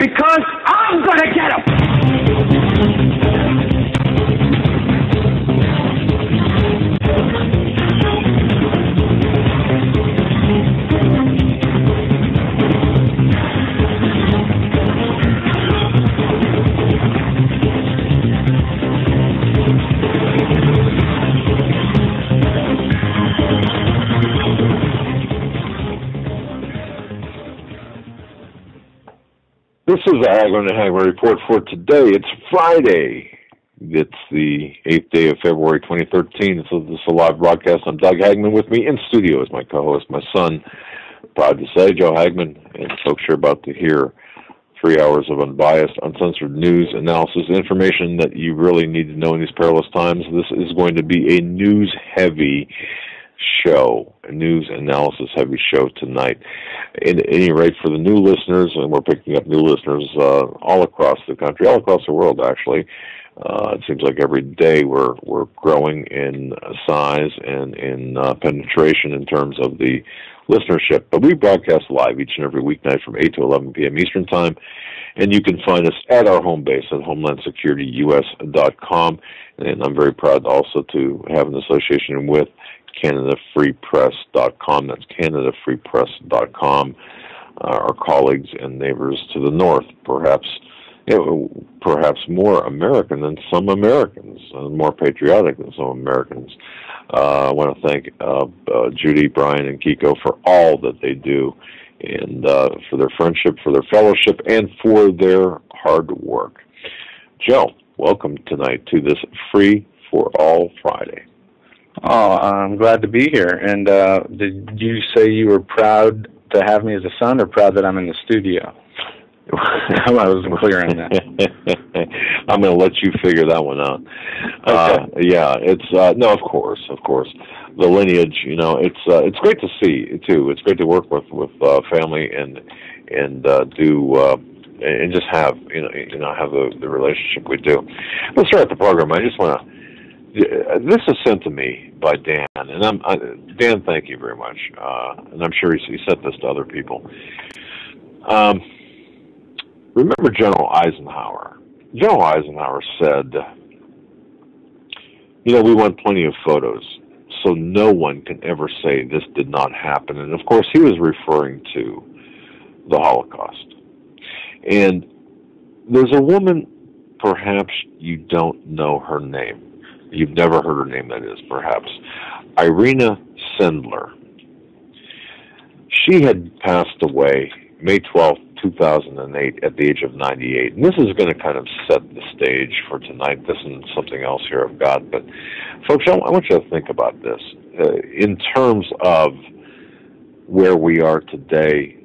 because I'm gonna get him! This is the Hagmann and Hagmann report for today. It's Friday. It's the 8th day of February 2013. So this is a live broadcast. I'm Doug Hagmann. With me in studio is my co-host, my son. Proud to say, Joe Hagmann. And folks, you're about to hear 3 hours of unbiased, uncensored news, analysis, information that you really need to know in these perilous times. This is going to be a news-heavy show, a news analysis heavy show tonight. At any rate, for the new listeners, and we're picking up new listeners all across the country, all across the world actually. It seems like every day we're growing in size and in penetration in terms of the listenership. But we broadcast live each and every weeknight from 8 to 11 p.m. Eastern Time, and you can find us at our home base at HomelandSecurityUS.com. And I'm very proud also to have an association with CanadaFreePress.com. That's CanadaFreePress.com. Our colleagues and neighbors to the north, perhaps more American than some Americans, and more patriotic than some Americans. I want to thank Judy, Brian, and Kiko for all that they do, and for their friendship, for their fellowship, and for their hard work. Joe, welcome tonight to this Free for All Friday. Oh, I'm glad to be here. And did you say you were proud to have me as a son, or proud that I'm in the studio? I wasn't clear on that. I'm going to let you figure that one out. Okay. Yeah, it's no, of course, the lineage. You know, it's great to see too. It's great to work with family and do and just have have the relationship we do. Let's start the program. I just want to. This is sent to me by Dan, and Dan, thank you very much. And I'm sure he sent this to other people. Remember General Eisenhower? General Eisenhower said, we want plenty of photos, so no one can ever say this did not happen. And, of course, he was referring to the Holocaust. And there's a woman, perhaps you don't know her name. You've never heard her name, that is, perhaps. Irina Sendler. She had passed away May 12th, 2008, at the age of 98. And this is going to kind of set the stage for tonight. This isn't something else here I've got. But, folks, I want you to think about this. In terms of where we are today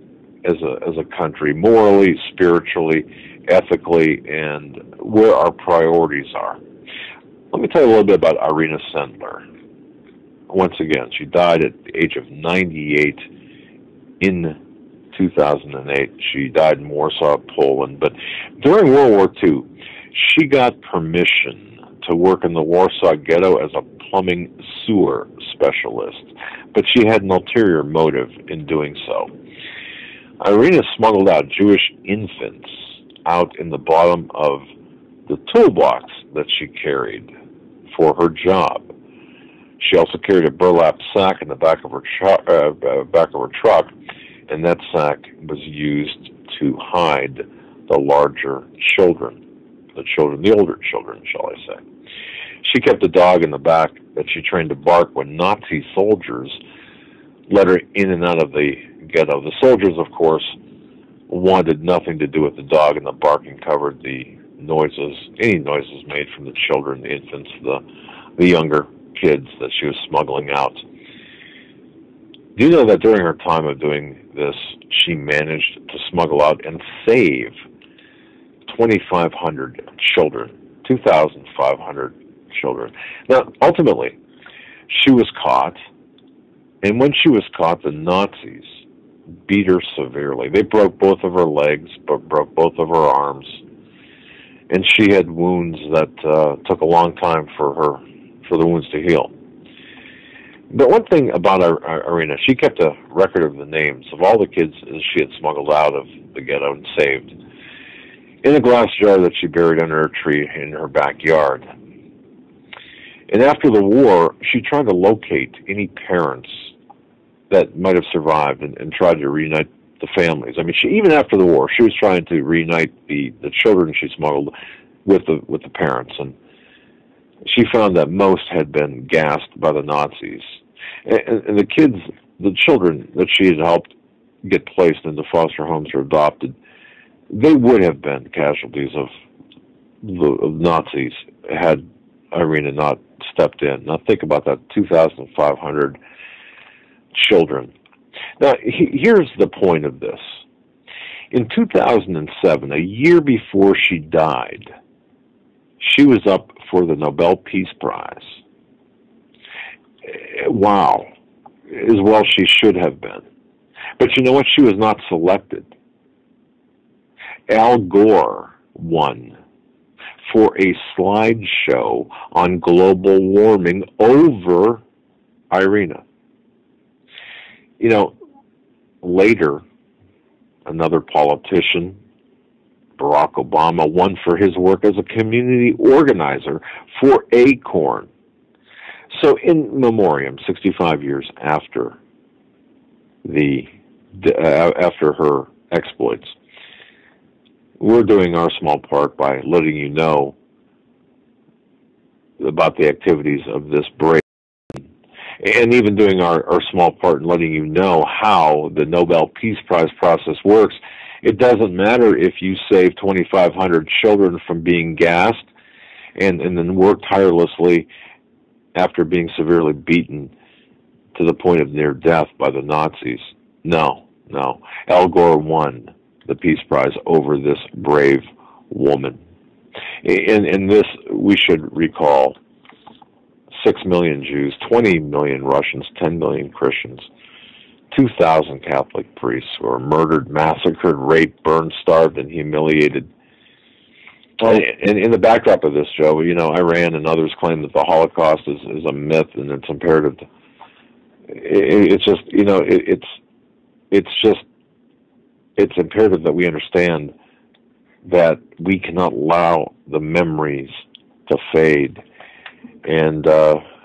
as a country, morally, spiritually, ethically, and where our priorities are. Let me tell you a little bit about Irina Sendler. Once again, she died at the age of 98 in 2008. She died in Warsaw, Poland. But during World War II, she got permission to work in the Warsaw Ghetto as a plumbing sewer specialist. But she had an ulterior motive in doing so. Irina smuggled out Jewish infants out in the bottom of the toolbox that she carried for her job. She also carried a burlap sack in the back of her truck, and that sack was used to hide the larger children, the older children, shall I say. She kept a dog in the back that she trained to bark when Nazi soldiers let her in and out of the ghetto. The soldiers, of course, wanted nothing to do with the dog, and the barking covered the noises, any noises made from the children, the infants, the younger kids that she was smuggling out. Do you know that during her time of doing this, she managed to smuggle out and save 2,500 children, 2,500 children. Now, ultimately, she was caught, and when she was caught, the Nazis beat her severely. They broke both of her legs, but broke both of her arms, and she had wounds that took a long time for the wounds to heal. But one thing about Irina, she kept a record of the names of all the kids she had smuggled out of the ghetto and saved. in a glass jar that she buried under a tree in her backyard. And after the war, she tried to locate any parents that might have survived and tried to reunite the families. I mean, even after the war, she was trying to reunite the children she smuggled with the parents, and she found that most had been gassed by the Nazis. And the children that she had helped get placed into foster homes or adopted, they would have been casualties of Nazis had Irina not stepped in. Now think about that, 2,500 children. Now here's the point of this. In 2007, a year before she died, she was up for the Nobel Peace Prize. Wow. As well she should have been. But you know what? She was not selected. Al Gore won for a slideshow on global warming over Irina. You know, later, another politician, Barack Obama, won for his work as a community organizer for Acorn. So in memoriam, 65 years after after her exploits, we're doing our small part by letting you know about the activities of this brave, and even doing our small part in letting you know how the Nobel Peace Prize process works. It doesn't matter if you save 2,500 children from being gassed and then work tirelessly after being severely beaten to the point of near death by the Nazis. No. Al Gore won the Peace Prize over this brave woman. In this, we should recall 6 million Jews, 20 million Russians, 10 million Christians, 2,000 Catholic priests who were murdered, massacred, raped, burned, starved, and humiliated. And in the backdrop of this, Joe, you know, Iran and others claim that the Holocaust is a myth, and it's imperative. It's just, you know, it's imperative that we understand that we cannot allow the memories to fade. And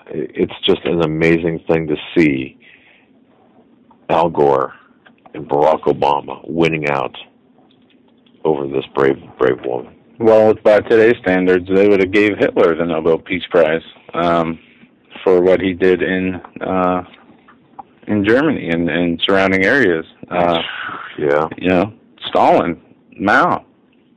it's just an amazing thing to see Al Gore and Barack Obama winning out over this brave woman. Well, by today's standards, they would have gave Hitler the Nobel Peace Prize for what he did in Germany and surrounding areas. Yeah. You know, Stalin, Mao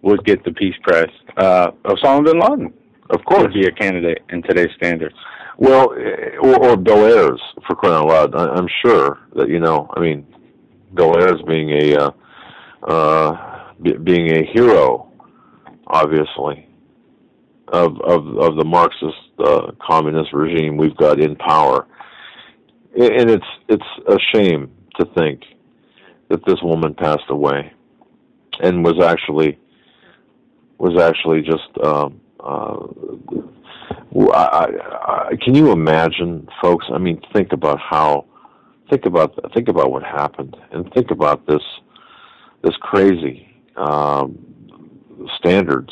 would get the Peace Prize. Osama bin Laden, of course, would be a candidate in today's standards. Well, or Bill Ayers, for crying out loud. I'm sure that, you know, I mean, Bill Ayers being a hero, obviously, of the Marxist communist regime we've got in power. And it's a shame to think that this woman passed away and was actually just can you imagine, folks? I mean, think about what happened, and think about this crazy standard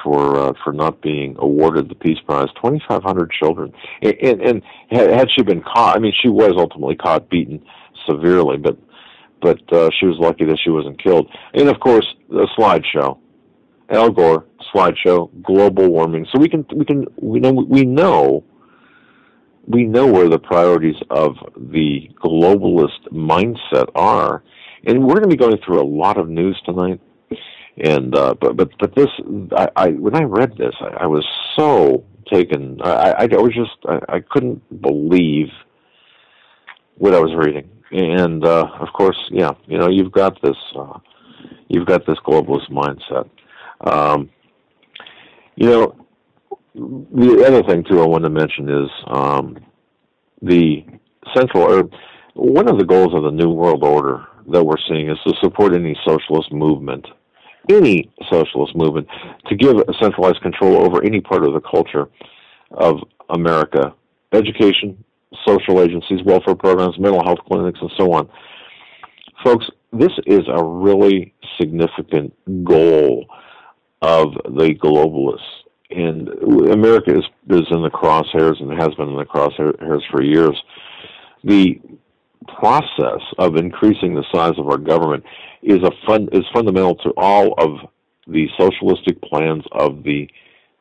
for not being awarded the Peace Prize. 2,500 children, and had she been caught, I mean, she was ultimately caught, beaten severely, but she was lucky that she wasn't killed. And of course, the slideshow, Al Gore slideshow, global warming. So we know where the priorities of the globalist mindset are, and we're going to be going through a lot of news tonight. And but this, when I read this, I was so taken. I couldn't believe what I was reading. And of course, yeah, you know, you've got this globalist mindset. You know, the other thing too I want to mention is one of the goals of the New World Order that we're seeing is to support any socialist movement, to give centralized control over any part of the culture of America, education, social agencies, welfare programs, mental health clinics, and so on. Folks, this is a really significant goal of the globalists. And America is in the crosshairs and has been in the crosshairs for years. The process of increasing the size of our government is fundamental to all of the socialistic plans of the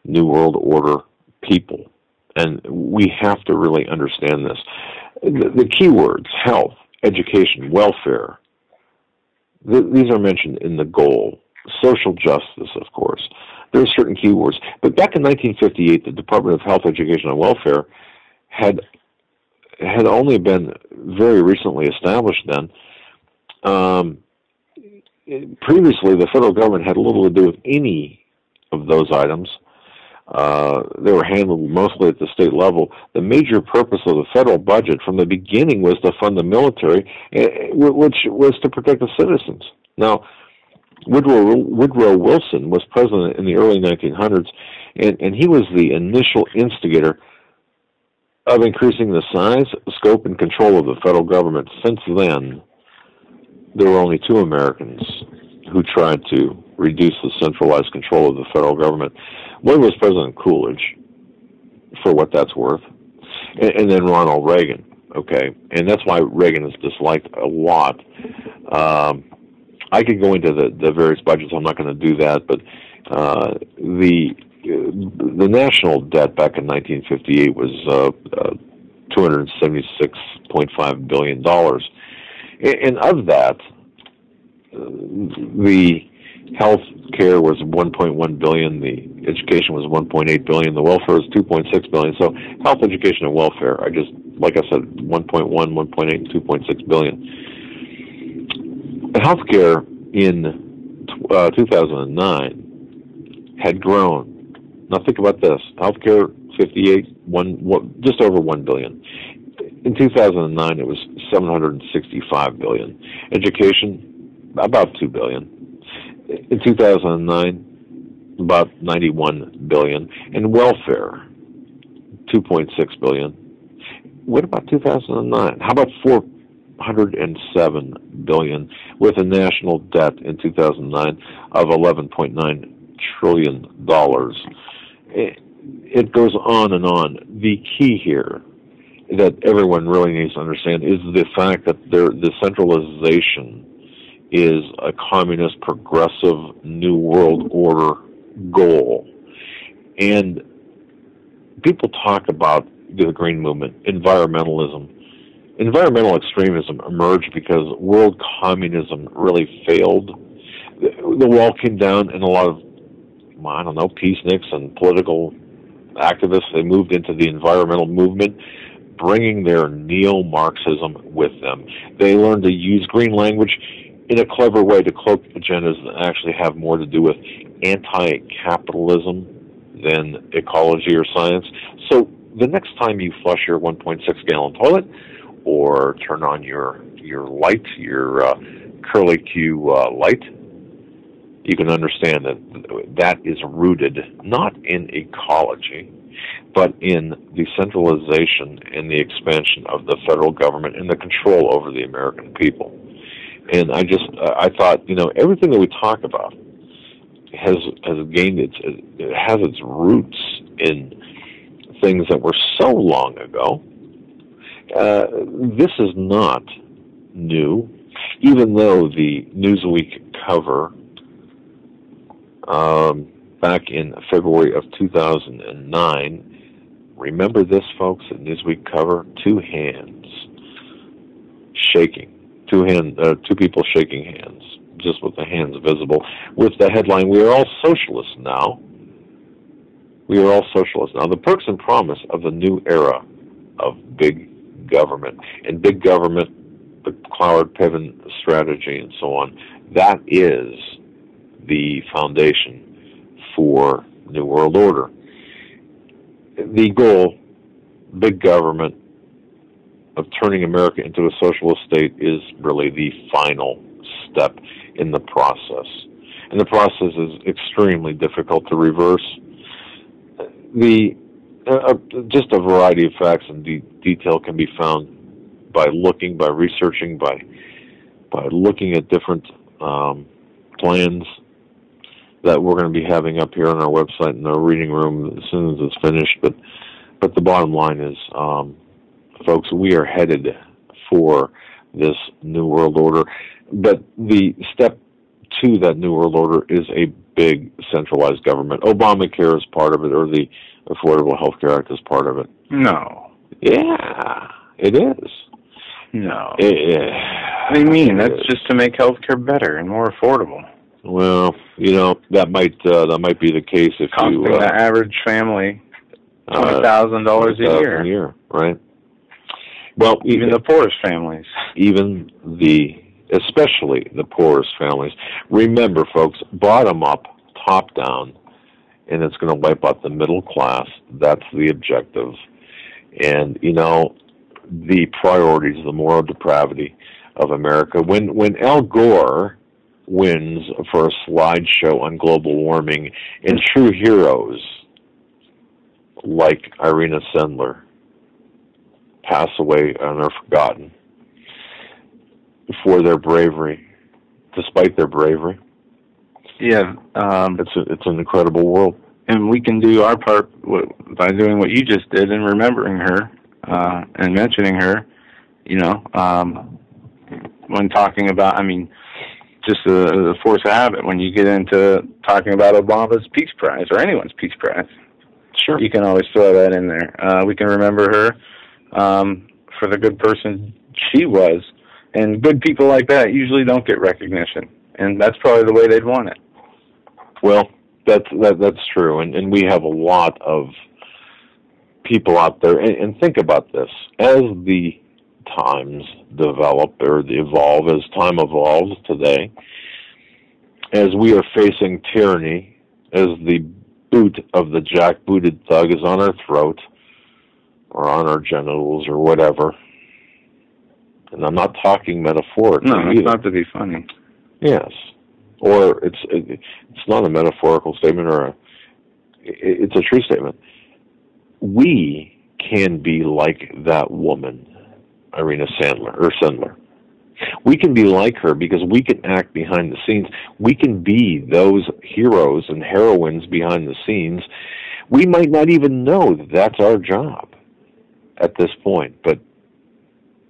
New World Order people. And we have to really understand this. The key words, health, education, welfare, these are mentioned in the goal. Social justice, of course. There are certain key words. But back in 1958, the Department of Health, Education, and Welfare had only been very recently established then. Previously, the federal government had little to do with any of those items. They were handled mostly at the state level. The major purpose of the federal budget from the beginning was to fund the military, which was to protect the citizens. Now, Woodrow Wilson was president in the early 1900s, and he was the initial instigator of increasing the size, scope, and control of the federal government. Since then, there were only two Americans who tried to reduce the centralized control of the federal government. One was President Coolidge, for what that's worth, and then Ronald Reagan, okay? And that's why Reagan is disliked a lot. I could go into the various budgets. I'm not going to do that, but the national debt back in 1958 was $276.5 billion. And of that, the health care was $1.1 billion, the education was $1.8 billion, the welfare was $2.6 billion. So health, education, and welfare, like I said, 1.1, 1.8, and $2.6 billion. Health care in 2009 had grown. Now think about this. Health care, 58, just over $1 billion. In 2009, it was $765 billion. Education, about $2 billion. In 2009, about $91 billion. And welfare, $2.6 billion. What about 2009? How about $407 billion, with a national debt in 2009 of $11.9 trillion. It goes on and on. The key here that everyone really needs to understand is the fact that the centralization is a communist, progressive, New World Order goal. And people talk about the Green Movement, environmentalism. Environmental extremism emerged because world communism really failed. The wall came down, and a lot of, peaceniks and political activists, they moved into the environmental movement, bringing their neo-Marxism with them. They learned to use green language in a clever way to cloak agendas that actually have more to do with anti-capitalism than ecology or science. So the next time you flush your 1.6-gallon toilet or turn on your light, your curly Q light, you can understand that is rooted not in ecology, but in the centralization and the expansion of the federal government and the control over the American people. And I thought, everything that we talk about has its roots in things that were so long ago. This is not new, even though the Newsweek cover back in February of 2009, remember this, folks, the Newsweek cover, two hands shaking. Two people shaking hands, just with the hands visible, with the headline, "We are all socialists now." We are all socialists now. The perks and promise of the new era of big government. And big government, the Cloward-Piven strategy and so on, that is the foundation for New World Order. The goal, big government, of turning America into a socialist state is really the final step in the process. And the process is extremely difficult to reverse. Just a variety of facts and detail can be found by researching, by looking at different plans that we're going to be having up here on our website in our reading room as soon as it's finished. But the bottom line is, folks, we are headed for this New World Order. But the step to that New World Order is a big centralized government. Obamacare is part of it, or the Affordable Health Care Act is part of it. No. Yeah, it is. No. What do you mean? That's just to make health care better and more affordable. Well, that might be the case if costing the average family $20,000 a year. Right? Well, even the poorest families, especially the poorest families. Remember, folks, bottom up, top down, and it's going to wipe out the middle class. That's the objective. And the priorities, the moral depravity of America. When Al Gore wins for a slideshow on global warming, and true heroes like Irina Sendler pass away and are forgotten for their bravery, despite their bravery. Yeah, it's an incredible world, and we can do our part by doing what you just did and remembering her and mentioning her. When talking about, just the force of habit. When you get into talking about Obama's Peace Prize or anyone's Peace Prize, sure, you can always throw that in there. We can remember her for the good person she was, and good people like that usually don't get recognition, and that's probably the way they'd want it. Well, that's true, and we have a lot of people out there, and think about this: as the times develop or evolve, as time evolves today, as we are facing tyranny, as the boot of the jackbooted thug is on our throat or on our genitals or whatever, and I'm not talking metaphorically. No, it's not to be funny. Yes, or it's not a metaphorical statement, or it's a true statement. We can be like that woman, Irina Sendler. We can be like her because we can act behind the scenes. We can be those heroes and heroines behind the scenes. We might not even know that that's our job at this point, but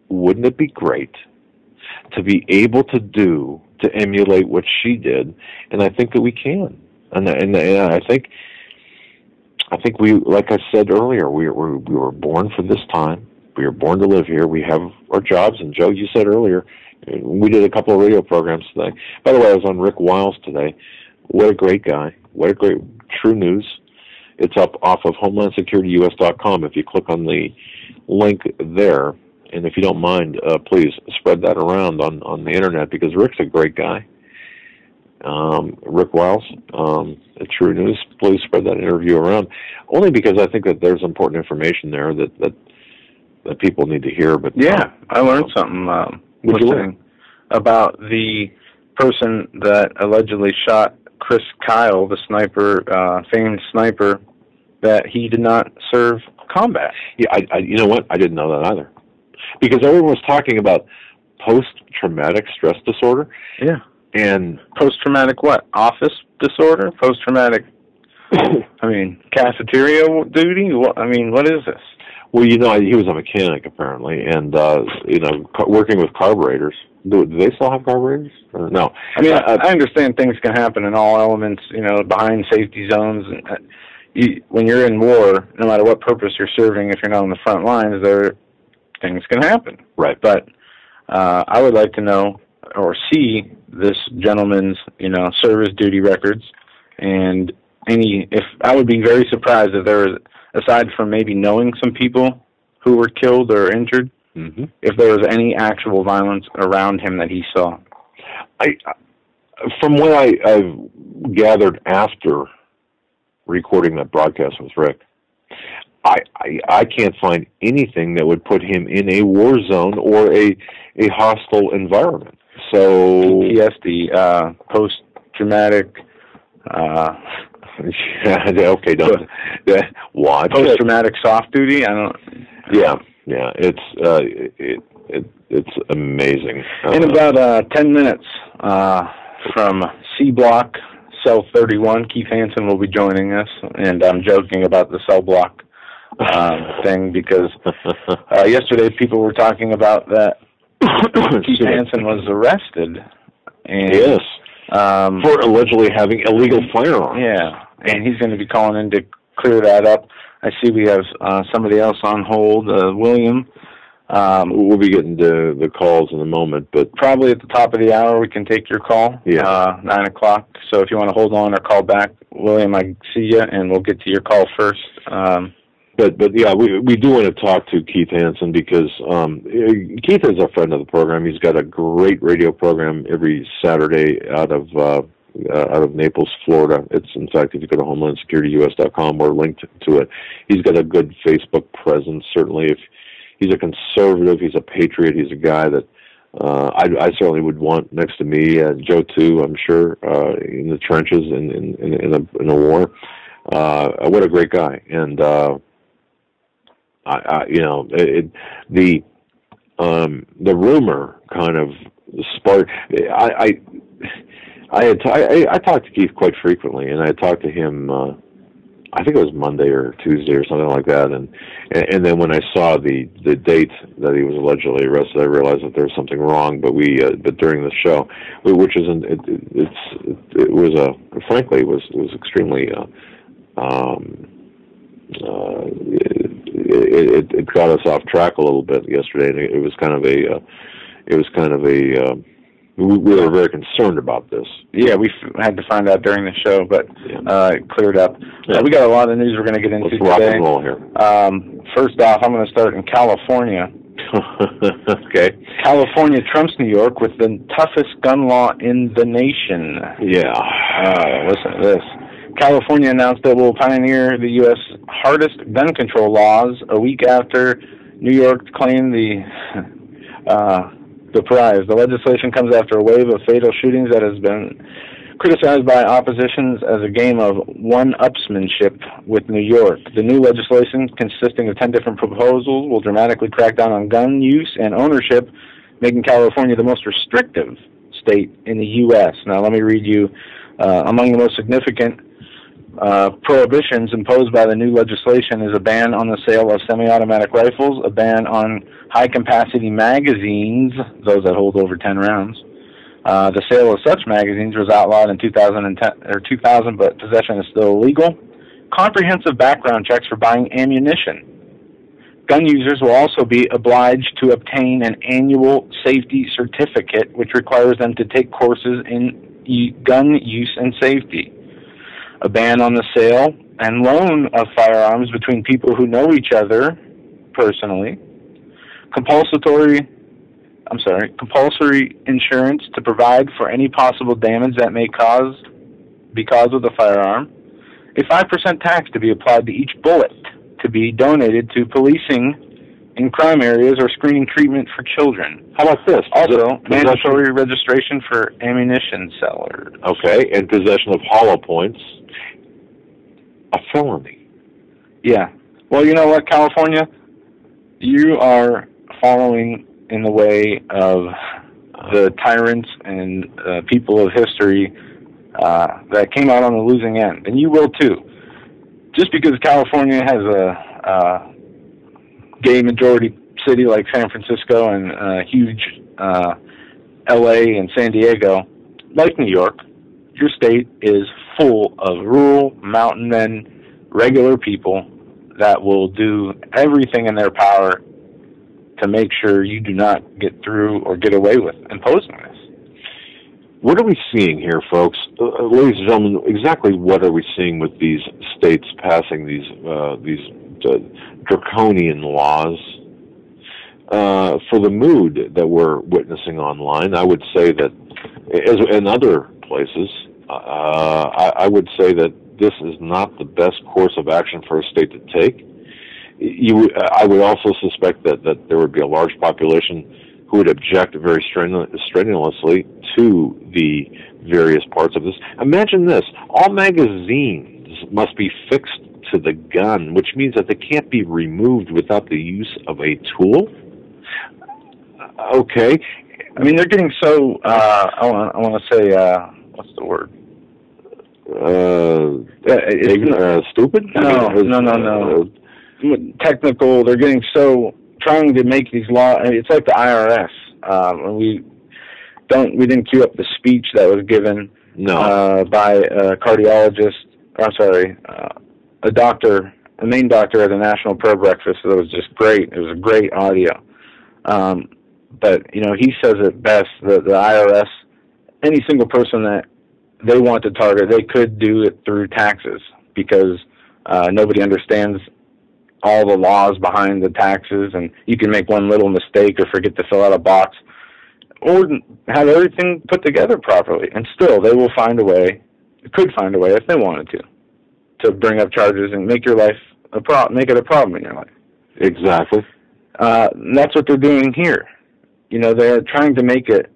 wouldn't it be great to be able to emulate what she did? And I think that we can. And I think we, like I said earlier, we were born for this time. We were born to live here. We have our jobs. And Joe, you said earlier, we did a couple of radio programs today. By the way, I was on Rick Wiles today. What a great guy. What a great True News. It's up off of HomelandSecurityUS.com. If you click on the link there, and if you don't mind, please spread that around on the internet, because Rick's a great guy. Rick Wiles at True News. Please spread that interview around, only because I think that there's important information there that people need to hear. But yeah, I learned something listening about the person that allegedly shot Chris Kyle, the sniper, famed sniper, that he did not serve combat. Yeah, I you know what? I didn't know that either, because everyone was talking about post-traumatic stress disorder. Yeah. And post-traumatic what? Office disorder? Post-traumatic, cafeteria duty? What is this? Well, he was a mechanic, apparently, and, working with carburetors. Do they still have carburetors? Or no. I understand things can happen in all elements, behind safety zones. When you're in war, no matter what purpose you're serving, if you're not on the front lines, things can happen. Right. But I would like to know or see this gentleman's, service duty records, and I would be very surprised if there was, aside from maybe knowing some people who were killed or injured, if there was any actual violence around him that he saw. From what I've gathered after recording that broadcast with Rick, I can't find anything that would put him in a war zone or a hostile environment. So PTSD, post-traumatic. Okay, don't watch post-traumatic soft duty. I don't. Yeah, it's amazing. In about 10 minutes from C Block, Cell 31. Keith Hansen will be joining us, and I'm joking about the Cell Block thing because yesterday people were talking about that Keith Hansen was arrested. And, yes. For allegedly having illegal firearms. Yeah, and he's going to be calling in to clear that up. I see we have somebody else on hold, William. We'll be getting to the calls in a moment, but probably at the top of the hour we can take your call. Yeah, 9 o'clock. So if you want to hold on or call back, William, I see you, and we'll get to your call first. But yeah, we do want to talk to Keith Hansen because Keith is a friend of the program. He's got a great radio program every Saturday out of Naples, Florida. It's, in fact, if you go to HomelandSecurityUS.com, we're linked to it. He's got a good Facebook presence. Certainly, if he's a conservative, he's a patriot, he's a guy that I certainly would want next to me, Joe too, I'm sure, in the trenches in a war. What a great guy. And the rumor kind of sparked. I talked to Keith quite frequently, and I talked to him. I think it was Monday or Tuesday or something like that, and then when I saw the date that he was allegedly arrested, I realized that there was something wrong. But during the show, which isn't, it was frankly it was extremely. It got us off track a little bit yesterday, and it was kind of a we were very concerned about this. Yeah, we had to find out during the show, but it cleared up. Yeah. We got a lot of news we're going to get into today. Let's rock and roll here. First off, I'm going to start in California. Okay. California trumps New York with the toughest gun law in the nation. Yeah. Listen to this. California announced it will pioneer the U.S. hardest gun control laws a week after New York claimed the prize. The legislation comes after a wave of fatal shootings that has been criticized by oppositions as a game of one-upsmanship with New York. The new legislation, consisting of 10 different proposals, will dramatically crack down on gun use and ownership, making California the most restrictive state in the U.S. Now, let me read you among the most significant prohibitions imposed by the new legislation is a ban on the sale of semi-automatic rifles, a ban on high-capacity magazines, those that hold over 10 rounds. The sale of such magazines was outlawed in 2000, but possession is still illegal. Comprehensive background checks for buying ammunition. Gun users will also be obliged to obtain an annual safety certificate, which requires them to take courses in gun use and safety. A ban on the sale and loan of firearms between people who know each other personally. Compulsory insurance to provide for any possible damage that may be caused with the firearm. A 5% tax to be applied to each bullet to be donated to policing in crime areas or screening treatment for children. How about this? Also, mandatory registration for ammunition sellers. Okay, and possession of hollow points, a felony. Yeah. Well, you know what, California? You are following in the way of the tyrants and people of history that came out on the losing end. And you will, too. Just because California has a gay majority city like San Francisco and huge L.A. and San Diego, like New York, your state is full of rural mountain men, regular people that will do everything in their power to make sure you do not get through or get away with imposing this. What are we seeing here, folks? Ladies and gentlemen, exactly what are we seeing with these states passing these draconian laws? For the mood that we're witnessing online, I would say that, as in other places, I would say that this is not the best course of action for a state to take. I would also suspect that there would be a large population who would object very strenuously to the various parts of this. Imagine this. All magazines must be fixed to the gun, which means that they can't be removed without the use of a tool. Okay. I mean, they're getting so, I want to say, what's the word? Stupid? No. Technical. They're getting trying to make these laws. It's like the IRS. We didn't queue up the speech that was given by a cardiologist. I'm sorry, a doctor, a main doctor at a National Prayer Breakfast. That was just great. It was a great audio. But he says it best. The IRS, any single person that they want to target, they could do it through taxes because nobody understands all the laws behind the taxes, and you can make one little mistake or forget to fill out a box or have everything put together properly, and still they will find a way, could find a way if they wanted to bring up charges and make your life make it a problem in your life. Exactly. That's what they're doing here. They're trying to make it,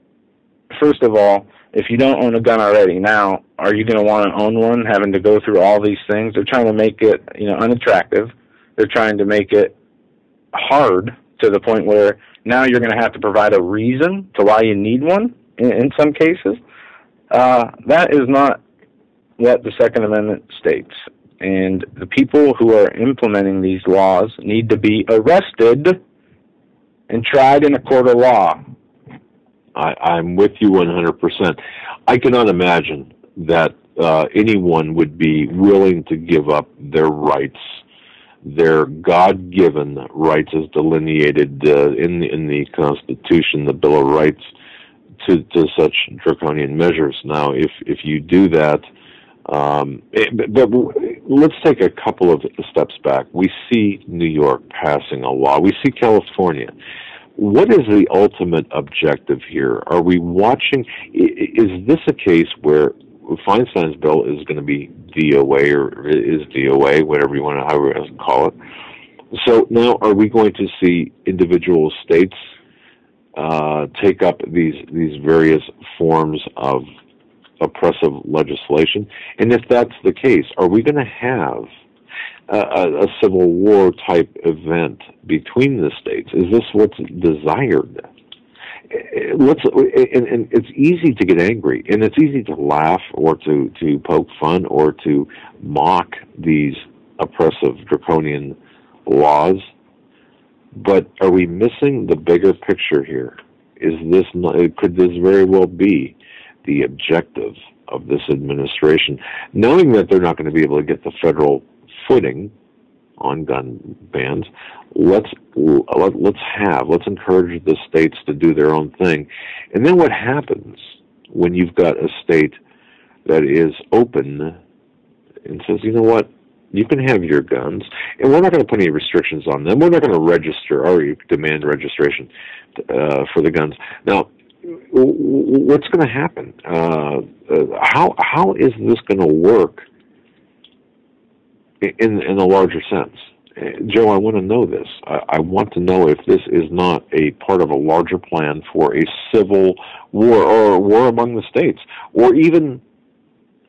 first of all, if you don't own a gun already, now, are you going to want to own one, having to go through all these things? They're trying to make it, unattractive. They're trying to make it hard to the point where now you're going to have to provide a reason to why you need one in some cases. That is not what the Second Amendment states. And the people who are implementing these laws need to be arrested and tried in a court of law. I'm with you 100%. I cannot imagine that anyone would be willing to give up their rights, their God-given rights as delineated in the Constitution, the Bill of Rights, to such draconian measures. Now, if you do that, but let's take a couple of steps back. We see New York passing a law. We see California. What is the ultimate objective here? Are we watching? Is this a case where Feinstein's bill is going to be DOA or is DOA, whatever you want to call it? So now, are we going to see individual states take up these various forms of oppressive legislation? And if that's the case, are we going to have a civil war type event between the states? Is this what's desired? And it's easy to get angry, and it's easy to laugh or to poke fun or to mock these oppressive draconian laws. But are we missing the bigger picture here? Could this very well be the objective of this administration, knowing that they're not going to be able to get the federal footing on gun bans? Let's encourage the states to do their own thing. And then what happens when you've got a state that is open and says, you know what, you can have your guns, and we're not going to put any restrictions on them. We're not going to register or demand registration for the guns. Now, what's going to happen? How is this going to work in a larger sense? Joe, I want to know this. I want to know if this is not a part of a larger plan for a civil war or a war among the states, or even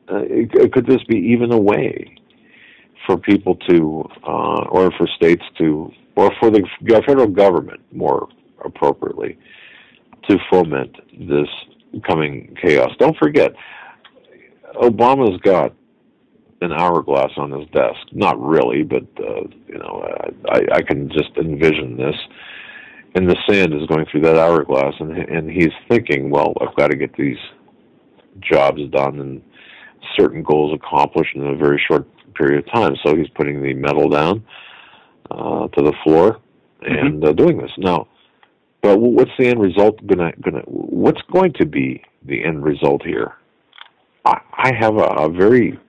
could this be even a way for people to, or for states to, or for the federal government, more appropriately, to foment this coming chaos? Don't forget, Obama's got an hourglass on his desk. Not really, but I can just envision this. And the sand is going through that hourglass, and he's thinking, well, I've got to get these jobs done and certain goals accomplished in a very short period of time. So he's putting the metal down to the floor and doing this. Now, but what's the end result what's going to be the end result here? I have a very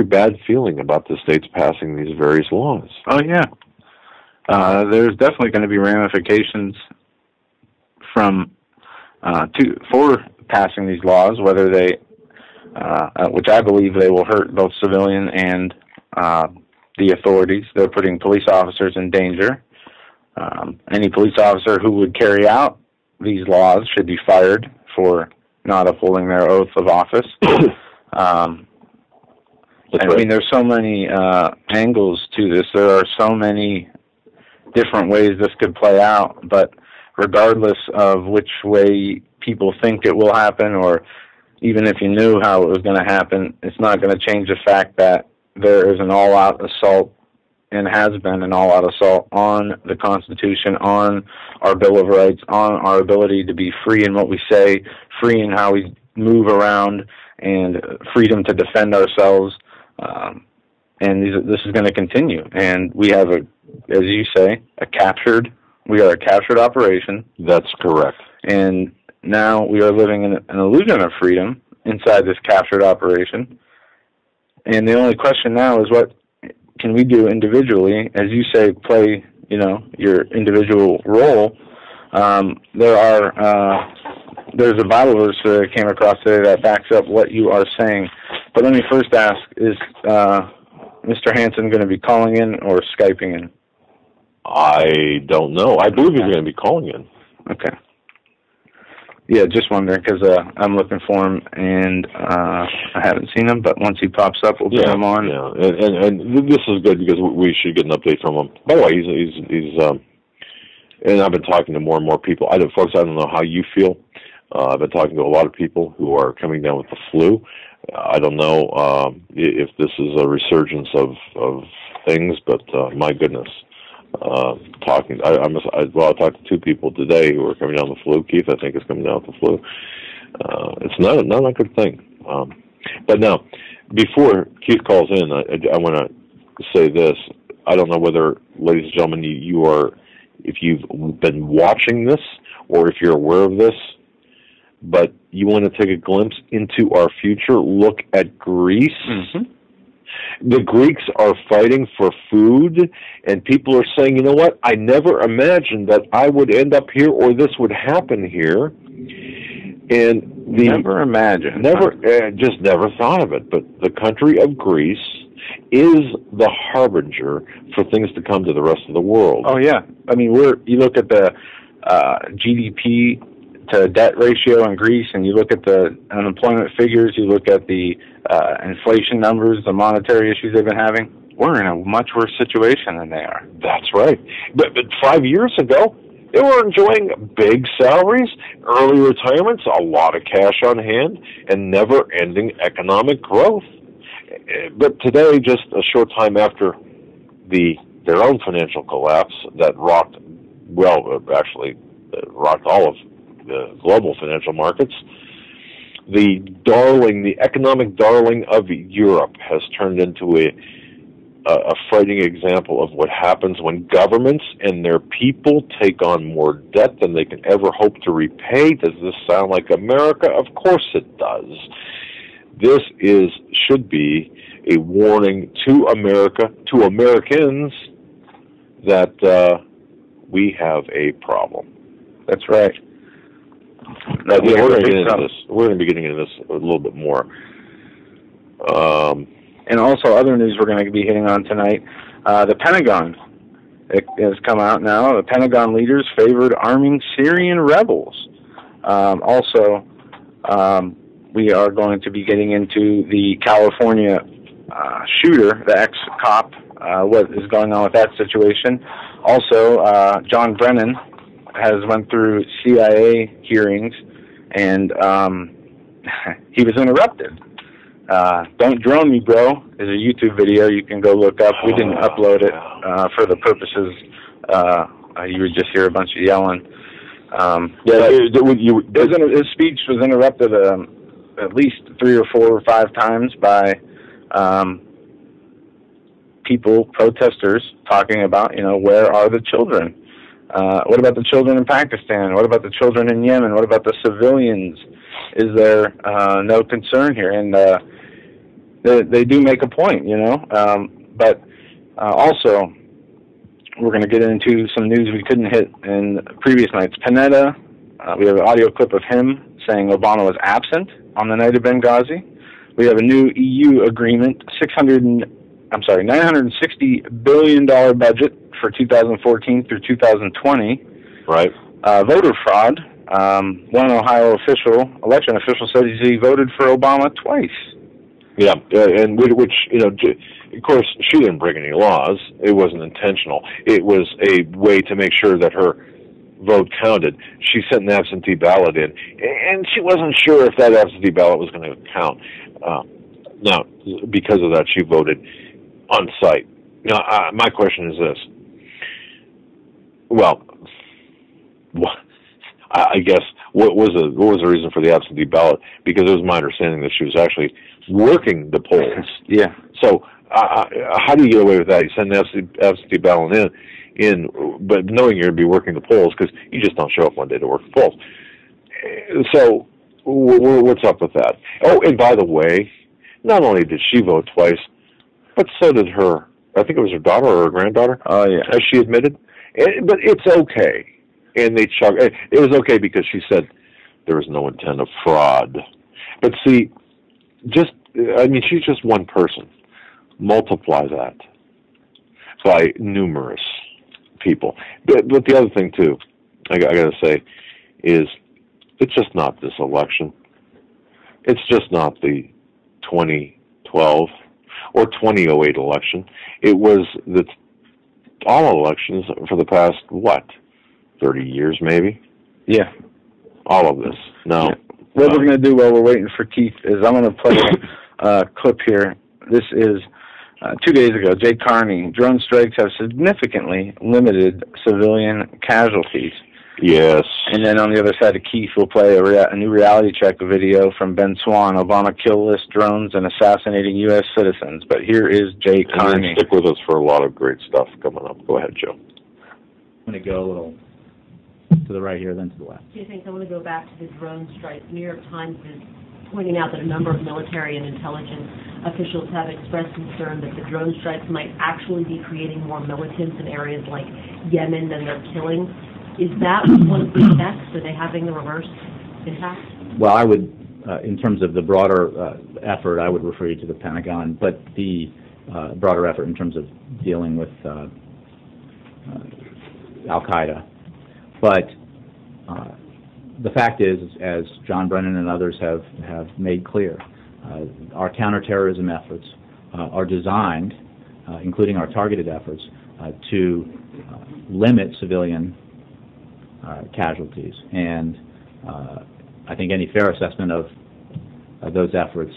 bad feeling about the states passing these various laws. Oh yeah, there's definitely going to be ramifications for passing these laws, whether they, which I believe they will hurt both civilian and the authorities. They're putting police officers in danger. Any police officer who would carry out these laws should be fired for not upholding their oath of office. I mean, there's so many angles to this. There are so many different ways this could play out, but regardless of which way people think it will happen, or even if you knew how it was going to happen, it's not going to change the fact that there is an all-out assault, and has been an all-out assault on the Constitution, on our Bill of Rights, on our ability to be free in what we say, free in how we move around, and freedom to defend ourselves. And this is going to continue. And we have, as you say, we are a captured operation. That's correct. And now we are living in an illusion of freedom inside this captured operation. And the only question now is, what can we do individually? As you say, play, your individual role. There's a Bible verse that I came across today that backs up what you are saying. But let me first ask, is Mr. Hansen going to be calling in or Skyping in? I don't know. I believe he's going to be calling in. Okay. Yeah, just wondering, because I'm looking for him, and I haven't seen him, but once he pops up, we'll bring him on. Yeah, and this is good because we should get an update from him. By the way, he's and I've been talking to more and more people. Folks, I don't know how you feel. I've been talking to a lot of people who are coming down with the flu. I don't know if this is a resurgence of things, but my goodness. I talked to two people today who are coming down with the flu. Keith, I think, is coming down with the flu. It's not a good thing. But now, before Keith calls in, I want to say this. I don't know whether, ladies and gentlemen, you are, if you've been watching this or if you're aware of this, but you want to take a glimpse into our future. Look at Greece. Mm-hmm. The Greeks are fighting for food, and people are saying, you know what, I never imagined that I would end up here or this would happen here. And never imagined. Just never thought of it. But the country of Greece is the harbinger for things to come to the rest of the world. Oh, yeah. I mean, you look at the GDP to debt ratio in Greece, and you look at the unemployment figures, you look at the inflation numbers, the monetary issues they've been having, we're in a much worse situation than they are. That's right. But 5 years ago, they were enjoying big salaries, early retirements, a lot of cash on hand, and never-ending economic growth. But today, just a short time after their own financial collapse that rocked all of the global financial markets, the economic darling of Europe has turned into a frightening example of what happens when governments and their people take on more debt than they can ever hope to repay. Does this sound like America? Of course it does. This should be a warning to America, to Americans, that we have a problem. That's right. We're going to be getting into this a little bit more. And also, other news we're going to be hitting on tonight, the Pentagon. It has come out now. The Pentagon leaders favored arming Syrian rebels. We are going to be getting into the California shooter, the ex-cop, what is going on with that situation. Also, John Brennan has went through CIA hearings, and he was interrupted. Don't Drone Me, Bro is a YouTube video you can go look up. We didn't upload it for the purposes. You would just hear a bunch of yelling. His speech was interrupted at least 3 or 4 or 5 times by protesters, talking about, where are the children? What about the children in Pakistan? What about the children in Yemen? What about the civilians? Is there no concern here? And they do make a point, but also we're going to get into some news we couldn't hit in previous nights. Panetta, we have an audio clip of him saying Obama was absent on the night of Benghazi. We have a new EU agreement, $960 billion budget for 2014 through 2020. Right. Voter fraud. One Ohio election official said he voted for Obama twice. Yeah, and which, of course, she didn't break any laws. It wasn't intentional. It was a way to make sure that her vote counted, she sent an absentee ballot in, and she wasn't sure if that absentee ballot was going to count. Now, because of that, she voted on site. Now, my question is this. Well, I guess what was the reason for the absentee ballot? Because it was my understanding that she was actually working the polls. Yeah. So how do you get away with that? You send an absentee ballot in, but knowing you're going to be working the polls because you just don't show up one day to work the polls. So what's up with that? Oh, and by the way, not only did she vote twice, but so did her. I think it was her daughter or her granddaughter. Oh yeah, as she admitted. But it's okay, and they chuck. It was okay because she said there was no intent of fraud. But see, she's just one person. Multiply that by numerous people. But the other thing too, I got to say, is it's just not this election. It's just not the 2012 or 2008 election. It was all elections for the past, 30 years maybe? Yeah. All of this. Now, yeah. What we're going to do while we're waiting for Keith is I'm going to play a clip here. This is 2 days ago, Jay Carney. Drone strikes have significantly limited civilian casualties. Yes. And then on the other side of Keith, we'll play a new reality check video from Ben Swan, Obama kill list drones and assassinating U.S. citizens. But here is Jay Carney. And stick with us for a lot of great stuff coming up. Go ahead, Joe. I'm going to go a little to the right here, then to the left. Two things. I want to go back to the drone strikes. The New York Times is pointing out that a number of military and intelligence officials have expressed concern that the drone strikes might actually be creating more militants in areas like Yemen than they're killing. Is that one of the effects? Are they having the reverse impact? Well, I would, in terms of the broader effort, I would refer you to the Pentagon, but the broader effort in terms of dealing with Al-Qaeda. But the fact is, as John Brennan and others have made clear, our counterterrorism efforts are designed, including our targeted efforts, to limit civilian casualties. And I think any fair assessment of those efforts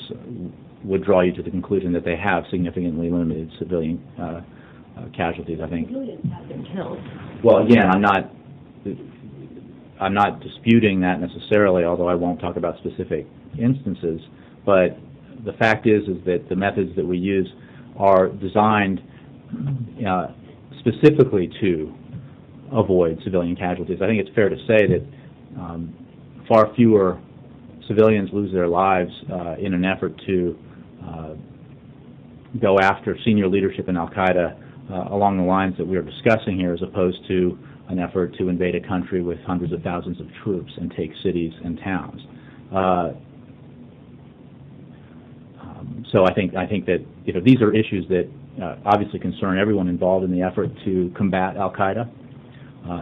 would draw you to the conclusion that they have significantly limited civilian casualties. I think. Civilians have been killed. Well, again, I'm not disputing that necessarily, although I won't talk about specific instances. But the fact is that the methods that we use are designed specifically to avoid civilian casualties. I think it's fair to say that far fewer civilians lose their lives in an effort to go after senior leadership in Al-Qaeda along the lines that we are discussing here, as opposed to an effort to invade a country with hundreds of thousands of troops and take cities and towns. So I think that these are issues that obviously concern everyone involved in the effort to combat Al-Qaeda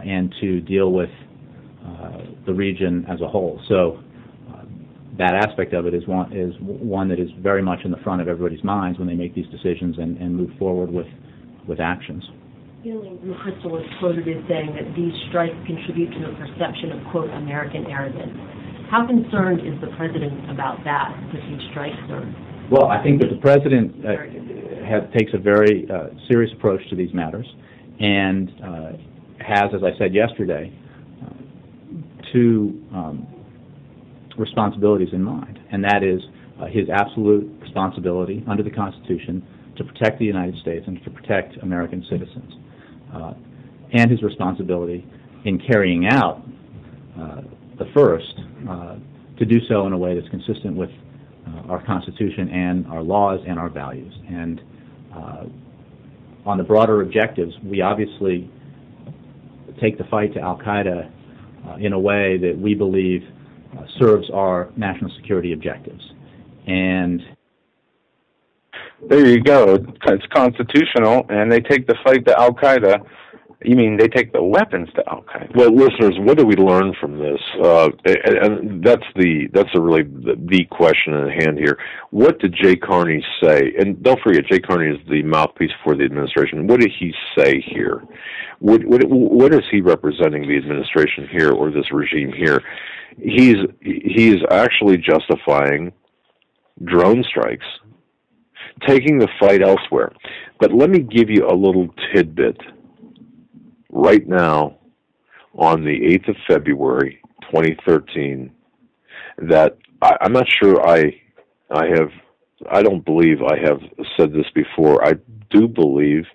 and to deal with the region as a whole. So that aspect of it is one that is very much in the front of everybody's minds when they make these decisions and move forward with actions. Gillian McChrystal was quoted as saying that these strikes contribute to a perception of, quote, American arrogance. How concerned is the president about that these strikes are? Well, I think that the president takes a very serious approach to these matters and has, as I said yesterday, two responsibilities in mind, and that is his absolute responsibility under the Constitution to protect the United States and to protect American citizens, and his responsibility in carrying out the first to do so in a way that's consistent with our Constitution and our laws and our values. And on the broader objectives, we obviously take the fight to Al-Qaeda in a way that we believe serves our national security objectives. And there you go. It's constitutional, and they take the fight to Al-Qaeda You mean they take the weapons to? Okay. Well, listeners, what do we learn from this? And that's really the question at hand here. What did Jay Carney say? And don't forget, Jay Carney is the mouthpiece for the administration. What did he say here? What is he representing the administration here or this regime here? He's actually justifying drone strikes, taking the fight elsewhere. But let me give you a little tidbit. Right now, on the 8th of February, 2013, that I'm not sure I don't believe I have said this before. I do believe,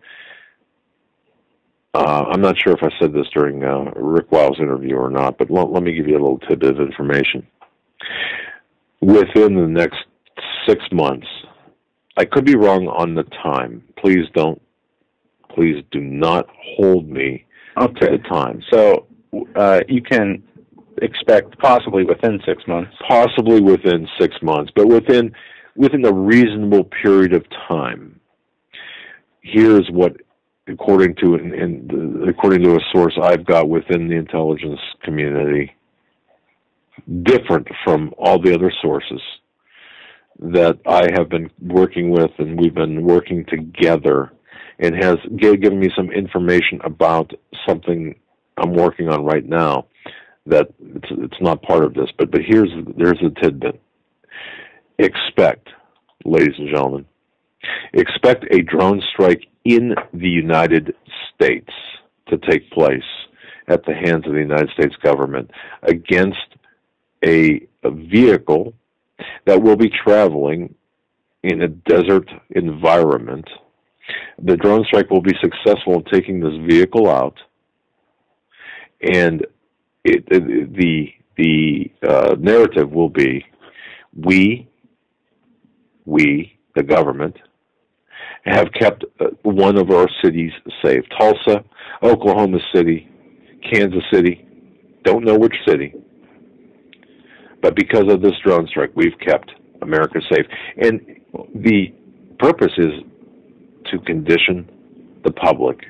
I'm not sure if I said this during Rick Wild's interview or not, but let me give you a little tidbit of information. Within the next 6 months, I could be wrong on the time. Please do not hold me to the time. So you can expect possibly within 6 months. Possibly within 6 months, but within a reasonable period of time. Here's what, according to a source I've got within the intelligence community, different from all the other sources that I have been working with, and we've been working together, and has given me some information about something I'm working on right now that it's not part of this, but there's a tidbit. Expect, ladies and gentlemen, expect a drone strike in the United States to take place at the hands of the United States government against a vehicle that will be traveling in a desert environment. The drone strike will be successful in taking this vehicle out, and the narrative will be, we, the government, have kept one of our cities safe. Tulsa, Oklahoma City, Kansas City, don't know which city, but because of this drone strike, we've kept America safe. And the purpose is to condition the public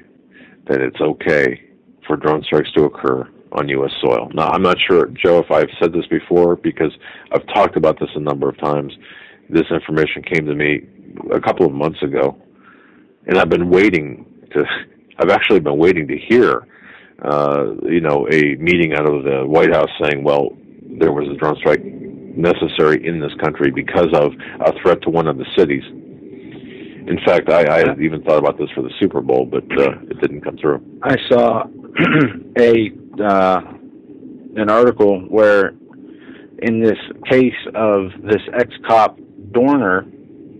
that it's okay for drone strikes to occur on U.S. soil. Now, I'm not sure, Joe, if I've said this before, because I've talked about this a number of times. This information came to me a couple of months ago, and I've actually been waiting to hear, a meeting out of the White House saying, well, there was a drone strike necessary in this country because of a threat to one of the cities. In fact, I had even thought about this for the Super Bowl, but it didn't come through. I saw an article where, in this case of this ex-cop Dorner,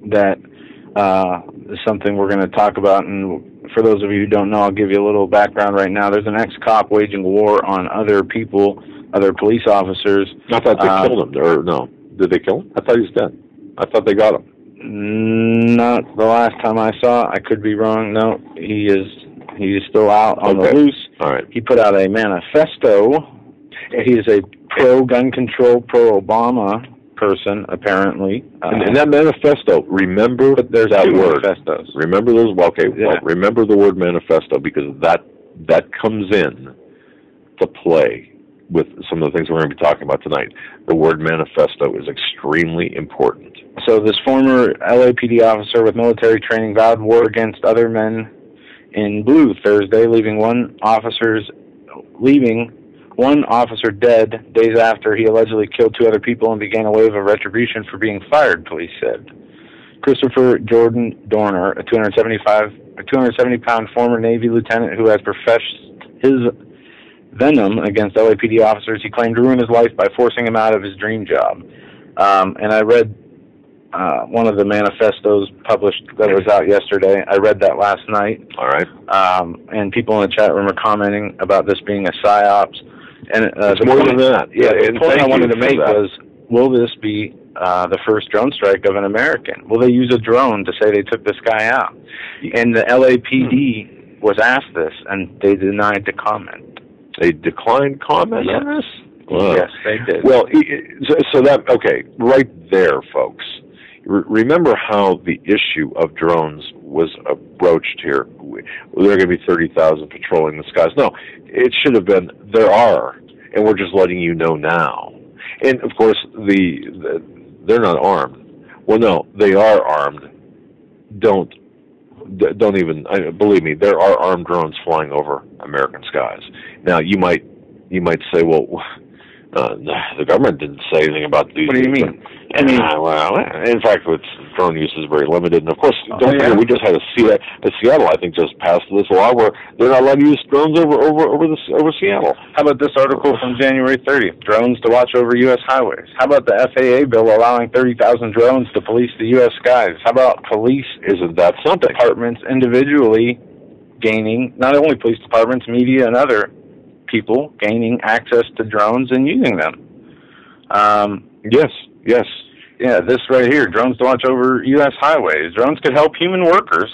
that is something we're going to talk about. And for those of you who don't know, I'll give you a little background right now. There's an ex-cop waging war on other people, other police officers. I thought they killed him. Or no, did they kill him? I thought he was dead. I thought they got him. Not the last time I saw. I could be wrong. No, he is still out on the loose. All right. He put out a manifesto. He is a pro-gun control, pro-Obama person, apparently. And that manifesto, remember that word. Manifestos. Remember those? Okay, yeah. Well, remember the word manifesto, because that comes in to play with some of the things we're going to be talking about tonight. The word manifesto is extremely important. So this former LAPD officer with military training vowed war against other men in blue Thursday, leaving one officer dead days after he allegedly killed two other people and began a wave of retribution for being fired, police said. Christopher Jordan Dorner, a 270-pound former Navy lieutenant who has professed his venom against LAPD officers, he claimed to ruin his life by forcing him out of his dream job. And I read one of the manifestos published that was out yesterday. I read that last night. All right. And people in the chat room are commenting about this being a psyops. And it's more than that. Yeah, the point I wanted to make was, will this be the first drone strike of an American? Will they use a drone to say they took this guy out? And the LAPD was asked this, and they denied to comment. They declined comment on this? Wow. Yes, they did. Well, so that, okay, right there, folks. remember how the issue of drones was broached here. There are going to be 30,000 patrolling the skies. No, it should have been, there are, and we're just letting you know now. And, of course, they're not armed. Well, no, they are armed. Don't even, believe me, there are armed drones flying over American skies. Now, you might say, well, the government didn't say anything about these. What do you mean? Well, in fact, drone use is very limited. And of course, don't forget, we just had Seattle, I think, just passed this law where they're not allowed to use drones over Seattle. How about this article from January 30th? Drones to watch over U.S. highways. How about the FAA bill allowing 30,000 drones to police the U.S. skies? How about police? Isn't that something? Departments individually gaining, not only police departments, media, and other people gaining access to drones and using them? Yes. Yeah, this right here, drones to watch over U.S. highways. Drones could help human workers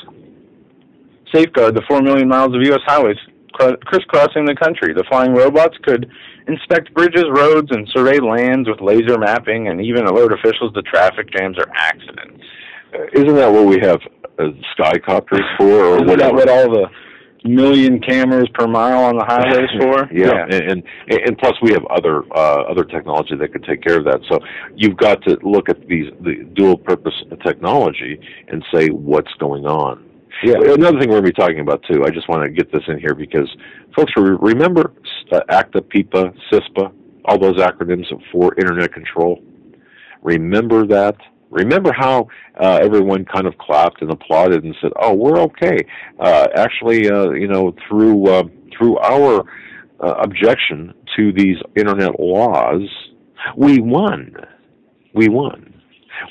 safeguard the 4 million miles of U.S. highways crisscrossing the country. The flying robots could inspect bridges, roads, and survey lands with laser mapping and even alert officials to traffic jams or accidents. Isn't that what we have skycopters for? Or Isn't whatever? that what all the million cameras per mile on the highways for? Yeah. And plus we have other technology that could take care of that. So you've got to look at the dual purpose technology and say what's going on. Yeah. Another thing we're going to be talking about too, I just want to get this in here because folks, remember ACTA, PIPA, CISPA, all those acronyms for Internet control. Remember that. Remember how everyone kind of clapped and applauded and said, "Oh, we're okay." Actually, through our objection to these internet laws, we won. We won.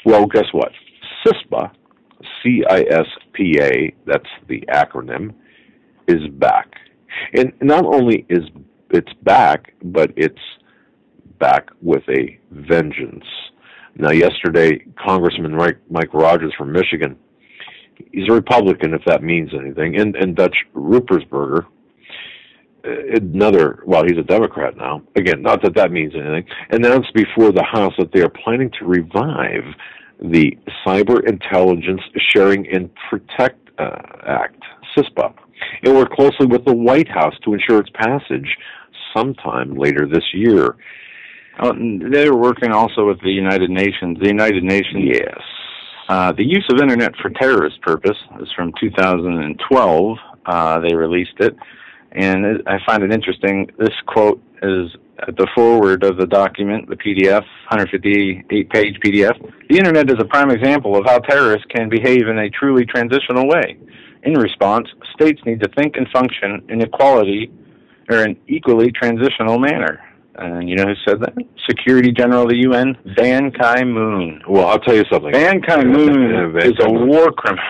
Well, guess what? CISPA, CISPA, that's the acronym, is back. And not only is it's back, but it's back with a vengeance. Now, yesterday, Congressman Mike Rogers from Michigan, he's a Republican, if that means anything, and Dutch Ruppersberger, he's a Democrat now. Again, not that that means anything, announced before the House that they are planning to revive the Cyber Intelligence Sharing and Protect Act, CISPA, and work closely with the White House to ensure its passage sometime later this year. They're working also with the United Nations. The United Nations, yes. The use of Internet for terrorist purpose is from 2012. They released it, and I find it interesting. This quote is at the foreword of the document, the PDF, 158-page PDF. The Internet is a prime example of how terrorists can behave in a truly transitional way. In response, states need to think and function in an equally transitional manner. And you know who said that? Security General of the UN, Ban Ki-moon. Well, I'll tell you something. Ban Ki-moon is a war criminal.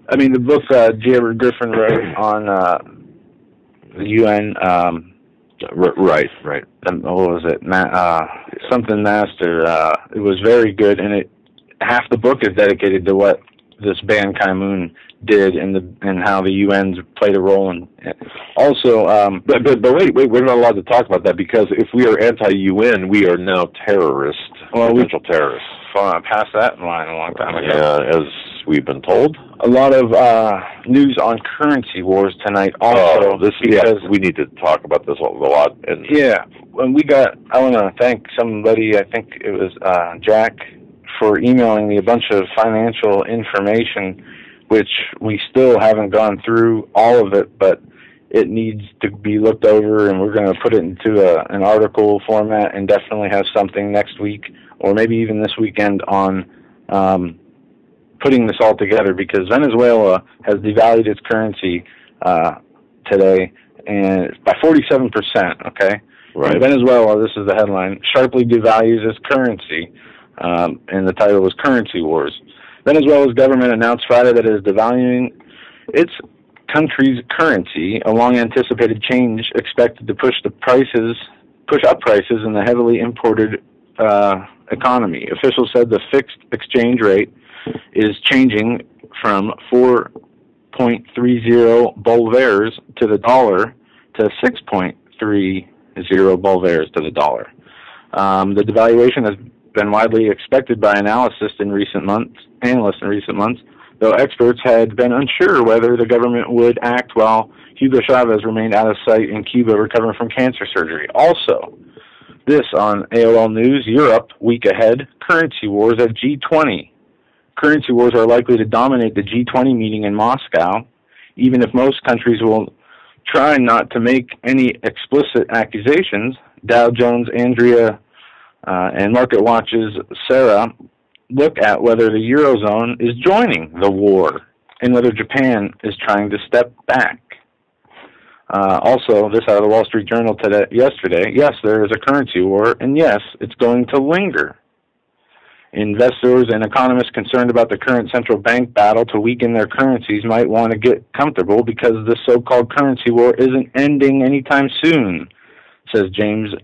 I mean, the book J. Edward Griffin wrote on the UN. Right. What was it? Something Master. It was very good, and half the book is dedicated to what this Ban Ki-moon did and how the UN's played a role in it. Also, but wait, we're not allowed to talk about that because if we are anti-UN, we are now terrorists, potential terrorists. Passed that line a long time ago. Yeah, as we've been told. A lot of news on currency wars tonight also. We need to talk about this a lot. And when I want to thank somebody, I think it was Jack, for emailing me a bunch of financial information, which we still haven't gone through all of it, but it needs to be looked over, and we're going to put it into an article format and definitely have something next week or maybe even this weekend on putting this all together, because Venezuela has devalued its currency today and by 47%, okay? Right. And Venezuela, this is the headline, sharply devalues its currency, and the title was Currency Wars. Venezuela's government announced Friday that it is devaluing its country's currency, a long-anticipated change expected to push up prices in the heavily imported economy. Officials said the fixed exchange rate is changing from 4.30 bolivars to the dollar to 6.30 bolivars to the dollar. The devaluation has been widely expected by analysts in recent months, though experts had been unsure whether the government would act while Hugo Chavez remained out of sight in Cuba recovering from cancer surgery. Also, this on AOL News, Europe, week ahead, currency wars at G20. Currency wars are likely to dominate the G20 meeting in Moscow, even if most countries will try not to make any explicit accusations. Dow Jones' Andrea and MarketWatch's Sarah look at whether the Eurozone is joining the war and whether Japan is trying to step back. Also, this out of the Wall Street Journal yesterday, yes, there is a currency war, and yes, it's going to linger. Investors and economists concerned about the current central bank battle to weaken their currencies might want to get comfortable because the so-called currency war isn't ending anytime soon, says James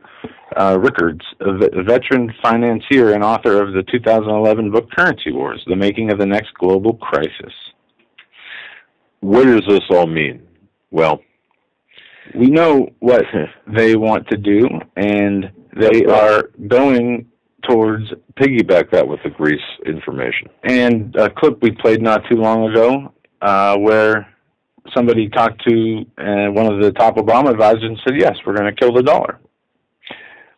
Rickards, a veteran financier and author of the 2011 book Currency Wars, The Making of the Next Global Crisis. What does this all mean? Well, we know what they want to do, and they are going towards piggyback that with the Greece information. And a clip we played not too long ago where somebody talked to one of the top Obama advisors and said, yes, we're going to kill the dollar.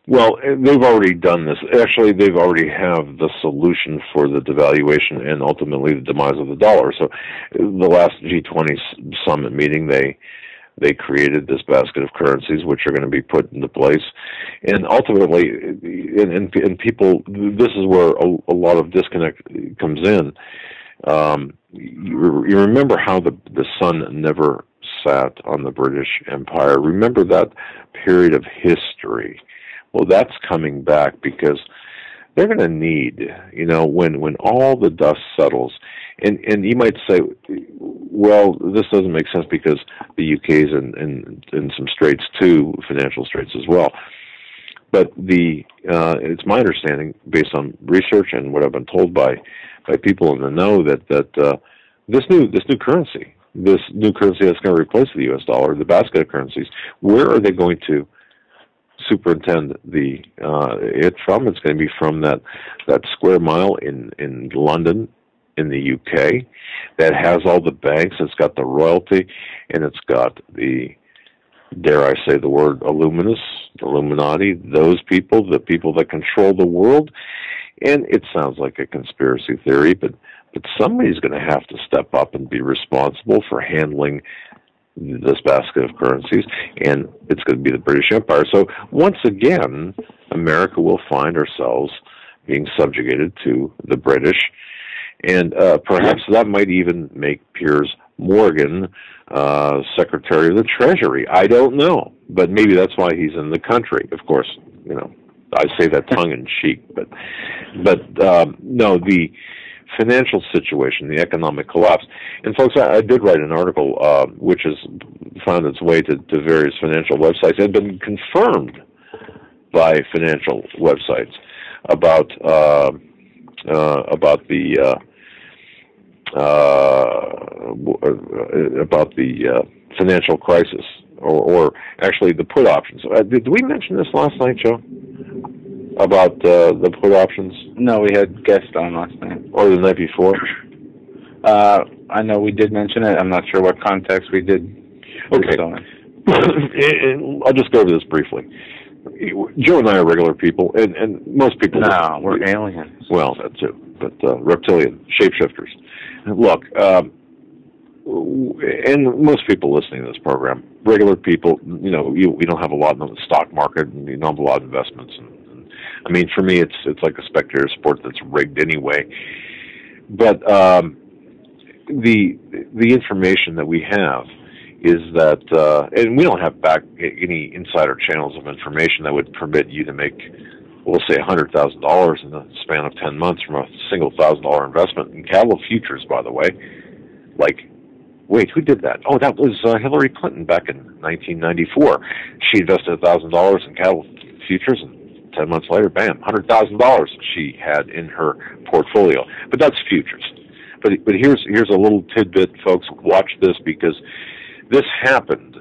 Well, they've already done this. Actually, they've already have the solution for the devaluation and ultimately the demise of the dollar. So the last G20 summit meeting, they created this basket of currencies which are going to be put into place. And ultimately, and people, this is where a lot of disconnect comes in. You remember how the sun never sat on the British Empire. Remember that period of history. Well, that's coming back because they're going to need, when all the dust settles, and you might say, well, this doesn't make sense because the UK's in some straits too, financial straits as well. But it's my understanding, based on research and what I've been told by people in the know, that this new currency that's going to replace the U.S. dollar, the basket of currencies, where are they going to superintend it from? It's going to be from that square mile in London, in the UK, that has all the banks, it's got the royalty, and it's got the, dare I say the word, Illuminati, those people, the people that control the world. And it sounds like a conspiracy theory, but somebody's going to have to step up and be responsible for handling this basket of currencies, and it's going to be the British Empire. So once again, America will find ourselves being subjugated to the British, and perhaps that might even make Piers Morgan Secretary of the Treasury. I don't know, but maybe that's why he's in the country. Of course, I say that tongue-in-cheek, but no, the financial situation, the economic collapse. And folks, I did write an article which has found its way to various financial websites and been confirmed by financial websites about the financial crisis, or actually the put options. Did we mention this last night, Joe? About the put options? No, we had guests on last night. Or the night before? I know we did mention it. I'm not sure what context we did. Okay. I'll just go over this briefly. Joe and I are regular people, and most people... No, we're aliens. Well, that too, but reptilian, shapeshifters. Look, and most people listening to this program, regular people, we don't have a lot in the stock market, and you don't have a lot of investments. And I mean, for me, it's like a spectator sport that's rigged anyway. But the information that we have is that, and we don't have back any insider channels of information that would permit you to make, we'll say, $100,000 in the span of 10 months from a single $1,000 investment in cattle futures, by the way. Like, wait, who did that? Oh, that was Hillary Clinton back in 1994. She invested $1,000 in cattle futures, and 10 months later, bam, $100,000 she had in her portfolio. But that's futures. But here's a little tidbit, folks. Watch this, because this happened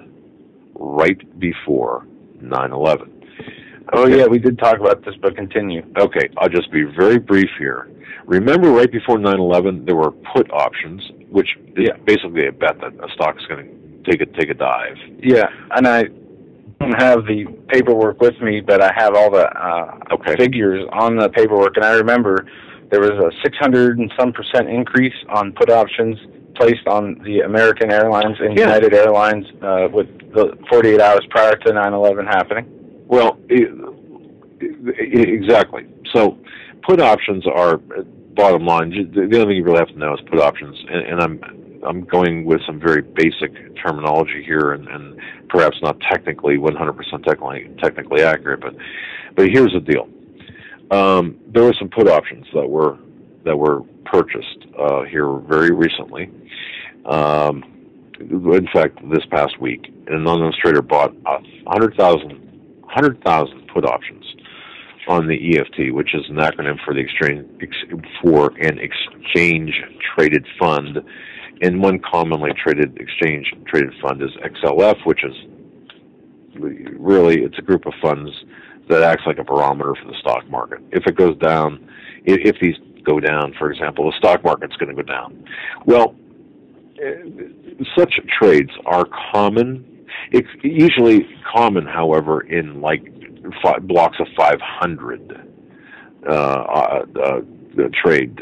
right before 9/11. Oh, yeah, we did talk about this, but continue. Okay, I'll just be very brief here. Remember, right before 9/11, there were put options, which basically a bet that a stock is going to take a dive. Yeah, and I don't have the paperwork with me, but I have all the figures on the paperwork, and I remember there was a 600 and some % increase on put options placed on the American Airlines and United Airlines with the 48 hours prior to 9/11 happening. Well, exactly. So put options are, bottom line, the only thing you really have to know is put options, and I'm going with some very basic terminology here, and perhaps not technically 100% technically accurate, but here's the deal. There were some put options that were purchased here very recently. In fact, this past week, an anonymous trader bought 100,000 put options on the EFT, which is an acronym for an exchange traded fund, and one commonly traded exchange traded fund is XLF, which is really, it's a group of funds that acts like a barometer for the stock market. If it goes down, if these go down, for example, the stock market's going to go down. Well, such trades are common. It's usually common, however, in like blocks of 500 trade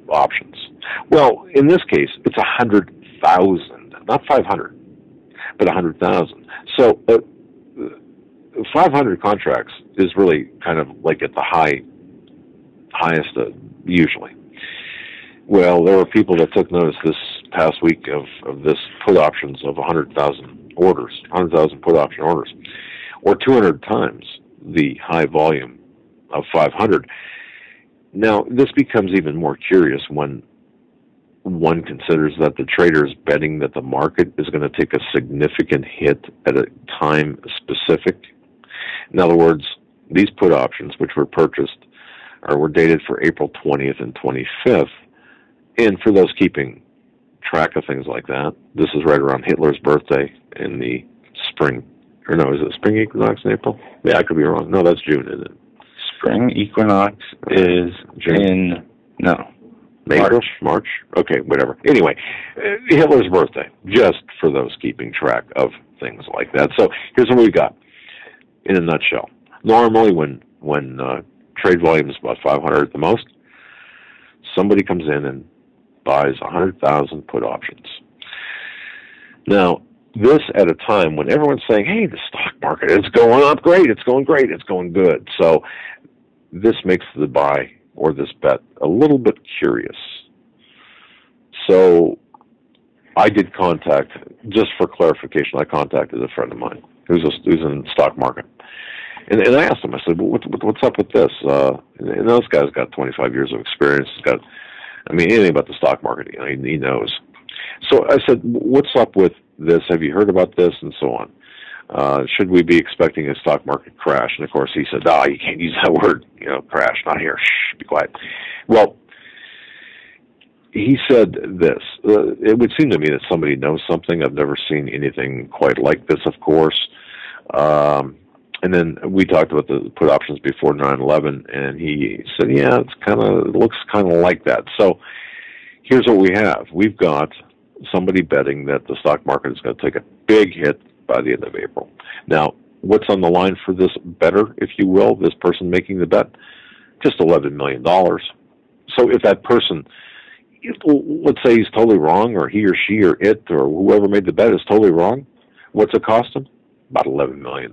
options. Well, in this case, it's 100,000, not 500, but 100,000. So 500 contracts is really kind of like at the highest usually. Well, there were people that took notice this past week of this put options of 100,000 orders, 100,000 put option orders, or 200 times the high volume of 500. Now, this becomes even more curious when one considers that the trader is betting that the market is going to take a significant hit at a time specific. In other words, these put options, which were purchased, were dated for April 20th and 25th. And for those keeping track of things like that, this is right around Hitler's birthday in the spring. Or no, is it spring equinox in April? Yeah, I could be wrong. No, that's June, isn't it? Spring equinox is June. March. March? Okay, whatever. Anyway, Hitler's birthday, just for those keeping track of things like that. So here's what we got in a nutshell. Normally when trade volume is about 500 at the most, somebody comes in and buys 100,000 put options. Now, this at a time when everyone's saying, hey, the stock market is going up great, it's going great, it's going good. So this makes the buy or this bet a little bit curious. So I did contact, just for clarification, I contacted a friend of mine who's in the stock market. And I asked him, I said, well, what's up with this? And this guy's got 25 years of experience. He's got, anything about the stock market, he knows. So I said, what's up with this? Have you heard about this? And so on. Should we be expecting a stock market crash? And of course he said, you can't use that word, crash, not here. Shh, be quiet. Well, he said this. It would seem to me that somebody knows something. I've never seen anything quite like this, of course. And then we talked about the put options before 9/11, and he said, yeah, it looks kind of like that. So here's what we have. We've got somebody betting that the stock market is going to take a big hit by the end of April. Now, what's on the line for this bettor, if you will, this person making the bet? Just $11 million. So if that person, let's say he's totally wrong, or he or she or it or whoever made the bet is totally wrong, what's it cost him? About $11 million.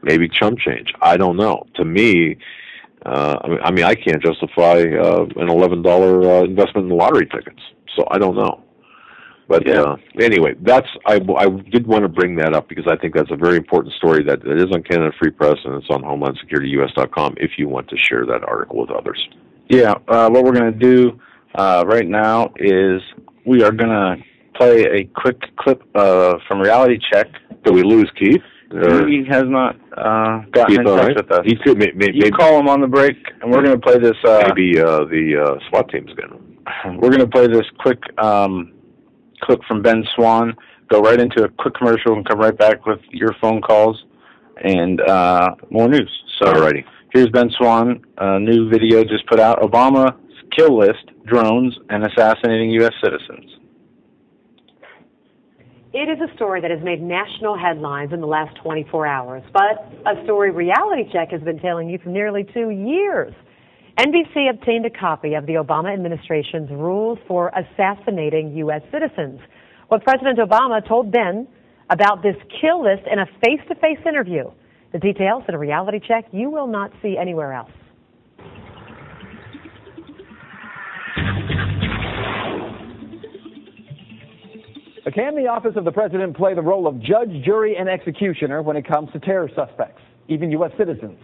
Maybe chump change. I don't know. To me, I can't justify an $11 investment in lottery tickets. So I don't know. But anyway, I did want to bring that up because I think that's a very important story that is on Canada Free Press, and it's on HomelandSecurityUS.com if you want to share that article with others. Yeah, what we're going to do right now is we are going to play a quick clip from Reality Check. Did we lose Keith? He has not gotten in touch with us. He could, maybe you call him on the break, and we're going to play this. Maybe the SWAT team's going to. We're going to play this quick clip from Ben Swan, go right into a quick commercial, and come right back with your phone calls. and more news. So Alrighty. Here's Ben Swan, a new video just put out, Obama's kill list, drones, and assassinating U.S. citizens. It is a story that has made national headlines in the last 24 hours, but a story Reality Check has been telling you for nearly 2 years. NBC obtained a copy of the Obama administration's rules for assassinating U.S. citizens. What President Obama told Ben about this kill list in a face-to-face interview. The details in a Reality Check you will not see anywhere else. Can the office of the president play the role of judge, jury, and executioner when it comes to terror suspects, even U.S. citizens?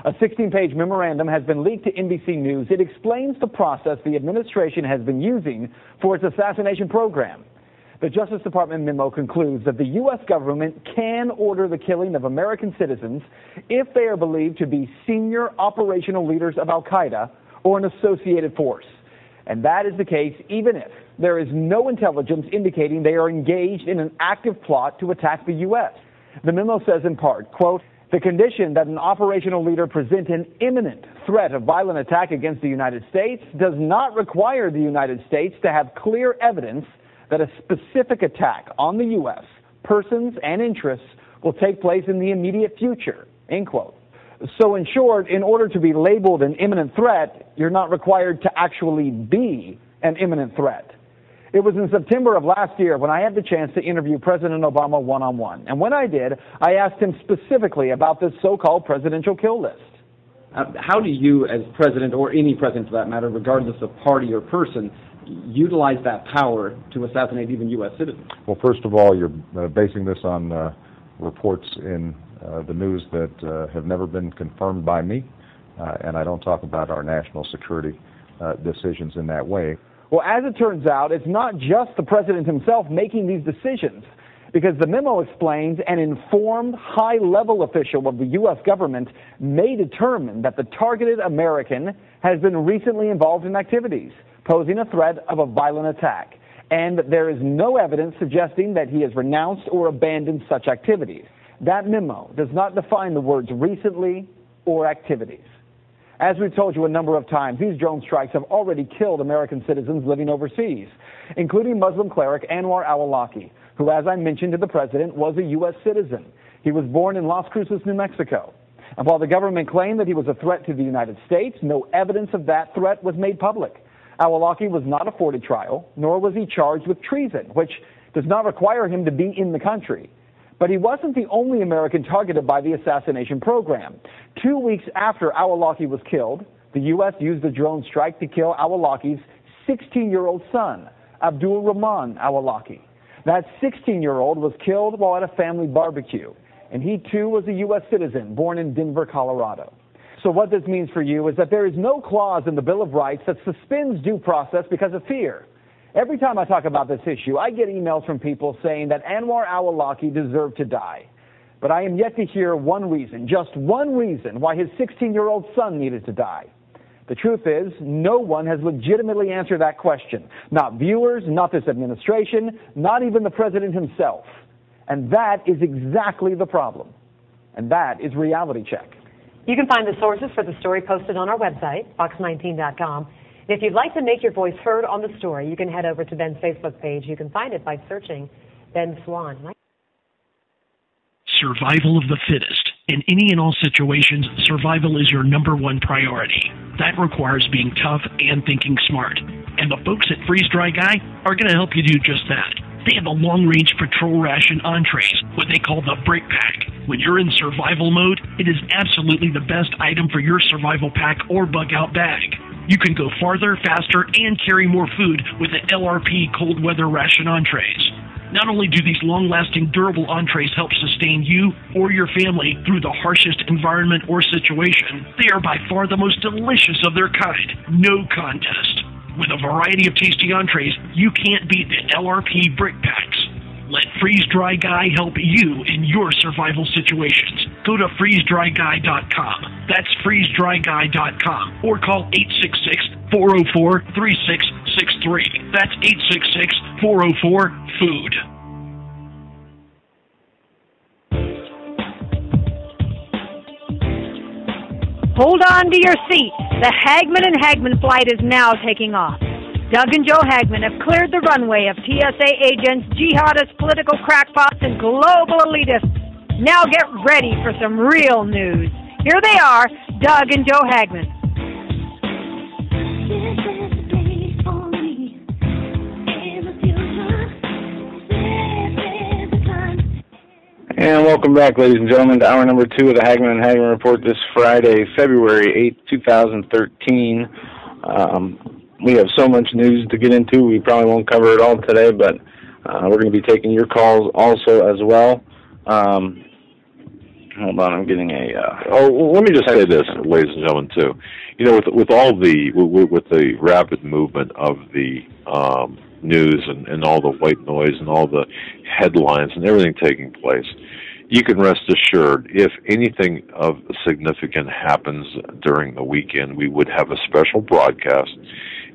A 16-page memorandum has been leaked to NBC News. It explains the process the administration has been using for its assassination program. The Justice Department memo concludes that the U.S. government can order the killing of American citizens if they are believed to be senior operational leaders of al-Qaeda or an associated force. And that is the case even if there is no intelligence indicating they are engaged in an active plot to attack the U.S. The memo says in part, quote, the condition that an operational leader present an imminent threat of violent attack against the United States does not require the United States to have clear evidence that a specific attack on the U.S., persons, and interests will take place in the immediate future, end quote. So in short, in order to be labeled an imminent threat, you're not required to actually be an imminent threat. It was in September of last year when I had the chance to interview President Obama one-on-one. And when I did, I asked him specifically about this so-called presidential kill list. How do you, as president, or any president for that matter, regardless of party or person, utilize that power to assassinate even U.S. citizens? Well, first of all, you're basing this on reports in the news that have never been confirmed by me, and I don't talk about our national security decisions in that way. Well, as it turns out, it's not just the president himself making these decisions, because the memo explains an informed, high-level official of the U.S. government may determine that the targeted American has been recently involved in activities posing a threat of a violent attack, and that there is no evidence suggesting that he has renounced or abandoned such activities. That memo does not define the words recently or activities. As we've told you a number of times, these drone strikes have already killed American citizens living overseas, including Muslim cleric Anwar al-Awlaki, who, as I mentioned to the president, was a U.S. citizen. He was born in Las Cruces, New Mexico. And while the government claimed that he was a threat to the United States, no evidence of that threat was made public. Al-Awlaki was not afforded trial, nor was he charged with treason, which does not require him to be in the country. But he wasn't the only American targeted by the assassination program. 2 weeks after Al-Awlaki was killed, the U.S. used a drone strike to kill Al-Awlaki's 16-year-old son, Abdul Rahman Al-Awlaki. That 16-year-old was killed while at a family barbecue, and he too was a U.S. citizen born in Denver, Colorado. So what this means for you is that there is no clause in the Bill of Rights that suspends due process because of fear. Every time I talk about this issue, I get emails from people saying that Anwar al-Awlaki deserved to die. But I am yet to hear one reason, just one reason, why his 16-year-old son needed to die. The truth is, no one has legitimately answered that question. Not viewers, not this administration, not even the president himself. And that is exactly the problem. And that is Reality Check. You can find the sources for the story posted on our website, fox19.com. And if you'd like to make your voice heard on the story, you can head over to Ben's Facebook page. You can find it by searching Ben Swan. Survival of the fittest. In any and all situations, survival is your #1 priority. That requires being tough and thinking smart. And the folks at Freeze Dry Guy are going to help you do just that. They have a long-range patrol ration entrees, what they call the Brick Pack. When you're in survival mode, it is absolutely the best item for your survival pack or bug-out bag. You can go farther, faster, and carry more food with the LRP cold weather ration entrees. Not only do these long-lasting, durable entrees help sustain you or your family through the harshest environment or situation, they are by far the most delicious of their kind. No contest. With a variety of tasty entrees, you can't beat the LRP Brick Packs. Let Freeze Dry Guy help you in your survival situations. Go to freezedryguy.com. That's freezedryguy.com. Or call 866-404-3663. That's 866-404-FOOD. Hold on to your seat. The Hagmann and Hagmann flight is now taking off. Doug and Joe Hagmann have cleared the runway of TSA agents, jihadists, political crackpots, and global elitists. Now get ready for some real news. Here they are, Doug and Joe Hagmann. And welcome back, ladies and gentlemen, to hour number 2 of the Hagmann and Hagmann Report this Friday, February 8th, 2013. We have so much news to get into. We probably won't cover it all today, but we're going to be taking your calls also as well. Hold on, I'm getting a... let me just say this, ladies and gentlemen, too. You know, with all the with the rapid movement of the news and all the white noise and all the headlines and everything taking place, you can rest assured if anything of significant happens during the weekend, we would have a special broadcast,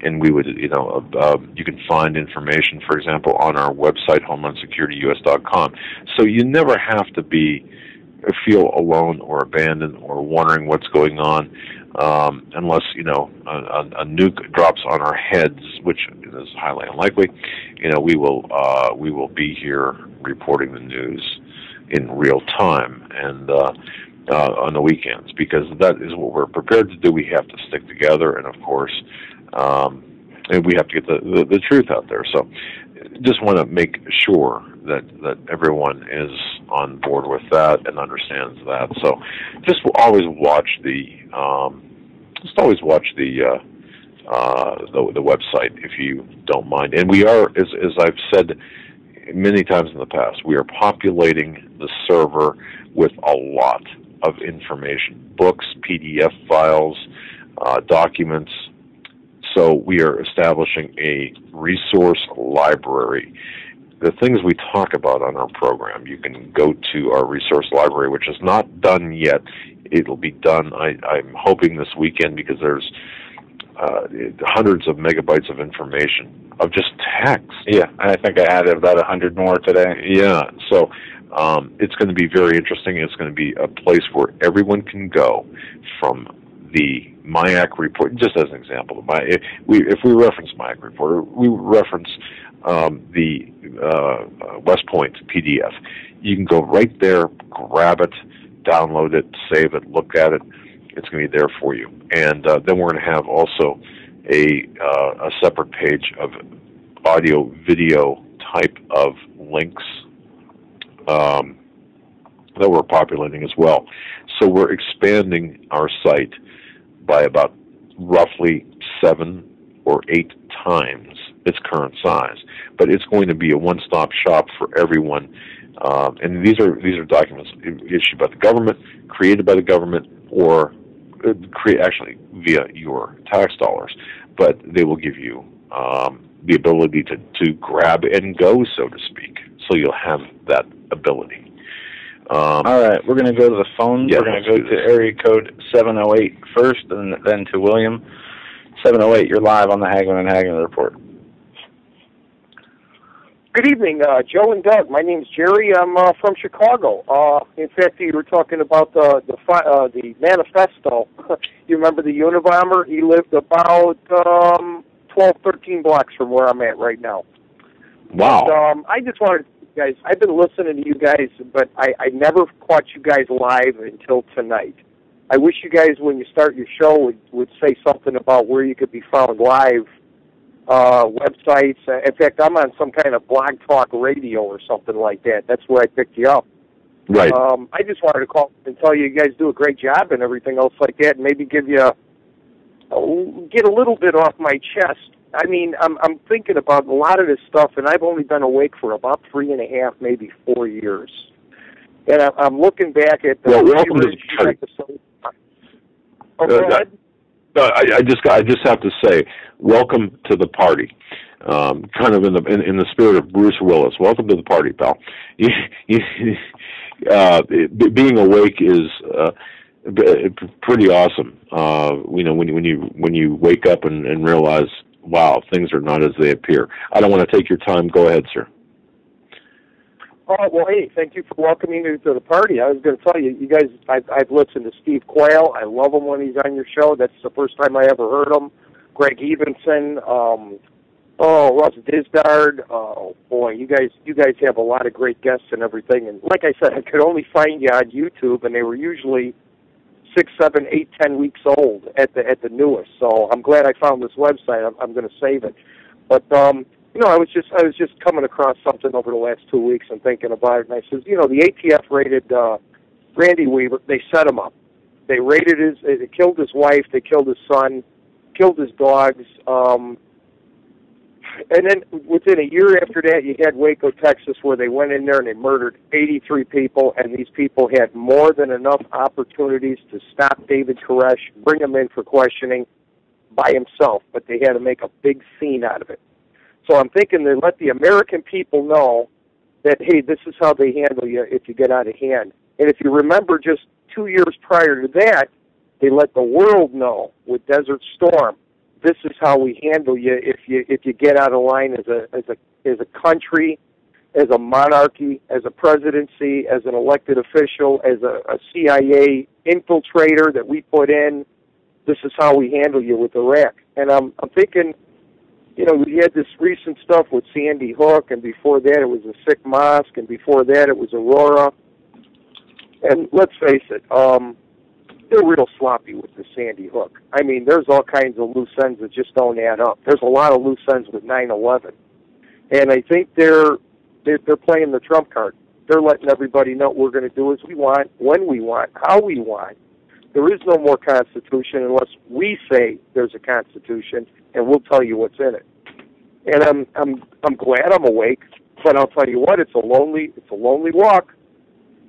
and we would, you can find information, for example, on our website, HomelandSecurityUS.com. So you never have to feel alone or abandoned or wondering what's going on, unless a nuke drops on our heads, which is highly unlikely. We will be here reporting the news in real time and on the weekends, because that is what we're prepared to do. We have to stick together, and of course, and we have to get the truth out there. So, just want to make sure that everyone is on board with that and understands that. So, just always watch the website if you don't mind. And we are, as I've said many times in the past, we are populating the server with a lot of information, books, PDF files, documents. So we are establishing a resource library. The things we talk about on our program, you can go to our resource library, which is not done yet. It'll be done, I'm hoping, this weekend, because there's hundreds of megabytes of information, of just text. Yeah, I think I added about 100 more today. Yeah, so it's going to be very interesting. It's going to be a place where everyone can go, from the MIAC report, just as an example. If we reference MIAC report, we reference the West Point PDF. You can go right there, grab it, download it, save it, look at it. It's going to be there for you. And then we're going to have also a separate page of audio, video type of links that we're populating as well. So we're expanding our site by about roughly 7 or 8 times its current size. But it's going to be a one-stop shop for everyone. And these are documents issued by the government, created by the government, or actually via your tax dollars. But they will give you the ability to grab and go, so to speak. So you'll have that ability. All right, we're going to go to the phone. Yeah, we're going to go to area code 708 first, and then to William. 708, you're live on the Hagmann and Hagmann Report. Good evening, Joe and Doug. My name's Jerry. I'm from Chicago. In fact, you were talking about the manifesto. You remember the Unabomber? He lived about 12, 13 blocks from where I'm at right now. Wow. And, I just wanted to, guys, I've been listening to you guys, but I never caught you guys live until tonight. I wish you guys, when you start your show, would say something about where you could be found live, websites. In fact, I'm on some kind of Blog Talk Radio or something like that. That's where I picked you up. Right. I just wanted to call and tell you guys do a great job and everything else like that, and maybe give you get a little bit off my chest. I mean, I'm thinking about a lot of this stuff, and I've only been awake for about 3.5, maybe 4 years. And I'm looking back at the welcome to the episode. Oh, go ahead. No, I just have to say, welcome to the party. Kind of in the spirit of Bruce Willis. Welcome to the party, pal. Being awake is pretty awesome. When you wake up and realize, wow, things are not as they appear. I don't want to take your time. Go ahead, sir. Oh, well, hey, thank you for welcoming me to the party. I was going to tell you, you guys, I've listened to Steve Quayle. I love him when he's on your show. That's the first time I ever heard him. Greg Evenson, Russ Dizdard. Oh, boy, you guys have a lot of great guests and everything. And like I said, I could only find you on YouTube, and they were usually 6, 7, 8, 10 weeks old at the newest. So I'm glad I found this website. I'm going to save it. But I was just coming across something over the last 2 weeks and thinking about it, and I says, the ATF raided Randy Weaver. They set him up. They raided they killed his wife, they killed his son, killed his dogs, and then within a year after that, you had Waco, Texas, where they went in there and they murdered 83 people, and these people had more than enough opportunities to stop David Koresh, bring him in for questioning by himself, but they had to make a big scene out of it. So I'm thinking they let the American people know that, hey, this is how they handle you if you get out of hand. And if you remember, just 2 years prior to that, they let the world know with Desert Storm, this is how we handle you if you get out of line as a country, as a monarchy, as a presidency, as an elected official, as a CIA infiltrator that we put in. This is how we handle you with Iraq. And I'm thinking, we had this recent stuff with Sandy Hook, and before that it was a sick mosque, and before that it was Aurora. And let's face it, they're real sloppy with the Sandy Hook. I mean, there's all kinds of loose ends that just don't add up. There's a lot of loose ends with 9/11, and I think they're playing the trump card. They're letting everybody know what we're going to do as we want, when we want, how we want. There is no more Constitution unless we say there's a Constitution, and we'll tell you what's in it. And I'm glad I'm awake, but I'll tell you what, it's a lonely walk.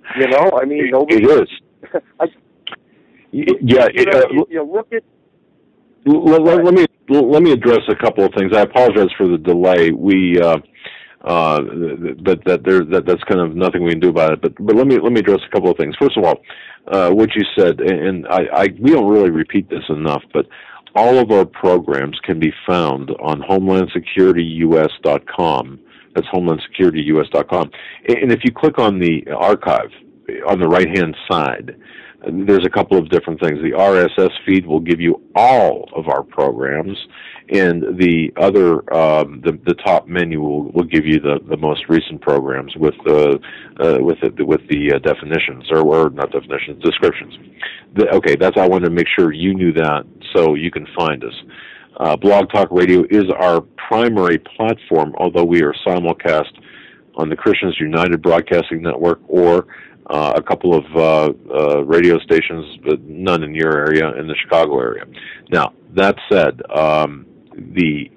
I mean, nobody. It is. You look at. Let me address a couple of things. I apologize for the delay. That's kind of nothing we can do about it. But let me address a couple of things. First of all, what you said, and we don't really repeat this enough, but all of our programs can be found on HomelandSecurityUS.com. That's HomelandSecurityUS.com. And if you click on the archive on the right-hand side, there's a couple of different things. The RSS feed will give you all of our programs, and the other, the top menu will give you the most recent programs with the definitions or not definitions, descriptions. I wanted to make sure you knew that so you can find us. Blog Talk Radio is our primary platform, although we are simulcast on the Christians United Broadcasting Network or a couple of radio stations, but none in your area, in the Chicago area. Now, that said, the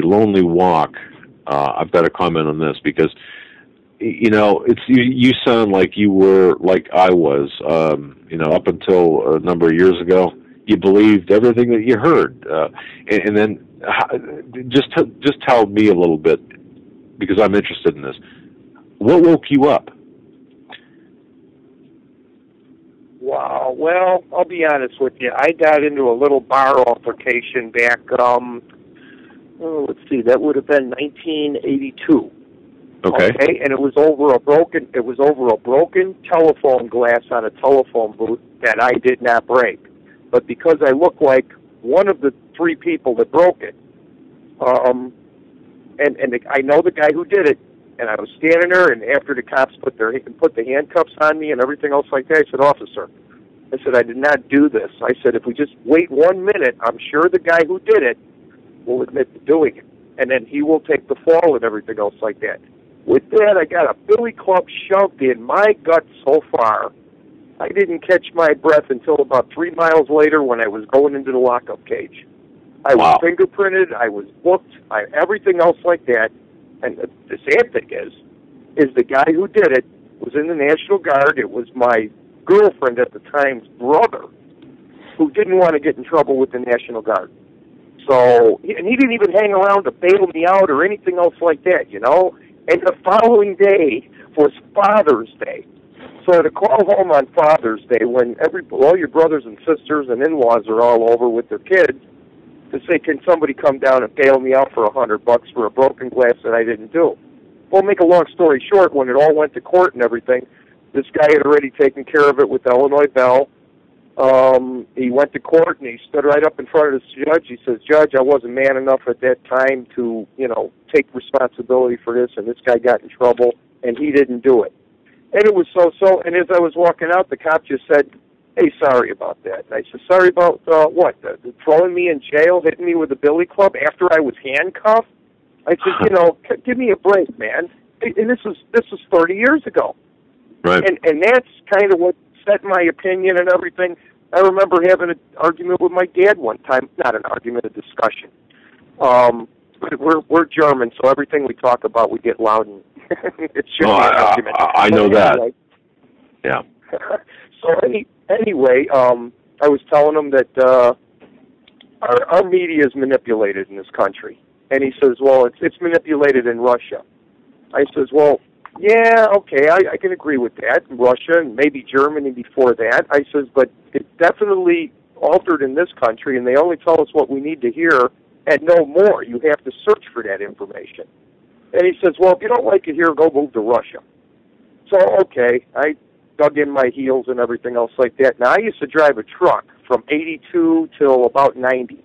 Lonely Walk, I've got to comment on this because, you sound like you were like I was, up until a number of years ago. You believed everything that you heard, and then just tell me a little bit, because I'm interested in this. What woke you up? Wow. Well, I'll be honest with you. I got into a little bar altercation back, let's see, that would have been 1982. Okay. And it was over a broken telephone glass on a telephone booth that I did not break. But because I looked like one of the three people that broke it, I know the guy who did it, and I was standing there, and after the cops put the handcuffs on me and everything else like that, I said, "Officer," I said, "I did not do this." I said, "If we just wait 1 minute, I'm sure the guy who did it will admit to doing it, and then he will take the fall and everything else like that." With that, I got a billy club shoved in my gut so far, I didn't catch my breath until about 3 miles later when I was going into the lockup cage. I was fingerprinted, I was booked, everything else like that. And the sad thing is the guy who did it was in the National Guard. It was my girlfriend at the time's brother who didn't want to get in trouble with the National Guard. So, and he didn't even hang around to bail me out or anything else like that, And the following day was Father's Day. So to call home on Father's Day when all your brothers and sisters and in-laws are all over with their kids, to say, can somebody come down and bail me out for $100 for a broken glass that I didn't do? Well, make a long story short, when it all went to court and everything, this guy had already taken care of it with Illinois Bell. He went to court and he stood right up in front of the judge. He says, "Judge, I wasn't man enough at that time to, take responsibility for this, and this guy got in trouble, and he didn't do it." And it was so. And as I was walking out, the cop just said, "Hey, sorry about that." And I said, "Sorry about what? Throwing me in jail, hitting me with a billy club after I was handcuffed?" I said, "Give me a break, man." And this was 30 years ago. Right. And that's kind of what set my opinion and everything. I remember having an argument with my dad one time. Not an argument, a discussion. But we're German, so everything we talk about, we get loud and it should be an argument. I know that. Anyway, yeah. So anyway, I was telling him that our media is manipulated in this country, and he says, "Well, it's manipulated in Russia." I says, "Well, yeah, okay, I can agree with that. Russia and maybe Germany before that." I says, "But it's definitely altered in this country, and they only tell us what we need to hear and no more. You have to search for that information." And he says, "Well, if you don't like it here, go move to Russia." So, okay, I dug in my heels and everything else like that. Now, I used to drive a truck from 82 till about 90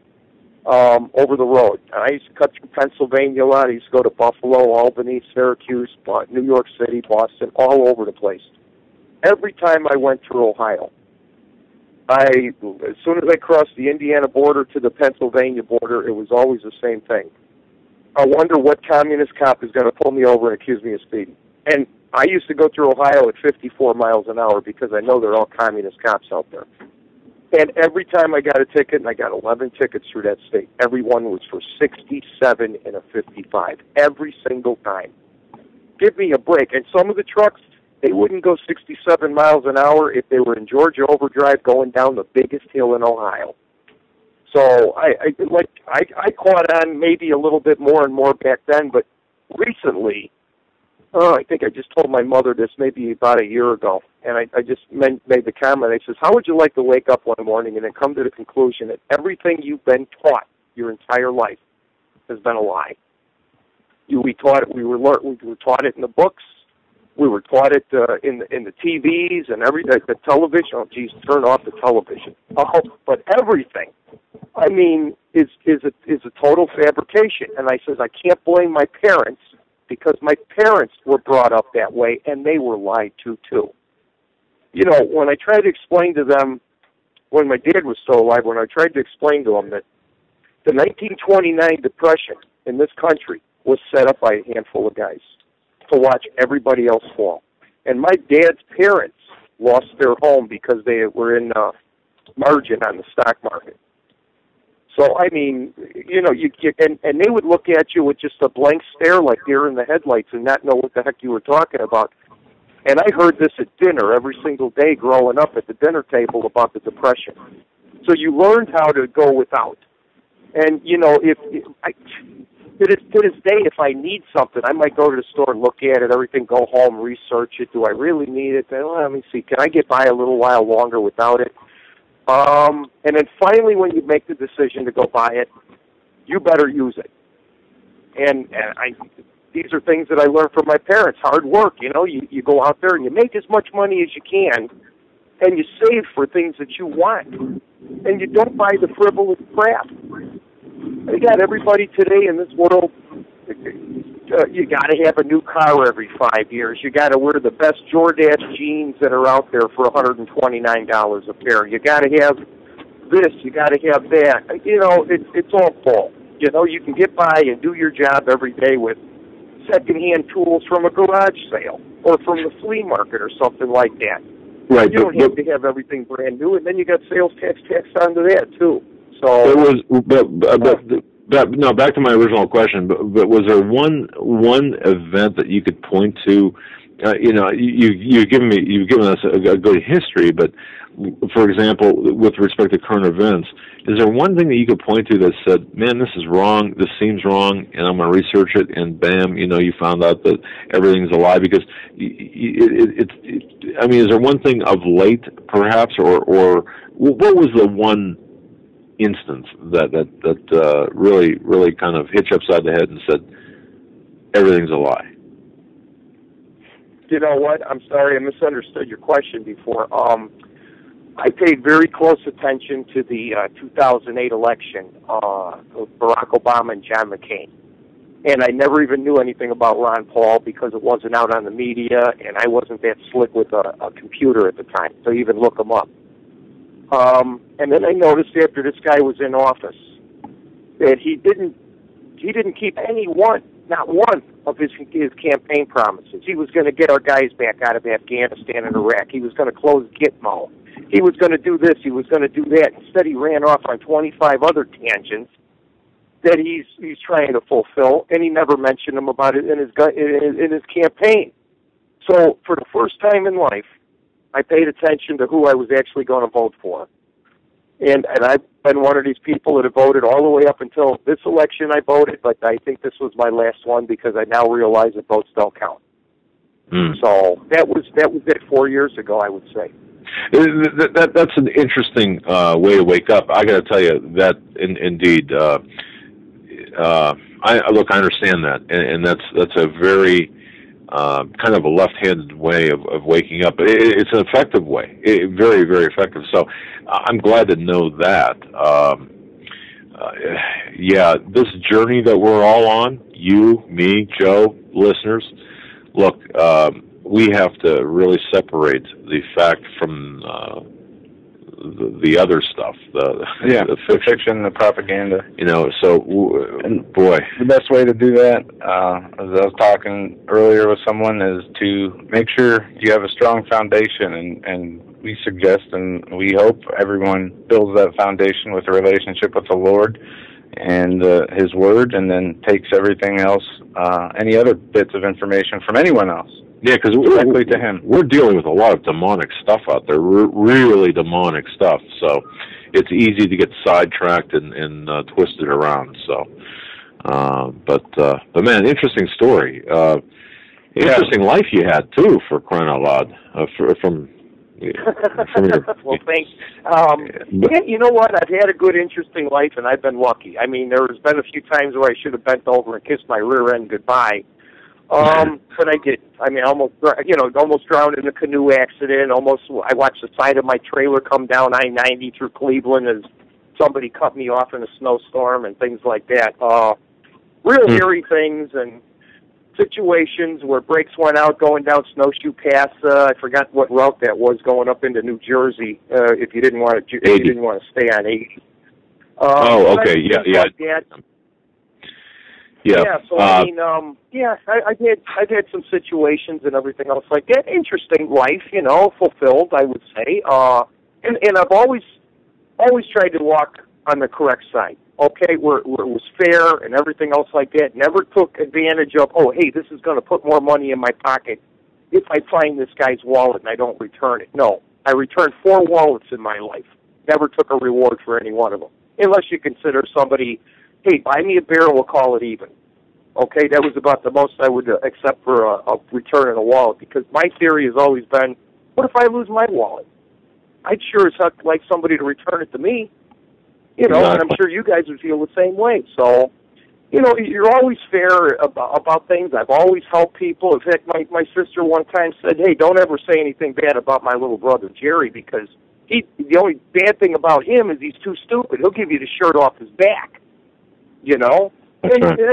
over the road. And I used to cut through Pennsylvania a lot. I used to go to Buffalo, Albany, Syracuse, New York City, Boston, all over the place. Every time I went through Ohio, as soon as I crossed the Indiana border to the Pennsylvania border, it was always the same thing. I wonder what communist cop is going to pull me over and accuse me of speeding. And I used to go through Ohio at 54 miles an hour because I know they're all communist cops out there. And every time I got a ticket, and I got 11 tickets through that state, every one was for 67 and a 55. Every single time. Give me a break. And some of the trucks, they wouldn't go 67 miles an hour if they were in Georgia Overdrive going down the biggest hill in Ohio. So I caught on maybe a little bit more and more back then, but recently, I think I just told my mother this maybe about a year ago, and I just made the comment. I says, "How would you like to wake up one morning and then come to the conclusion that everything you've been taught your entire life has been a lie? We were taught it in the books. We were taught it in the TVs and the television. Oh, geez, turn off the television. Oh, but everything, I mean, is a total fabrication." And I says, I can't blame my parents because my parents were brought up that way and they were lied to too. When I tried to explain to them, when my dad was still alive, when I tried to explain to them that the 1929 Depression in this country was set up by a handful of guys to watch everybody else fall. And my dad's parents lost their home because they were in margin on the stock market. So, I mean, and they would look at you with just a blank stare like deer in the headlights and not know what the heck you were talking about. And I heard this at dinner every single day growing up at the dinner table about the Depression. So you learned how to go without. And, to this day, if I need something, I might go to the store, look at it, everything, go home, research it. Do I really need it? Well, let me see. Can I get by a little while longer without it? And then finally, when you make the decision to go buy it, you better use it. And these are things that I learned from my parents. Hard work, you go out there and you make as much money as you can, and you save for things that you want. And you don't buy the frivolous crap. They got everybody today in this world. You got to have a new car every 5 years. You got to wear the best Jordache jeans that are out there for $129 a pair. You got to have this. You got to have that. It's all bull. You can get by and do your job every day with secondhand tools from a garage sale or from the flea market or something like that. Right. You don't have to have everything brand new, and then you got sales tax onto that too. So it was, no. Back to my original question. But was there one event that you could point to? You've given us a good history, but for example, with respect to current events, is there one thing that you could point to that said, "Man, this is wrong. This seems wrong," and I'm going to research it, and bam, you found out that everything's a lie? Because I mean, is there one thing of late, perhaps, or what was the one instance that really kind of hit you upside the head and said everything's a lie? You know what? I'm sorry, I misunderstood your question before. I paid very close attention to the 2008 election with Barack Obama and John McCain. And I never even knew anything about Ron Paul because it wasn't out on the media, and I wasn't that slick with a computer at the time to even look him up. And then I noticed after this guy was in office that he didn't keep not one of his campaign promises. He was going to get our guys back out of Afghanistan and Iraq. He was going to close Gitmo. He was going to do this. He was going to do that. Instead, he ran off on 25 other tangents that he's trying to fulfill, and he never mentioned them about it in his campaign. So for the first time in life, I paid attention to who I was actually going to vote for. And I've been one of these people that have voted all the way up until this election I voted, but I think this was my last one because I now realize that votes don't count. So that was it 4 years ago, I would say. That's an interesting way to wake up. I got to tell you that indeed. I understand that, and that's a very kind of a left-handed way of waking up. It's an effective way, very, very effective. So I'm glad to know that. Yeah, this journey that we're all on, you, me, Joe, listeners, look, we have to really separate the fact from the other stuff, the fiction, the propaganda. So boy, the best way to do that, as I was talking earlier with someone, is to make sure you have a strong foundation, and we suggest and we hope everyone builds that foundation with a relationship with the Lord and His Word, and then takes everything else, any other bits of information from anyone else. Yeah, because directly to Him. We're dealing with a lot of demonic stuff out there, really demonic stuff. So it's easy to get sidetracked and twisted around. So, but man, interesting story. Interesting life you had too, for crying out loud. From your, well, thanks. Yeah, you know what? I've had a good, interesting life, and I've been lucky. I mean, there's been a few times where I should have bent over and kissed my rear end goodbye. But I did. I mean, almost drowned in a canoe accident. I watched the side of my trailer come down I-90 through Cleveland as somebody cut me off in a snowstorm and things like that. Real hairy things and situations where brakes went out going down Snowshoe Pass. I forgot what route that was, going up into New Jersey. If you didn't want to stay on 80. Okay, yeah. Yeah, so I mean, I've had some situations and everything else like that. Interesting life, fulfilled, I would say. And I've always tried to walk on the correct side. Okay, where it was fair and everything else like that. Never took advantage of, hey, this is going to put more money in my pocket if I find this guy's wallet and I don't return it. No, I returned 4 wallets in my life. Never took a reward for any one of them, unless you consider somebody, hey, buy me a beer, we'll call it even. Okay, that was about the most I would accept for a return in a wallet, because my theory has always been, what if I lose my wallet? I'd sure as heck like somebody to return it to me, and I'm sure you guys would feel the same way. So, you're always fair about things. I've always helped people. In fact, my sister one time said, hey, don't ever say anything bad about my little brother, Jerry, because the only bad thing about him is he's too stupid. He'll give you the shirt off his back, And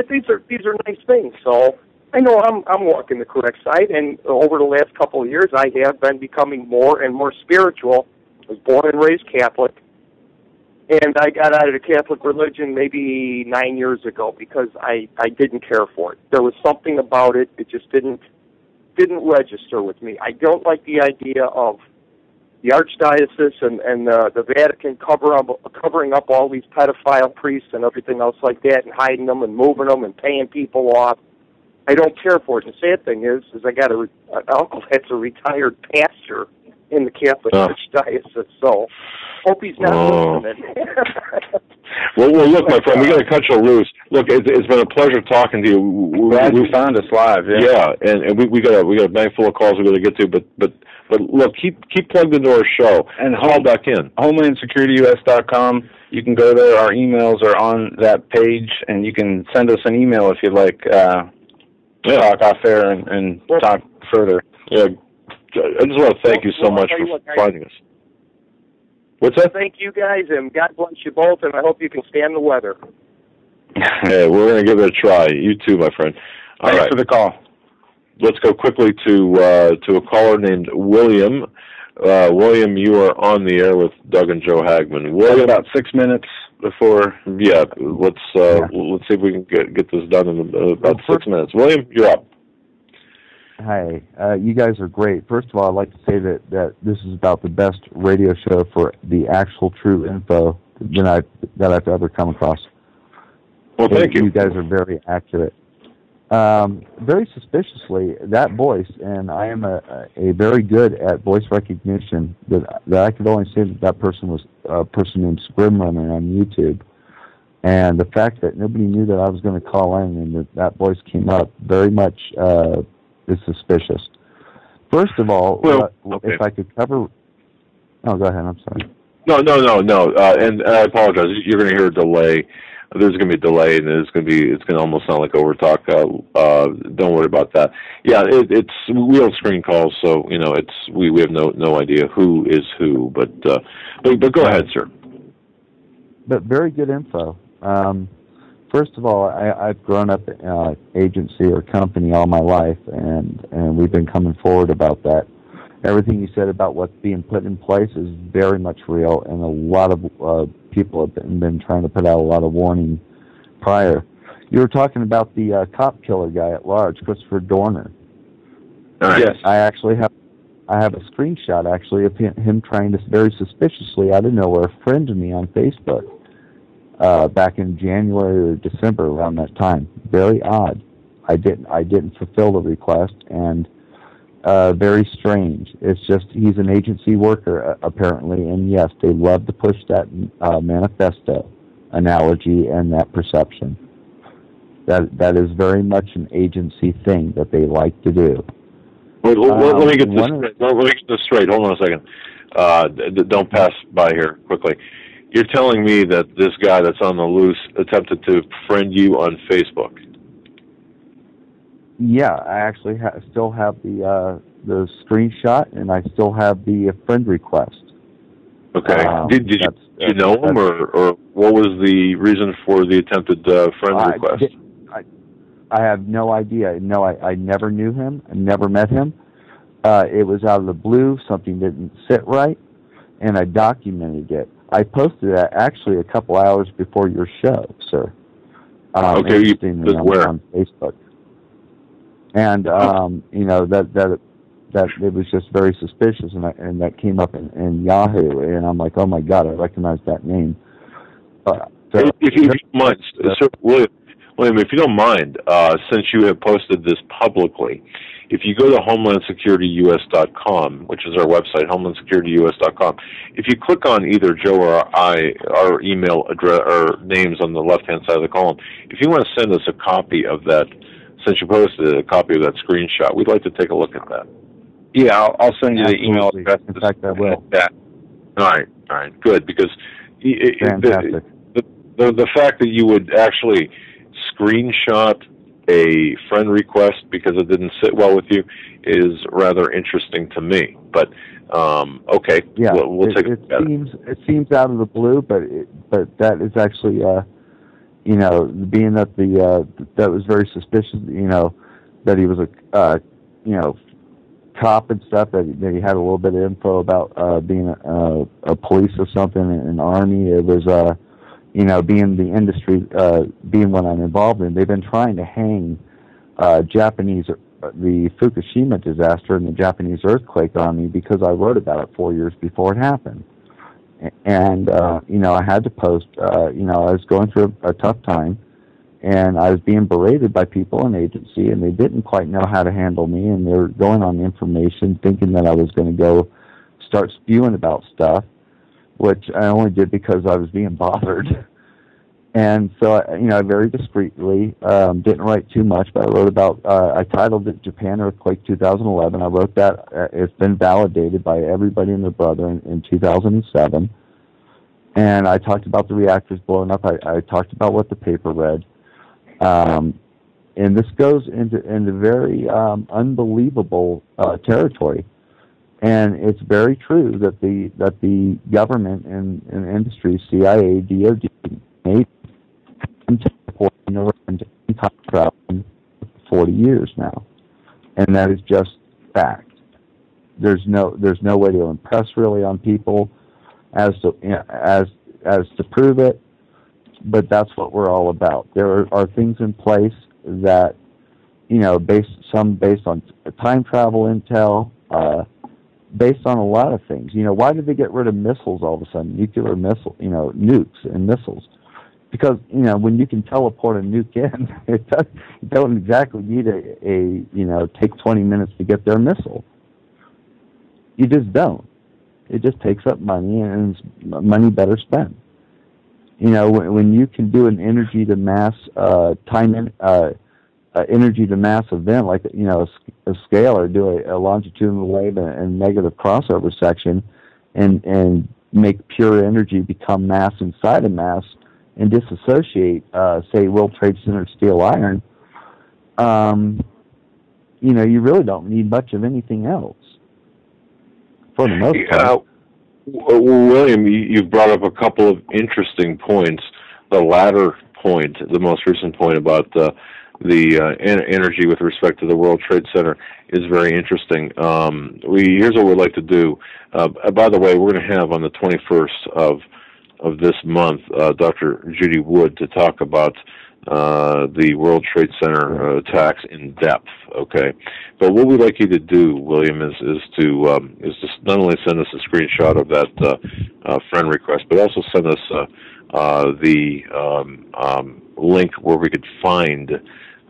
these are nice things. So I know I'm walking the correct side, and over the last couple of years, I have been becoming more and more spiritual. I was born and raised Catholic, and I got out of the Catholic religion maybe 9 years ago because I didn't care for it. There was something about it; it just didn't register with me. I don't like the idea of the Archdiocese and the Vatican covering up all these pedophile priests and everything else like that, and hiding them and moving them and paying people off. I don't care for it. The sad thing is I got an uncle that's a retired pastor in the Catholic Archdiocese, so hope he's not listening. Well, look, my friend, we got to cut you loose. Look, it's been a pleasure talking to you. Glad you found us live. Yeah, and we got a bank full of calls we got to get to, but look, keep plugged into our show and call back in. HomelandSecurityUS.com. You can go there. Our emails are on that page, and you can send us an email if you'd like. Talk off there and talk further. Yeah, I just want to thank you so much for finding us. What's that? Thank you guys, and God bless you both, and I hope you can stand the weather. Hey, we're going to give it a try. You too, my friend. Thanks for the call. Let's go quickly to a caller named William. William, you are on the air with Doug and Joe Hagmann. William, about 6 minutes before. Yeah, let's see if we can get this done in about 6 minutes. William, you're up. Hi, you guys are great. First of all, I'd like to say that this is about the best radio show for the actual true info that I've ever come across. Well, thank you. You guys are very accurate. Very suspiciously, that voice, and I am a very good at voice recognition, that I could only say that person was a person named Scrimrunner on YouTube. And the fact that nobody knew that I was going to call in and that voice came up very much is suspicious. First of all, if I could cover... Oh, go ahead. I'm sorry. No. And I apologize. You're going to hear a delay. There's going to be a delay, and it's going to almost sound like overtalk. Don't worry about that. Yeah, we don't screen calls, so we have no idea who is who. But go ahead, sir. But very good info. First of all, I've grown up in agency or company all my life, and we've been coming forward about that. Everything you said about what's being put in place is very much real, and a lot of people have been trying to put out a lot of warning prior. You were talking about the cop killer guy at large, Christopher Dorner. Yes. I have a screenshot actually of him trying to very suspiciously out of nowhere friend me on Facebook back in January or December around that time. Very odd. I didn't fulfill the request, and very strange. It's just he's an agency worker apparently, and yes, they love to push that manifesto analogy and that perception. That is very much an agency thing that they like to do. Wait, let me get this straight. Hold on a second. Don't pass by here quickly. You're telling me that this guy that's on the loose attempted to friend you on Facebook? Yeah, I actually still have the screenshot, and I still have the friend request. Okay. Did you know him, or what was the reason for the attempted friend request? I have no idea. No, I never knew him. I never met him. It was out of the blue. Something didn't sit right, and I documented it. I posted that actually a couple hours before your show, sir. Okay, you where? On Facebook. And that it was just very suspicious, and that came up in Yahoo, and I'm like, oh my God, I recognize that name. If you don't mind, Sir William, if you don't mind, since you have posted this publicly, if you go to HomelandSecurityUS.com, which is our website, HomelandSecurityUS.com, if you click on either Joe or I, our email address or names on the left-hand side of the column, if you want to send us a copy of that, since you posted a copy of that screenshot, we'd like to take a look at that. Yeah, I'll send you the email address. In fact, I will. All right, good, because the fact that you would actually screenshot a friend request because it didn't sit well with you is rather interesting to me. But okay, yeah, we'll take it. It seems out of the blue, but that is actually being that that was very suspicious. That he was a cop and stuff. That he had a little bit of info about being a police or something in an army. It was being the industry, being what I'm involved in, they've been trying to hang the Fukushima disaster and the Japanese earthquake on me because I wrote about it 4 years before it happened. And, I had to post, I was going through a tough time, and I was being berated by people in agency, and they didn't quite know how to handle me, and they were going on information thinking that I was going to go start spewing about stuff, which I only did because I was being bothered. And so, I very discreetly, didn't write too much, but I wrote about, I titled it Japan Earthquake 2011. I wrote that it's been validated by everybody and their brother in 2007. And I talked about the reactors blowing up. I talked about what the paper read. and this goes into very unbelievable territory. And it's very true that the government and industry, CIA, DoD, made time traveling for 40 years now, and that is just fact. There's no way to impress really on people as to prove it, but that's what we're all about. There are things in place that, based on time travel intel, based on a lot of things. Why did they get rid of missiles all of a sudden? Nuclear missile, nukes and missiles. Because, when you can teleport a nuke in, you don't exactly need take 20 minutes to get their missile. You just don't. It just takes up money, and it's money better spent. When you can do an energy to mass energy to mass event, like a scale, or do a longitudinal wave and negative crossover section, and make pure energy become mass inside of mass, and disassociate, say, World Trade Center steel iron, you really don't need much of anything else, for the most part. William, you've brought up a couple of interesting points. The latter point, the most recent point about the energy with respect to the World Trade Center, is very interesting. Here's what we'd like to do. By the way, we're going to have on the 21st of this month Dr. Judy Wood to talk about the World Trade Center attacks in depth. Okay, but what we'd like you to do, William, is to not only send us a screenshot of that friend request, but also send us the link where we could find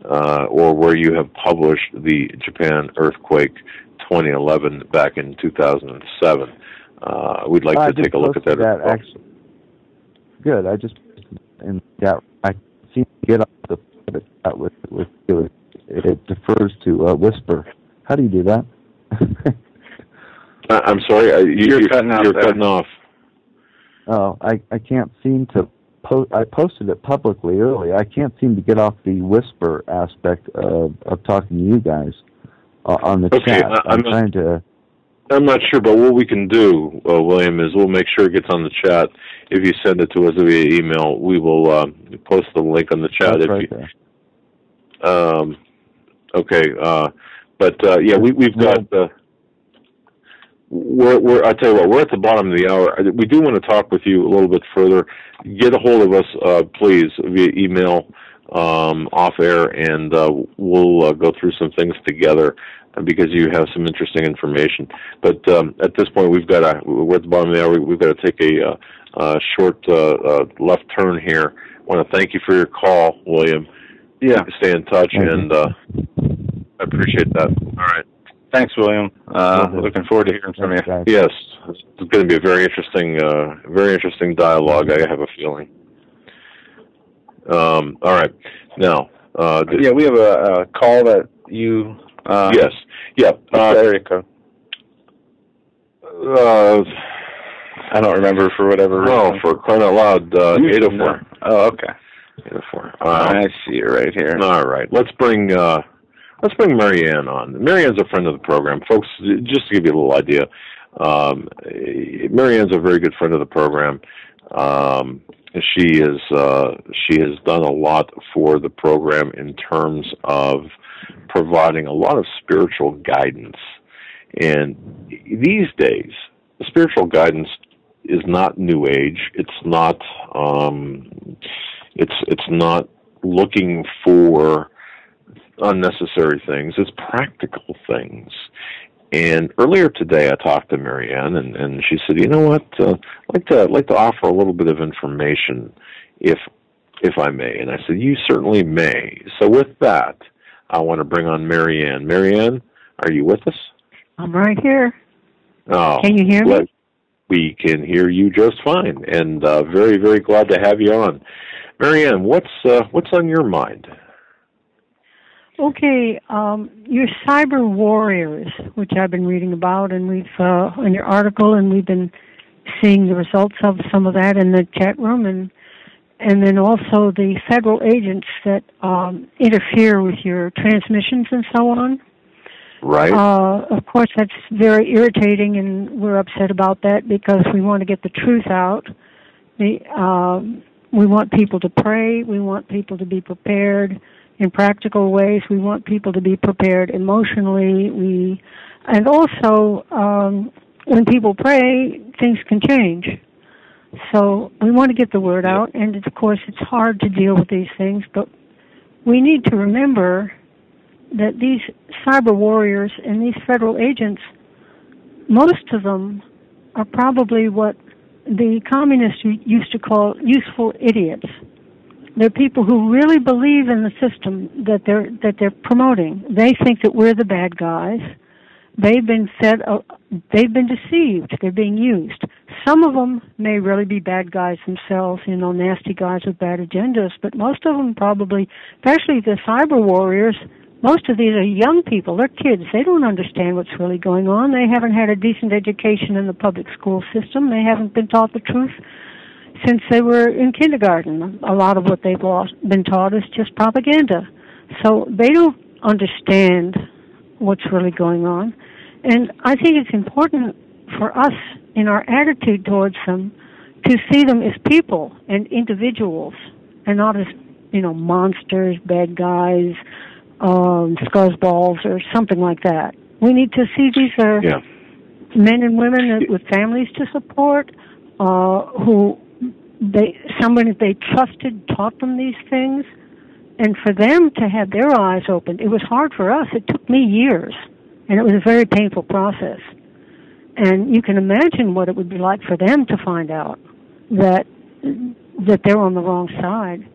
or where you have published the Japan earthquake 2011 back in 2007. We'd like to take a look at that. Actually, good. I just in that I seem to get off the chat with it defers to whisper. How do you do that? I'm sorry, you're cutting off. Oh, I can't seem to. I posted it publicly earlier. I can't seem to get off the whisper aspect of talking to you guys on the chat. I'm not sure, but what we can do, William, is we'll make sure it gets on the chat. If you send it to us via email, we will post the link on the chat. That's right there. Okay, but yeah, we've got. I tell you what, we're at the bottom of the hour. We do want to talk with you a little bit further. Get a hold of us, please, via email, off air, and we'll go through some things together because you have some interesting information. But at this point, we're at the bottom of the hour. We've got to take a short left turn here. I want to thank you for your call, William. Yeah. Stay in touch, and I appreciate that. All right. Thanks, William. Looking forward to hearing from you. Yes, it's going to be a very interesting dialogue, I have a feeling. All right. Now, yeah, we have a call that you... yes. Yeah. Area code? I don't remember for whatever reason. Oh, for crying out loud, 804. Oh, okay. 804. I see it right here. All right. Let's bring Mary Ann on. Mary Ann's a friend of the program. Folks, just to give you a little idea, Mary Ann's a very good friend of the program. She has done a lot for the program in terms of providing a lot of spiritual guidance. And these days, spiritual guidance is not New Age. It's not it's not looking for unnecessary things. It's practical things. And earlier today, I talked to Mary Ann, and she said, "You know what? I'd like to offer a little bit of information, if I may." And I said, "You certainly may." So with that, I want to bring on Mary Ann. Mary Ann, are you with us? I'm right here. Oh, can you hear me? We can hear you just fine, and very, very glad to have you on. Mary Ann, what's on your mind? Okay, your cyber warriors, which I've been reading about, and we've in your article, and we've been seeing the results of some of that in the chat room, and and then also the federal agents that interfere with your transmissions and so on. Right. Of course, that's very irritating, and we're upset about that because we want to get the truth out. We want people to pray. We want people to be prepared in practical ways. We want people to be prepared emotionally. And also, when people pray, things can change. So we want to get the word out, and of course it's hard to deal with these things, but we need to remember that these cyber warriors and these federal agents, most of them are probably what the communists used to call useful idiots. They're people who really believe in the system that they're promoting. They think that we're the bad guys. They've been deceived. They're being used. Some of them may really be bad guys themselves, nasty guys with bad agendas, but most of them probably, especially the cyber warriors, most of these are young people. They're kids. They don't understand what's really going on. They haven't had a decent education in the public school system. They haven't been taught the truth since they were in kindergarten. A lot of what they've been taught is just propaganda. So they don't understand what's really going on. And I think it's important for us in our attitude towards them to see them as people and individuals and not as, monsters, bad guys, scuzzballs or something like that. We need to see these are men and women with families to support, somebody they trusted taught them these things, and for them to have their eyes opened. It was hard for us. It took me years, and it was a very painful process. And you can imagine what it would be like for them to find out that they're on the wrong side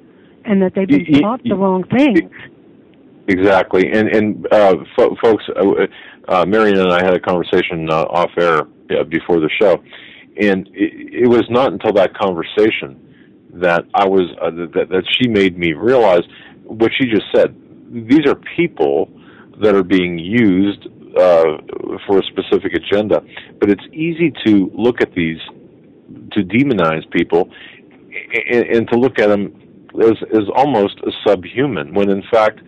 and that they've been taught the wrong things. Exactly. And folks, Marion and I had a conversation off air before the show, and it was not until that conversation that I was that she made me realize what she just said. These are people that are being used for a specific agenda, but it's easy to look at these, to demonize people, and to look at them as almost a subhuman, when in fact,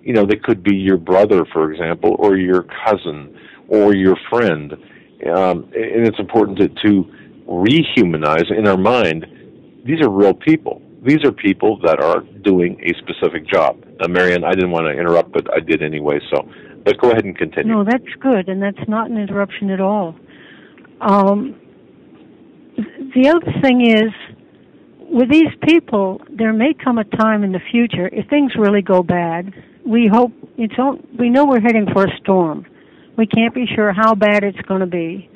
they could be your brother, for example, or your cousin, or your friend. And it's important to rehumanize in our mind. These are real people. These are people that are doing a specific job. Now, Marianne, I didn't want to interrupt, but I did anyway, but go ahead and continue. No, that's good, and that's not an interruption at all. The other thing is, with these people, there may come a time in the future, if things really go bad, we know we're heading for a storm. We can't be sure how bad it's going to be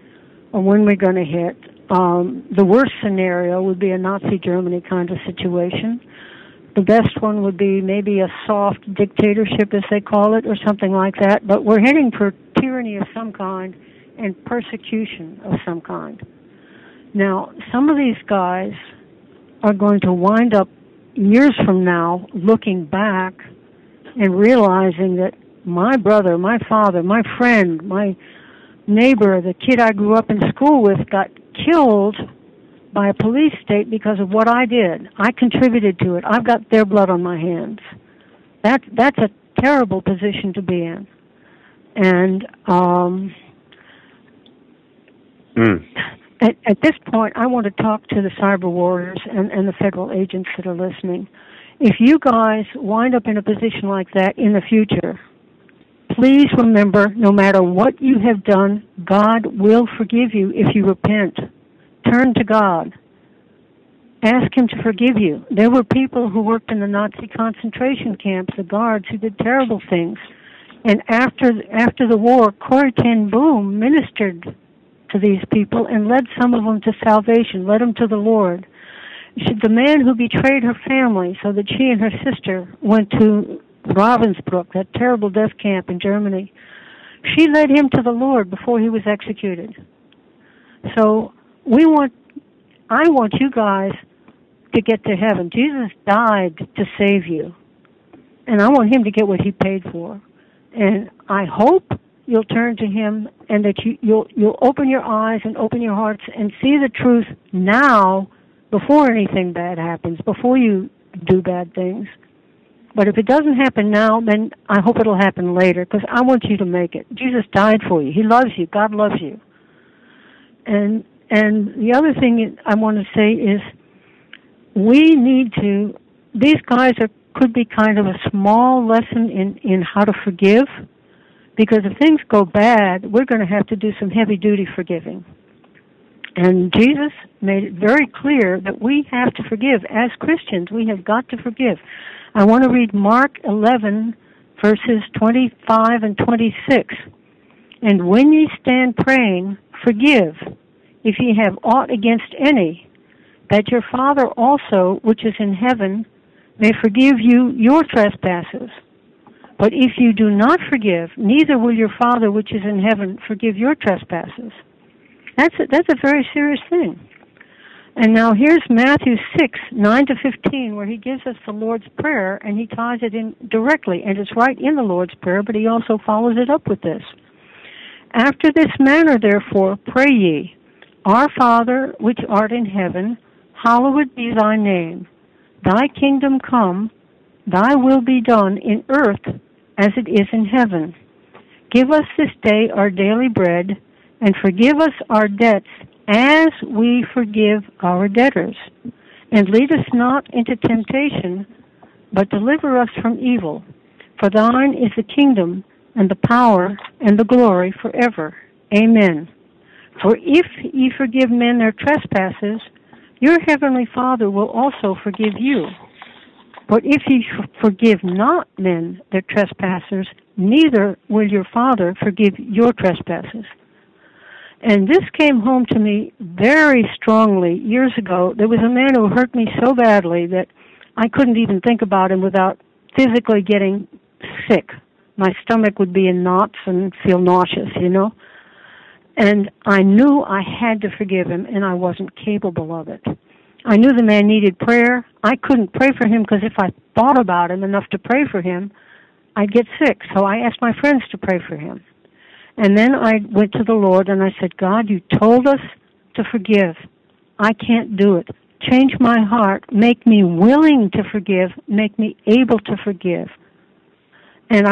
or when we're going to hit. The worst scenario would be a Nazi Germany kind of situation. The best one would be maybe a soft dictatorship, as they call it, or something like that. But we're heading for tyranny of some kind and persecution of some kind. Now, some of these guys are going to wind up years from now looking back and realizing that my brother, my father, my friend, my neighbor, the kid I grew up in school with got killed by a police state because of what I did. I contributed to it. I've got their blood on my hands. That's a terrible position to be in. And at this point, I want to talk to the cyber warriors and the federal agents that are listening. If you guys wind up in a position like that in the future, please remember, no matter what you have done, God will forgive you if you repent. Turn to God. Ask Him to forgive you. There were people who worked in the Nazi concentration camps, the guards, who did terrible things. And after the war, Corrie ten Boom ministered to these people and led some of them to salvation, led them to the Lord. The man who betrayed her family so that she and her sister went to Ravensbrück, that terrible death camp in Germany, she led him to the Lord before he was executed. So I want you guys to get to heaven. Jesus died to save you, and I want Him to get what He paid for. And I hope you'll turn to Him and that you'll open your eyes and open your hearts and see the truth now before anything bad happens, before you do bad things. But if it doesn't happen now, then I hope it'll happen later, because I want you to make it. Jesus died for you. He loves you. God loves you. And the other thing I want to say is we need to, these guys could be kind of a small lesson in how to forgive, because if things go bad, we're going to have to do some heavy-duty forgiving. And Jesus made it very clear that we have to forgive. As Christians, we have got to forgive. I want to read Mark 11, verses 25 and 26. And when ye stand praying, forgive, if ye have aught against any, that your Father also, which is in heaven, may forgive you your trespasses. But if you do not forgive, neither will your Father, which is in heaven, forgive your trespasses. That's a very serious thing. And now here's Matthew 6, 9 to 15, where he gives us the Lord's Prayer, and he ties it in directly, and it's right in the Lord's Prayer, but he also follows it up with this. After this manner, therefore, pray ye, Our Father, which art in heaven, hallowed be thy name. Thy kingdom come, thy will be done in earth as it is in heaven. Give us this day our daily bread, and forgive us our debts as we forgive our debtors. And lead us not into temptation, but deliver us from evil. For thine is the kingdom, and the power, and the glory forever. Amen. For if ye forgive men their trespasses, your heavenly Father will also forgive you. But if ye forgive not men their trespasses, neither will your Father forgive your trespasses. And this came home to me very strongly years ago. There was a man who hurt me so badly that I couldn't even think about him without physically getting sick. My stomach would be in knots and feel nauseous, you know. And I knew I had to forgive him, and I wasn't capable of it. I knew the man needed prayer. I couldn't pray for him because if I thought about him enough to pray for him, I'd get sick. So I asked my friends to pray for him. And then I went to the Lord and I said, God, you told us to forgive. I can't do it. Change my heart. Make me willing to forgive. Make me able to forgive. And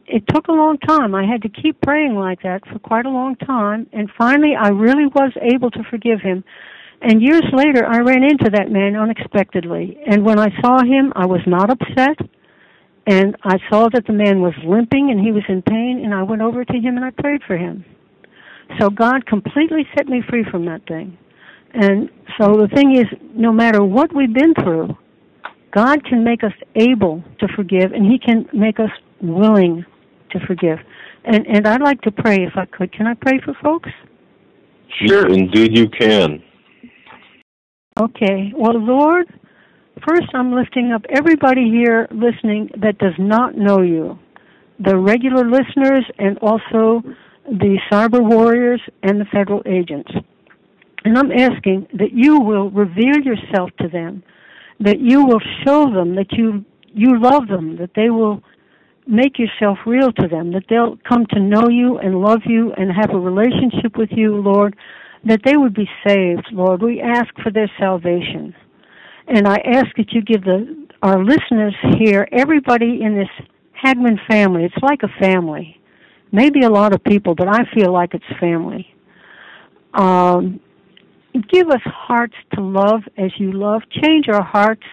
it took a long time. I had to keep praying like that for quite a long time. And finally, I really was able to forgive him. And years later, I ran into that man unexpectedly. And when I saw him, I was not upset. And I saw that the man was limping and he was in pain, and I went over to him and I prayed for him. So God completely set me free from that thing. And so the thing is, no matter what we've been through, God can make us able to forgive, and he can make us willing to forgive. And I'd like to pray if I could. Can I pray for folks? Sure, indeed you can. Okay. Well, Lord, first, I'm lifting up everybody here listening that does not know you, the regular listeners and also the cyber warriors and the federal agents. And I'm asking that you will reveal yourself to them, that you will show them that you love them, that they will make yourself real to them, that they'll come to know you and love you and have a relationship with you, Lord, that they would be saved, Lord. We ask for their salvation. And I ask that you give our listeners here, everybody in this Hagmann family, it's like a family. Maybe a lot of people, but I feel like it's family. Give us hearts to love as you love. Change our hearts.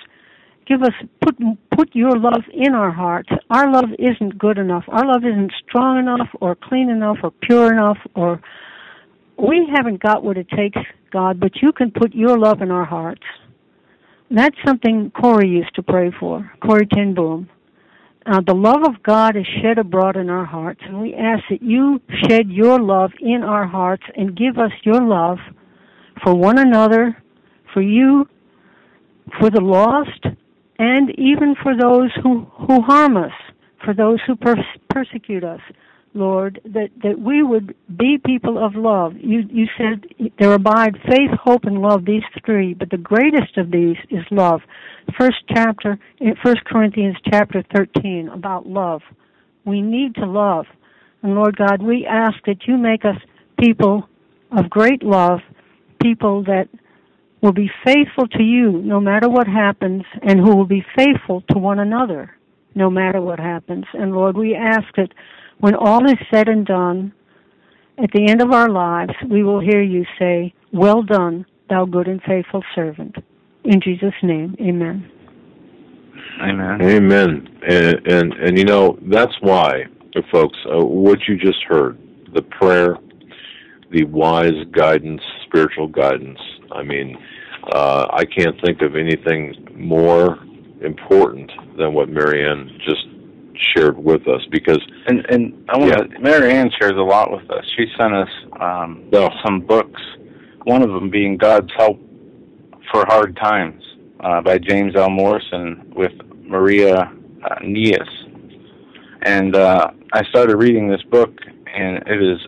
Put your love in our hearts. Our love isn't good enough. Our love isn't strong enough or clean enough or pure enough, or we haven't got what it takes, God, but you can put your love in our hearts. That's something Corey used to pray for, Corey Ten Boom. The love of God is shed abroad in our hearts, and we ask that you shed your love in our hearts and give us your love for one another, for you, for the lost, and even for those who harm us, for those who persecute us, Lord, that we would be people of love. You said there abide faith, hope, and love, these three, but the greatest of these is love. First chapter, in 1 Corinthians chapter 13, about love. We need to love. And Lord God, we ask that you make us people of great love, people that will be faithful to you no matter what happens, and who will be faithful to one another no matter what happens. And Lord, we ask that when all is said and done, at the end of our lives, we will hear you say, "Well done, thou good and faithful servant." In Jesus' name, amen. Amen. Amen. And you know, that's why, folks, what you just heard, the prayer, the wise guidance, spiritual guidance, I mean, I can't think of anything more important than what Marianne just shared with us, because and I want to. Marianne shares a lot with us. She sent us some books. One of them being God's Help for Hard Times by James L. Morrison with Maria Nias. And I started reading this book, and it is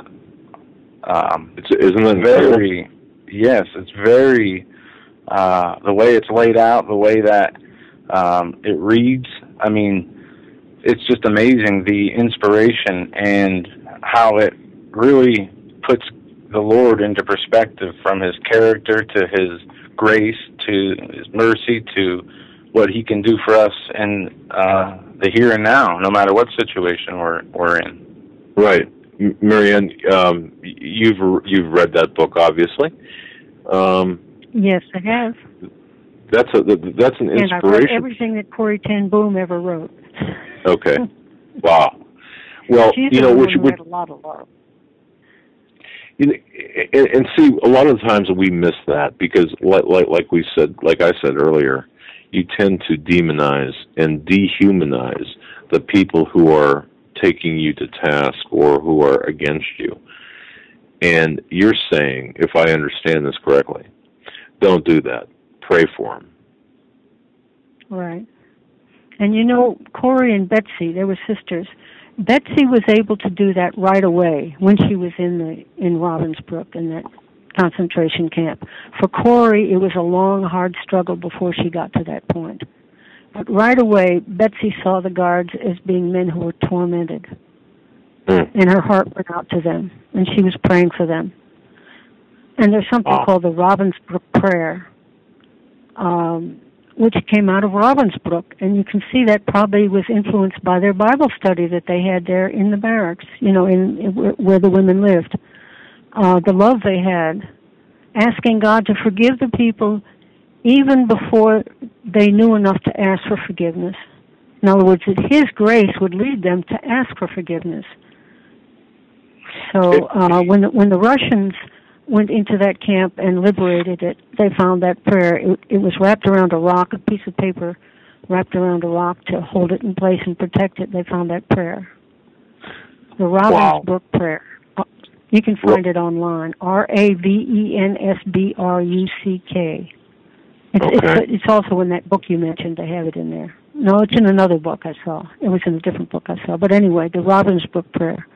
isn't it very yes, it's very the way it's laid out, the way that it reads. I mean, it's just amazing, the inspiration and how it really puts the Lord into perspective, from his character to his grace to his mercy to what he can do for us in the here and now, no matter what situation we're in. Right. Marianne, you've read that book, obviously. Yes, I have. That's an inspiration. And I've read everything that Corrie ten Boom ever wrote. Okay. Wow. Well, She's you know, which read a lot of love. And see, a lot of times we miss that because, like we said, like I said earlier, you tend to demonize and dehumanize the people who are taking you to task or who are against you. And you're saying, if I understand this correctly, don't do that. Pray for them. Right. And you know, Corrie and Betsy, they were sisters. Betsy was able to do that right away when she was in Ravensbrück, in that concentration camp. For Corrie, it was a long, hard struggle before she got to that point. But right away, Betsy saw the guards as being men who were tormented. And her heart went out to them, and she was praying for them. And there's something called the Ravensbrück prayer, which came out of Ravensbrück, and you can see that probably was influenced by their Bible study that they had there in the barracks, you know, in where the women lived. The love they had, asking God to forgive the people even before they knew enough to ask for forgiveness. In other words, that His grace would lead them to ask for forgiveness. So when the Russians went into that camp and liberated it, they found that prayer. It was wrapped around a rock, a piece of paper wrapped around a rock to hold it in place and protect it. They found that prayer. The Ravensbrück prayer. You can find it online. Ravensbruck. It's also in that book you mentioned. They have it in there. No, it's in another book I saw. It was in a different book I saw. But anyway, the Ravensbrück prayer.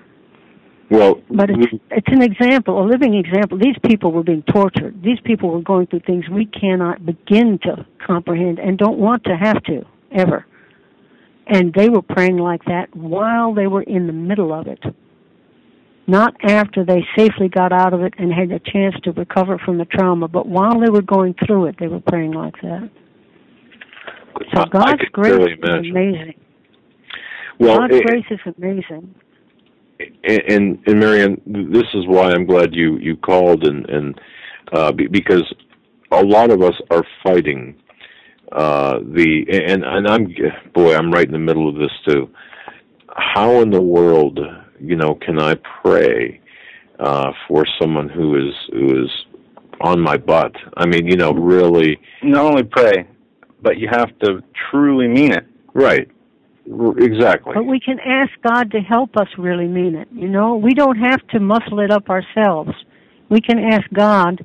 Well, but it's an example, a living example. These people were being tortured. These people were going through things we cannot begin to comprehend and don't want to have to, ever. And they were praying like that while they were in the middle of it. Not after they safely got out of it and had a chance to recover from the trauma, but while they were going through it, they were praying like that. So God's grace is amazing. Well, God's grace is amazing. And Marianne, this is why I'm glad you called, and because a lot of us are fighting and I'm right in the middle of this too. How in the world, can I pray for someone who is on my butt? I mean, really. Not only pray, but you have to truly mean it. Right. Exactly. But we can ask God to help us really mean it. We don't have to muscle it up ourselves. We can ask God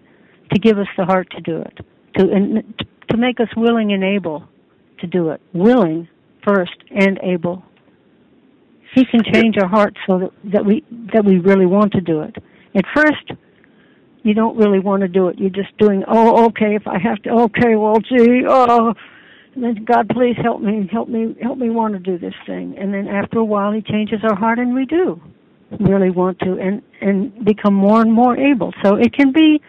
to give us the heart to do it, to make us willing and able to do it. Willing first and able. He can change our hearts so that we really want to do it. At first, you don't really want to do it. You're just doing, okay, if I have to, okay, well, gee, and then, God, please help me want to do this thing. And then after a while, He changes our heart, and we do really want to, and become more and more able. So it can be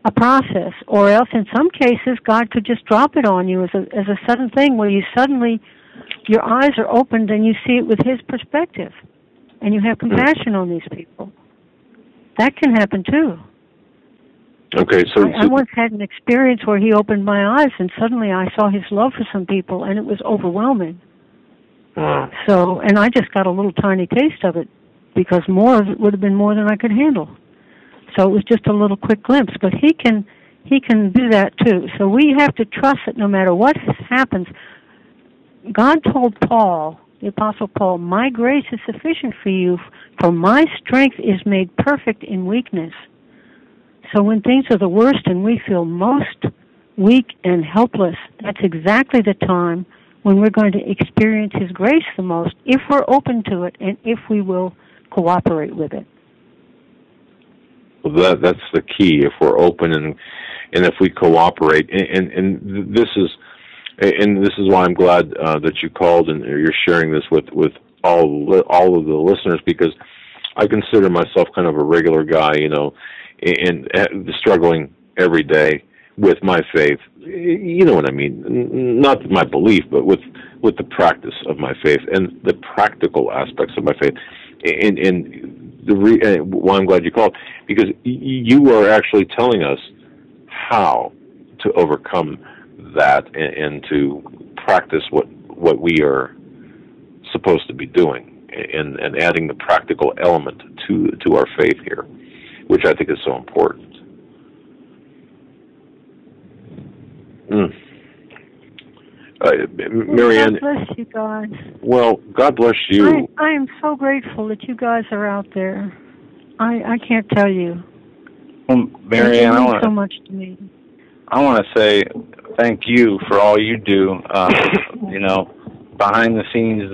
a process, or else in some cases God could just drop it on you as a sudden thing where you suddenly, your eyes are opened and you see it with His perspective, and you have compassion on these people. That can happen too. Okay, so I once had an experience where He opened my eyes, and suddenly I saw His love for some people, and it was overwhelming. So, and I just got a little tiny taste of it, because more of it would have been more than I could handle. So it was just a little quick glimpse, but He can do that too. So we have to trust that no matter what happens, God told Paul, the Apostle Paul, "My grace is sufficient for you, for my strength is made perfect in weakness." So when things are the worst and we feel most weak and helpless, that's exactly the time when we're going to experience His grace the most, if we're open to it and if we will cooperate with it. Well, that's the key. If we're open and if we cooperate, and this is why I'm glad that you called and you're sharing this with all of the listeners, because I consider myself kind of a regular guy, and struggling every day with my faith. You know what I mean? Not my belief, but with the practice of my faith and the practical aspects of my faith. Well, I'm glad you called, because you are actually telling us how to overcome that and to practice what we are supposed to be doing, and adding the practical element to our faith here, which I think is so important. Marianne. God bless you guys. Well, God bless you. I am so grateful that you guys are out there. I can't tell you. Well, Marianne, it means so much to me. I want to say thank you for all you do. Behind the scenes,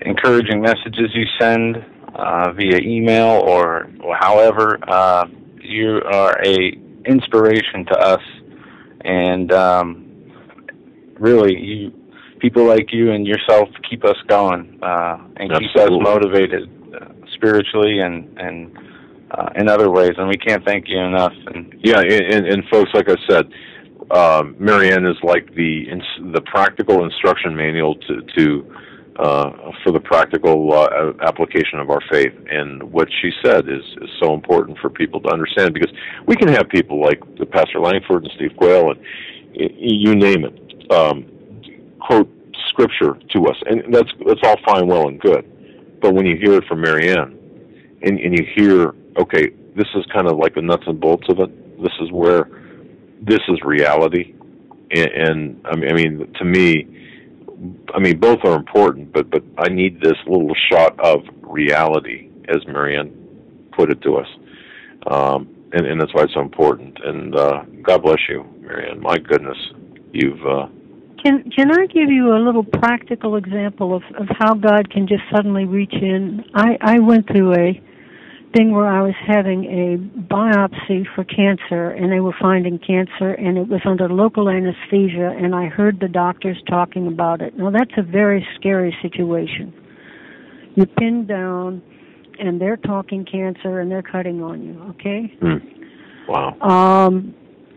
encouraging messages you send via email or however. You are a inspiration to us, and really, people like you and yourself keep us going and keep us motivated spiritually and in other ways, and we can't thank you enough. And folks, like I said, Marianne is like the practical instruction manual for the practical application of our faith. And what she said is so important for people to understand, because we can have people like the Pastor Langford and Steve Quayle and you name it, quote scripture to us, and that's all fine, well, and good. But when you hear it from Marianne, and you hear, okay, this is kind of like the nuts and bolts of it. This is reality, and I mean, to me, both are important, but I need this little shot of reality, as Marianne put it to us, and that's why it's so important. And God bless you, Marianne. My goodness, you've. Can I give you a little practical example of how God can just suddenly reach in? I went through a thing where I was having a biopsy for cancer, and they were finding cancer, and it was under local anesthesia, and I heard the doctors talking about it. Now, that's a very scary situation. You're pinned down, and they're talking cancer, and they're cutting on you, okay? Wow.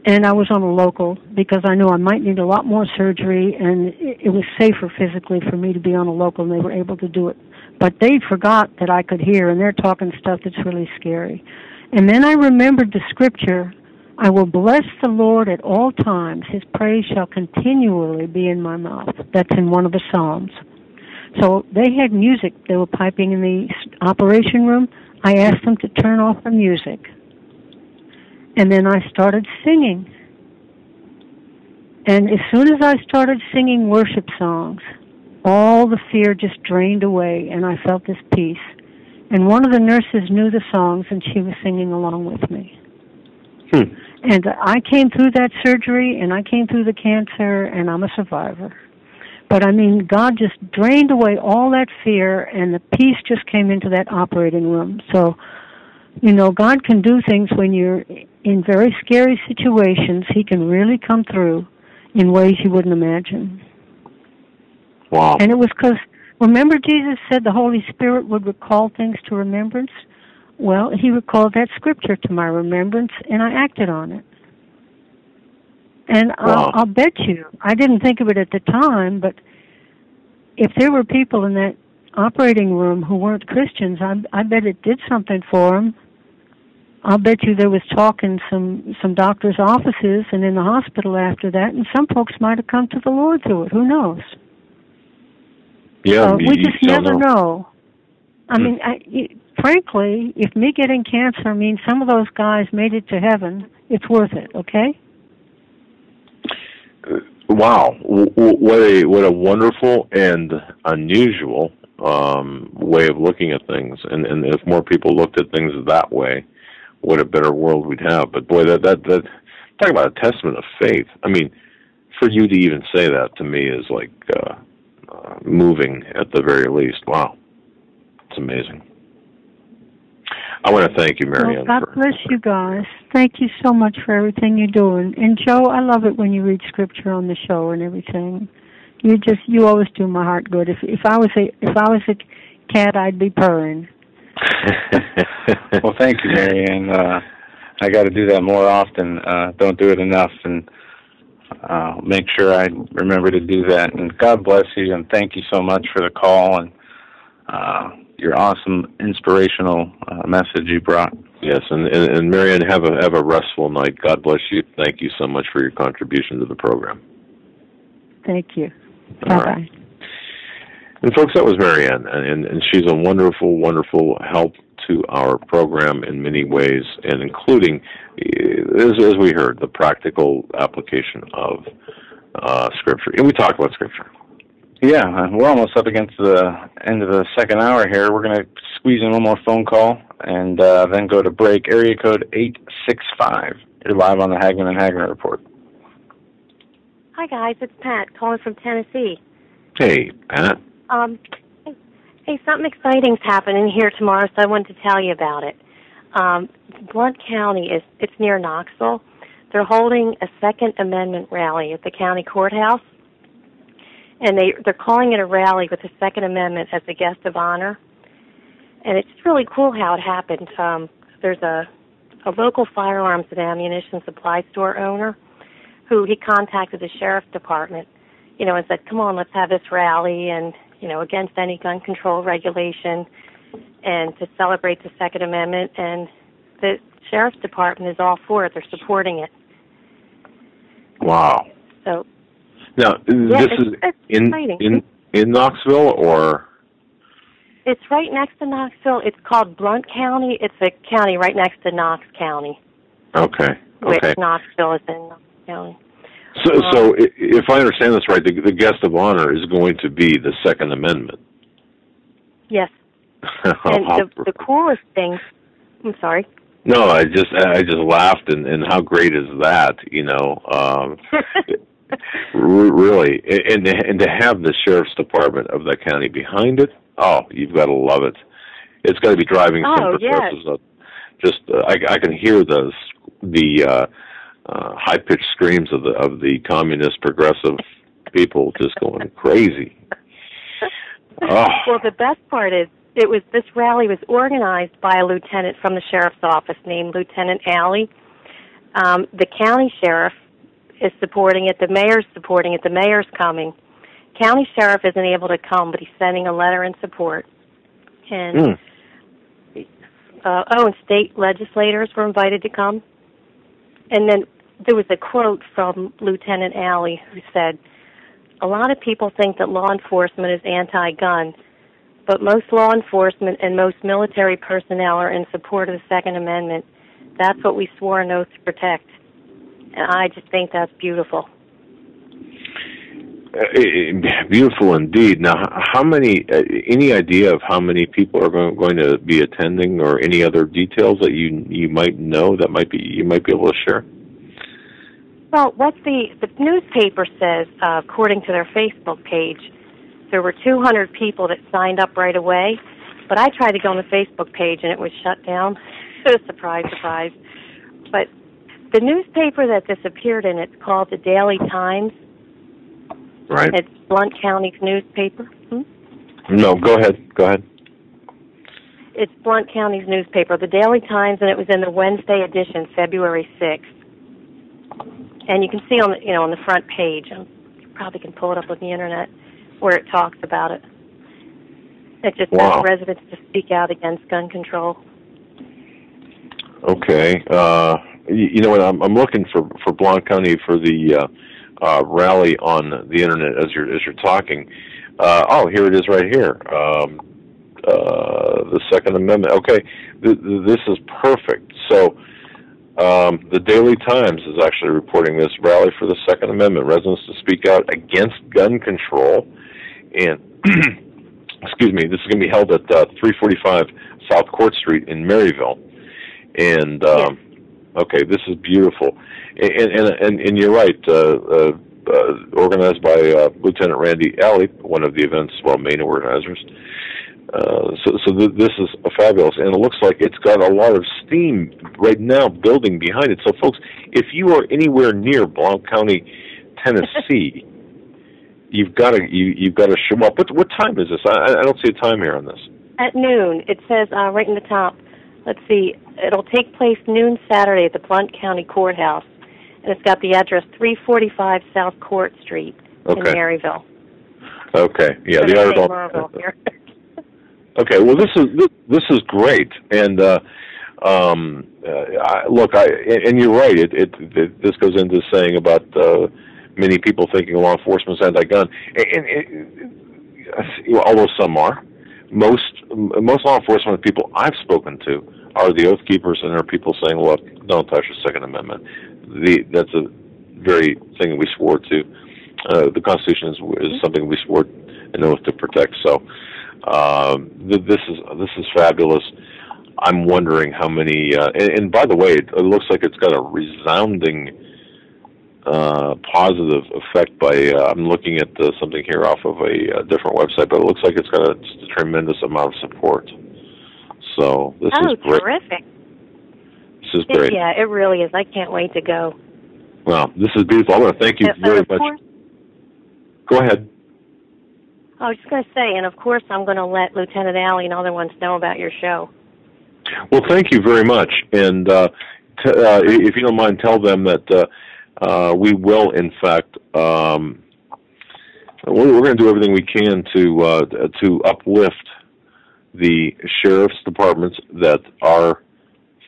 And I was on a local because I knew I might need a lot more surgery, and it was safer physically for me to be on a local, and they were able to do it. But they forgot that I could hear, and they're talking stuff that's really scary. And then I remembered the scripture, "I will bless the Lord at all times. His praise shall continually be in my mouth." That's in one of the Psalms. So they had music. They were piping in the operation room. I asked them to turn off the music. And then I started singing. And as soon as I started singing worship songs, all the fear just drained away, and I felt this peace. And one of the nurses knew the songs, and she was singing along with me. And I came through that surgery, and I came through the cancer, and I'm a survivor. But God just drained away all that fear, and the peace just came into that operating room. So, God can do things when you're in very scary situations. He can really come through in ways you wouldn't imagine. Wow. And it was because, remember Jesus said the Holy Spirit would recall things to remembrance? Well, he recalled that scripture to my remembrance, and I acted on it. And Wow. I'll bet you, I didn't think of it at the time, but if there were people in that operating room who weren't Christians, I bet it did something for them. I'll bet you there was talk in some doctors' offices and in the hospital after that, and some folks might have come to the Lord through it. Who knows? Yeah, we just never know. I Hmm. mean, frankly, if me getting cancer means some of those guys made it to heaven, it's worth it, okay? Wow, what a wonderful and unusual way of looking at things. And if more people looked at things that way, what a better world we'd have. But boy, that talk about a testament of faith. I mean, for you to even say that to me is like moving at the very least. Wow, it's amazing. I want to thank you, Marianne. Well, God bless you guys. Thank you so much for everything you're doing. And Joe, I love it when you read scripture on the show and everything. You always do my heart good. If I was a cat, I'd be purring. Well, thank you, Marianne. I got to do that more often. Don't do it enough, and make sure I remember to do that. And God bless you, and thank you so much for the call and your awesome, inspirational message you brought. Yes, and Marianne, have a restful night. God bless you. Thank you so much for your contribution to the program. Thank you. All Bye-bye. right. And folks, that was Marianne, and she's a wonderful, wonderful help to our program in many ways, and including, as we heard, the practical application of Scripture. And we talk about Scripture. Yeah, we're almost up against the end of the second hour here. We're going to squeeze in one more phone call and then go to break. Area code 865. You're live on the Hagmann and Hagmann Report. Hi, guys. It's Pat calling from Tennessee. Hey, Pat. Hey, something exciting's happening here tomorrow, so I wanted to tell you about it. Blount County, it's near Knoxville. They're holding a Second Amendment rally at the county courthouse. And they're calling it a rally with the Second Amendment as the guest of honor. And it's really cool how it happened. There's a local firearms and ammunition supply store owner who he contacted the sheriff's department, and said, come on, let's have this rally and, against any gun control regulation and to celebrate the Second Amendment. And the sheriff's department is all for it. They're supporting it. Wow. So. Now, Yeah, this is exciting. in Knoxville, or? It's right next to Knoxville. It's called Blount County. It's a county right next to Knox County. Okay. Which Knoxville is in Knox County. So if I understand this right, the guest of honor is going to be the Second Amendment. Yes. And the coolest thing, I'm sorry. No, I just laughed, and how great is that? Really, and to have the sheriff's department of that county behind it, oh, you've got to love it. It's got to be driving some progressives up. Just I can hear the high-pitched screams of the communist progressive people just going crazy. Oh. Well, the best part is this rally was organized by a lieutenant from the sheriff's office named Lieutenant Alley. The county sheriff is supporting it. The mayor's supporting it. The mayor's coming. County sheriff isn't able to come, but he's sending a letter in support. And and state legislators were invited to come. And then there was a quote from Lieutenant Alley who said, a lot of people think that law enforcement is anti-gun, but most law enforcement and most military personnel are in support of the Second Amendment. That's what we swore an oath to protect. And I just think that's beautiful. Beautiful indeed. Now, how many? Any idea of how many people are going to be attending, or any other details that you might know that you might be able to share? Well, what the newspaper says, according to their Facebook page, there were 200 people that signed up right away. But I tried to go on the Facebook page and it was shut down. Surprise, surprise. But the newspaper that this appeared in, it's called the Daily Times. Right. It's Blount County's newspaper. No, go ahead. It's Blount County's newspaper, the Daily Times, and it was in the Wednesday edition, February 6th. And you can see on the front page, and you probably can pull it up on the internet, where it talks about it. It just asks residents to speak out against gun control. Okay. You know what? I'm looking for Blount County for the rally on the internet as you're talking. Here it is right here. The Second Amendment. Okay, this is perfect. So the Daily Times is actually reporting this rally for the Second Amendment. Residents to speak out against gun control, and excuse me, this is going to be held at 345 South Court Street in Maryville. And okay, this is beautiful, and you're right. Organized by Lieutenant Randy Alley, one of the event's main organizers. This is fabulous, and it looks like it's got a lot of steam right now building behind it. So, folks, if you are anywhere near Blount County, Tennessee, you've got to show up. What time is this? I don't see a time here on this. At noon. It says right in the top. Let's see. It'll take place noon Saturday at the Blount County Courthouse, and it's got the address 345 South Court Street in Maryville. Okay. Yeah, the article. Okay. Well, this is great, and and you're right. This goes into saying about many people thinking law enforcement is anti-gun, and although some are. Most law enforcement people I've spoken to are the Oath Keepers, and are people saying, "Look, don't touch the Second Amendment." That's a very thing we swore to. The Constitution is something we swore an oath to protect. So this is fabulous. I'm wondering how many. And by the way, it looks like it's got a resounding positive effect by, I'm looking at something here off of a different website, but it looks like it's got a tremendous amount of support. So this is great. Oh, terrific. This is great. Yeah, it really is. I can't wait to go. Well, this is beautiful. I want to thank you very much. Go ahead. I was just going to say, and of course I'm going to let Lieutenant Alley and other ones know about your show. Well, thank you very much. And if you don't mind, tell them that we will, in fact, we're going to do everything we can to uplift the sheriff's departments that are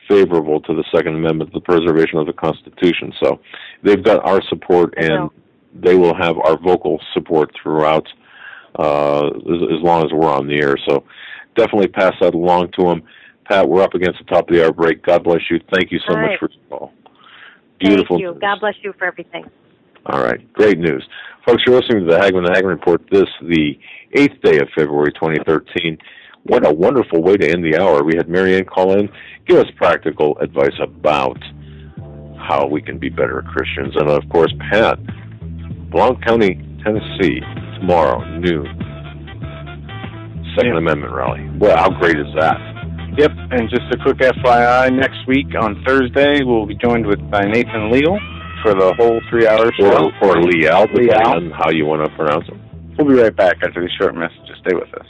favorable to the Second Amendment, the preservation of the Constitution. So they've got our support, and they will have our vocal support throughout as long as we're on the air. So definitely pass that along to them. Pat, we're up against the top of the hour break. God bless you. Thank you so much for your call. Beautiful. Thank you. God bless you for everything. All right. Great news. Folks, you're listening to the Hagmann Report, the 8th day of February 2013. What a wonderful way to end the hour. We had Marianne call in, give us practical advice about how we can be better Christians. And, of course, Pat, Blount County, Tennessee, tomorrow, noon. Second Amendment rally. Well, how great is that? Yep, and just a quick FYI, next week on Thursday, we'll be joined by Nathan Leal for the whole 3-hour show. Or Leal, depending on how you want to pronounce it. We'll be right back after these short messages. Stay with us.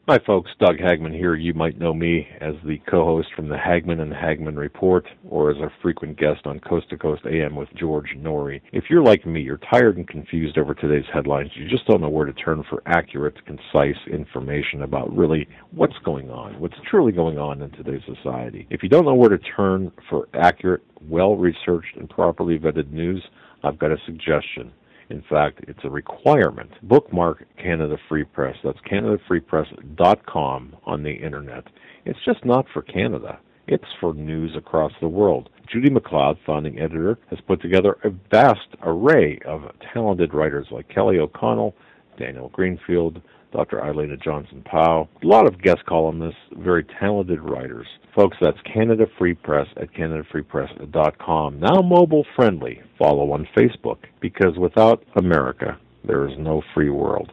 Hi, folks. Doug Hagmann here. You might know me as the co-host from the Hagmann and Hagmann Report, or as a frequent guest on Coast to Coast AM with George Norrie. If you're like me, you're tired and confused over today's headlines. You just don't know where to turn for accurate, concise information about really what's going on, what's truly going on in today's society. If you don't know where to turn for accurate, well-researched, and properly vetted news, I've got a suggestion. In fact, it's a requirement. Bookmark Canada Free Press. That's CanadaFreePress.com on the Internet. It's just not for Canada. It's for news across the world. Judy McLeod, founding editor, has put together a vast array of talented writers like Kelly O'Connell, Daniel Greenfield, Dr. Eilena Johnson-Powell, a lot of guest columnists, very talented writers. Folks, that's Canada Free Press at CanadaFreePress.com. Now mobile-friendly. Follow on Facebook, because without America, there is no free world.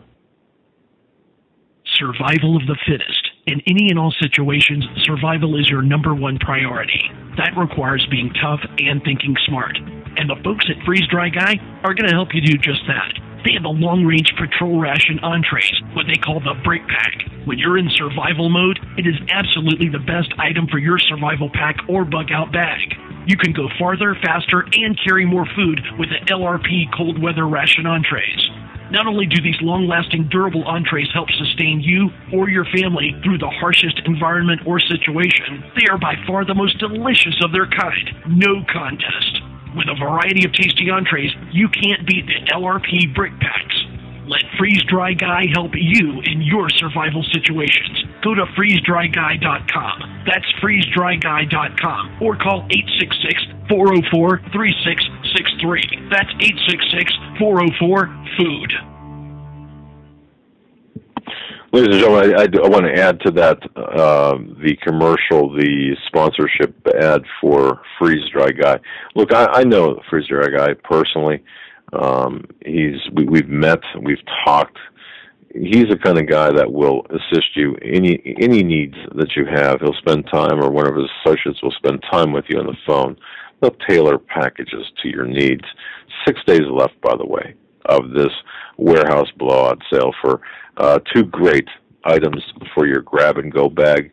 Survival of the fittest. In any and all situations, survival is your number one priority. That requires being tough and thinking smart. And the folks at Freeze Dry Guy are going to help you do just that. They have the long-range patrol ration entrees, what they call the brick pack. When you're in survival mode, it is absolutely the best item for your survival pack or bug-out bag. You can go farther, faster, and carry more food with the LRP cold weather ration entrees. Not only do these long-lasting, durable entrees help sustain you or your family through the harshest environment or situation, they are by far the most delicious of their kind. No contest. With a variety of tasty entrees, you can't beat the LRP brick packs. Let Freeze Dry Guy help you in your survival situations. Go to freezedryguy.com. That's freezedryguy.com. Or call 866-404-3663. That's 866-404-FOOD. Ladies and gentlemen, I want to add to that the commercial, the sponsorship ad for Freeze Dry Guy. Look, I know Freeze Dry Guy personally. We've met, we've talked. He's the kind of guy that will assist you any needs that you have. He'll spend time, or one of his associates will spend time with you on the phone. They'll tailor packages to your needs. 6 days left, by the way, of this warehouse blowout sale for 2 great items for your grab-and-go bag.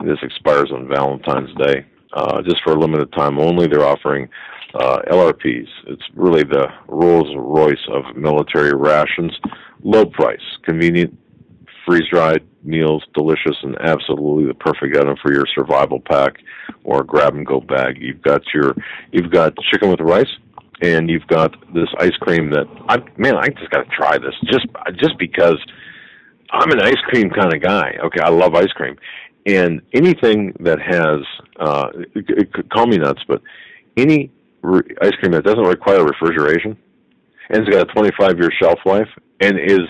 This expires on Valentine's Day. Just for a limited time only, they're offering LRPs. It's really the Rolls-Royce of military rations. Low price, convenient, freeze-dried meals, delicious, and absolutely the perfect item for your survival pack or grab-and-go bag. You've got chicken with rice, and you've got this ice cream that I just got to try this just because I'm an ice cream kind of guy. Okay, I love ice cream, and anything that has call me nuts, but any ice cream that doesn't require refrigeration and it's got a 25-year shelf life and is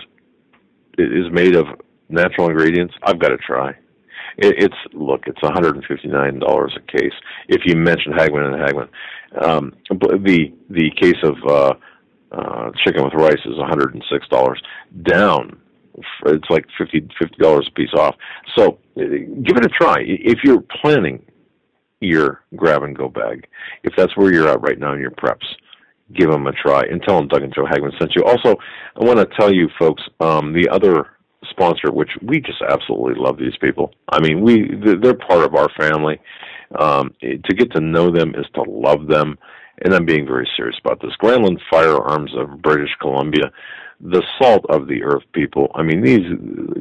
made of natural ingredients, I've got to try. It's $159 a case if you mention Hagmann and Hagmann. But the case of chicken with rice is $106 down. It's like $50 a piece off. So give it a try if you're planning your grab-and-go bag. If that's where you're at right now in your preps, give them a try and tell them Doug and Joe Hagmann sent you. Also, I want to tell you folks, the other sponsor, which we just absolutely love these people. I mean, they're part of our family. To get to know them is to love them, and I'm being very serious about this. Grandland Firearms of British Columbia, the salt of the earth people. I mean, these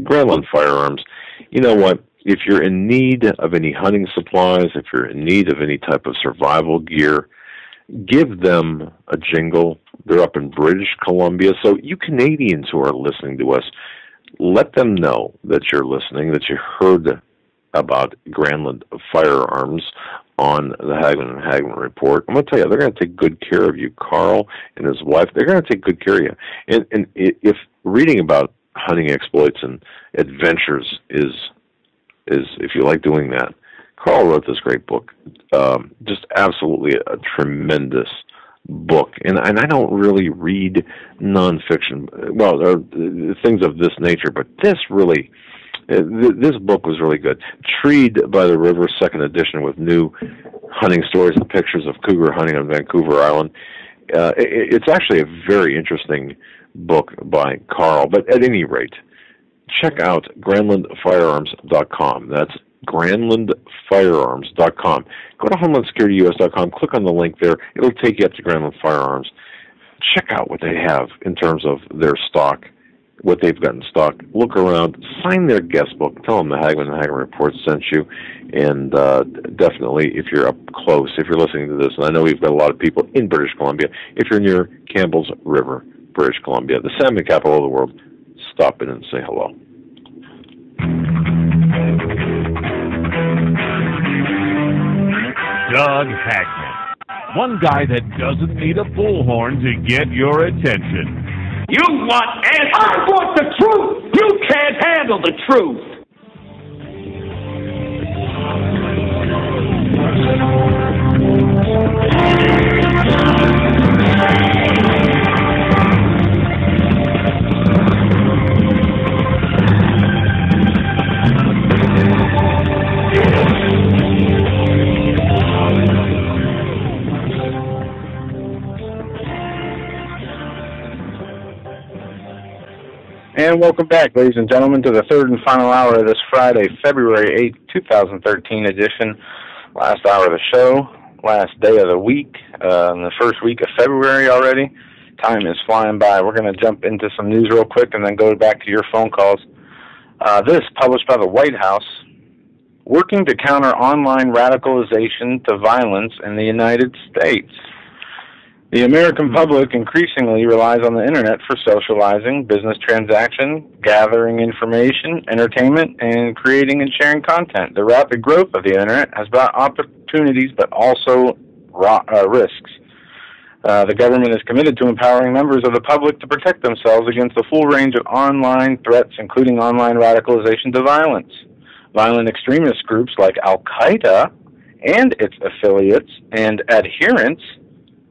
Grandland Firearms, you know what? If you're in need of any hunting supplies, if you're in need of any type of survival gear, give them a jingle. They're up in British Columbia. So you Canadians who are listening to us, let them know that you're listening, that you heard about Grandland Firearms on the Hagmann and Hagmann Report. I'm going to tell you, they're going to take good care of you. Carl and his wife, they're going to take good care of you. And if reading about hunting exploits and adventures is if you like doing that, Carl wrote this great book. Just absolutely a tremendous book. And I don't really read nonfiction. Well, there are things of this nature, but this really, this book was really good. Treed by the River, 2nd edition, with new hunting stories and pictures of cougar hunting on Vancouver Island. It's actually a very interesting book by Carl. But at any rate, check out GrandlandFirearms.com. That's GrandlandFirearms.com. Go to HomelandSecurityUS.com, click on the link there. It'll take you up to Grandland Firearms. Check out what they have in terms of their stock, what they've got in stock. Look around, sign their guest book, tell them the Hagmann and Hagmann Report sent you, and definitely, if you're up close, if you're listening to this, and I know we've got a lot of people in British Columbia, if you're near Campbell's River, British Columbia, the salmon capital of the world, stop in and say hello. Doug Hagmann, one guy that doesn't need a bullhorn to get your attention. You want answers? I want the truth! You can't handle the truth! And welcome back, ladies and gentlemen, to the third and final hour of this Friday, February 8th, 2013 edition. Last hour of the show, last day of the week, in the first week of February already. Time is flying by. We're going to jump into some news real quick and then go back to your phone calls. This, published by the White House, working to counter online radicalization to violence in the United States. The American public increasingly relies on the Internet for socializing, business transaction, gathering information, entertainment, and creating and sharing content. The rapid growth of the Internet has brought opportunities but also risks. The government is committed to empowering members of the public to protect themselves against the full range of online threats, including online radicalization to violence. Violent extremist groups like Al-Qaeda and its affiliates and adherents,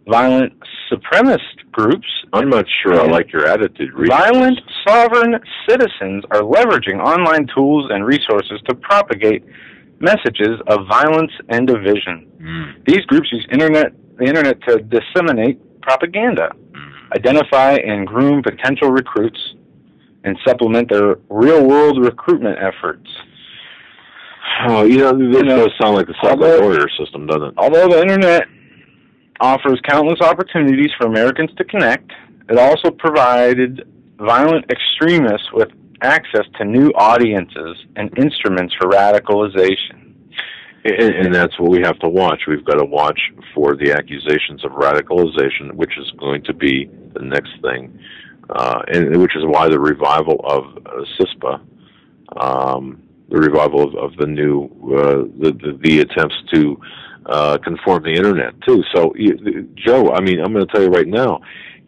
violent supremacist groups. I'm not sure I like your attitude. Violent sovereign citizens are leveraging online tools and resources to propagate messages of violence and division. These groups use the Internet to disseminate propaganda, identify and groom potential recruits, and supplement their real-world recruitment efforts. Oh, this does sound like the Southern Warrior system, doesn't it? Although the Internet offers countless opportunities for Americans to connect, it also provided violent extremists with access to new audiences and instruments for radicalization. And that's what we have to watch. We've got to watch for the accusations of radicalization, which is going to be the next thing, and which is why the revival of CISPA, the revival of the new, the attempts to conform the Internet, too. So, Joe, I mean, I'm going to tell you right now,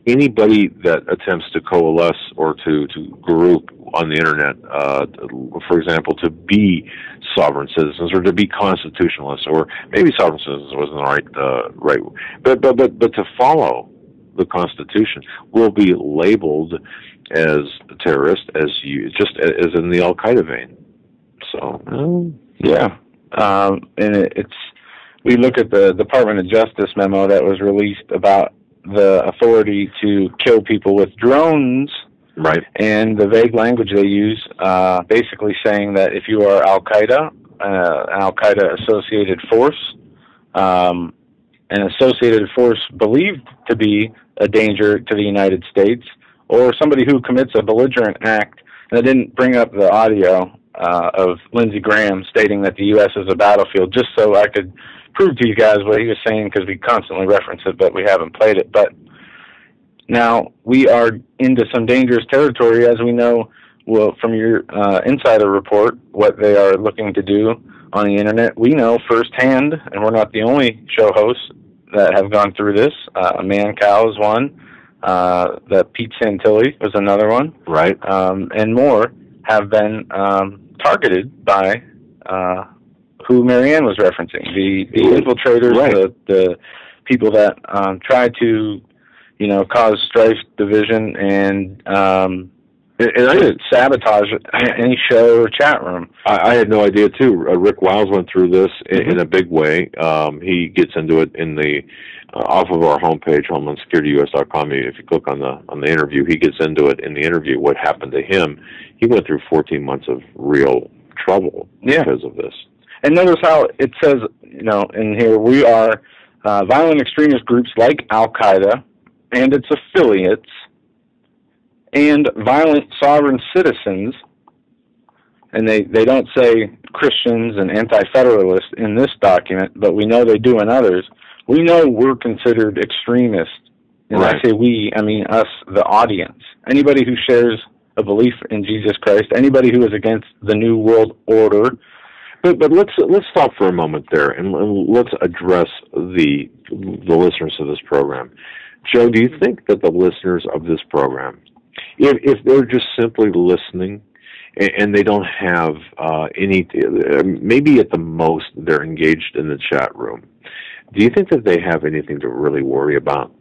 anybody that attempts to coalesce or to group on the Internet, for example, to be sovereign citizens or to be constitutionalists, or maybe sovereign citizens wasn't the right, but to follow the Constitution will be labeled as terrorist, just as in the Al-Qaeda vein. So, yeah, and we look at the Department of Justice memo that was released about the authority to kill people with drones, right? And the vague language they use, basically saying that if you are Al-Qaeda, an Al-Qaeda associated force, an associated force believed to be a danger to the United States, or somebody who commits a belligerent act, and I didn't bring up the audio of Lindsey Graham stating that the U.S. is a battlefield, just so I could prove to you guys what he was saying, because we constantly reference it, but we haven't played it. But now we are into some dangerous territory, as we know from your insider report, what they are looking to do on the Internet. We know firsthand, and we're not the only show hosts that have gone through this. Mancow is one. That Pete Santilli was another one. Right. And more have been targeted by who Marianne was referencing, the infiltrators, right. the people that try to, cause strife, division, and I did sabotage any show or chat room. I had no idea too. Rick Wiles went through this in a big way. He gets into it in the off of our homepage, HomelandSecurityUS.com. If you click on the interview, he gets into it in the interview. What happened to him? He went through 14 months of real trouble because of this. And notice how it says, in here, we are violent extremist groups like Al-Qaeda and its affiliates and violent sovereign citizens, and they don't say Christians and anti-federalists in this document, but we know they do in others. We know we're considered extremists, and right. I say we, I mean us, the audience. Anybody who shares a belief in Jesus Christ, anybody who is against the New World Order. But let's stop for a moment there, and let's address the listeners of this program. Joe, do you think that the listeners of this program, if they're just simply listening and they don't have any, maybe at the most they're engaged in the chat room, do you think that they have anything to really worry about?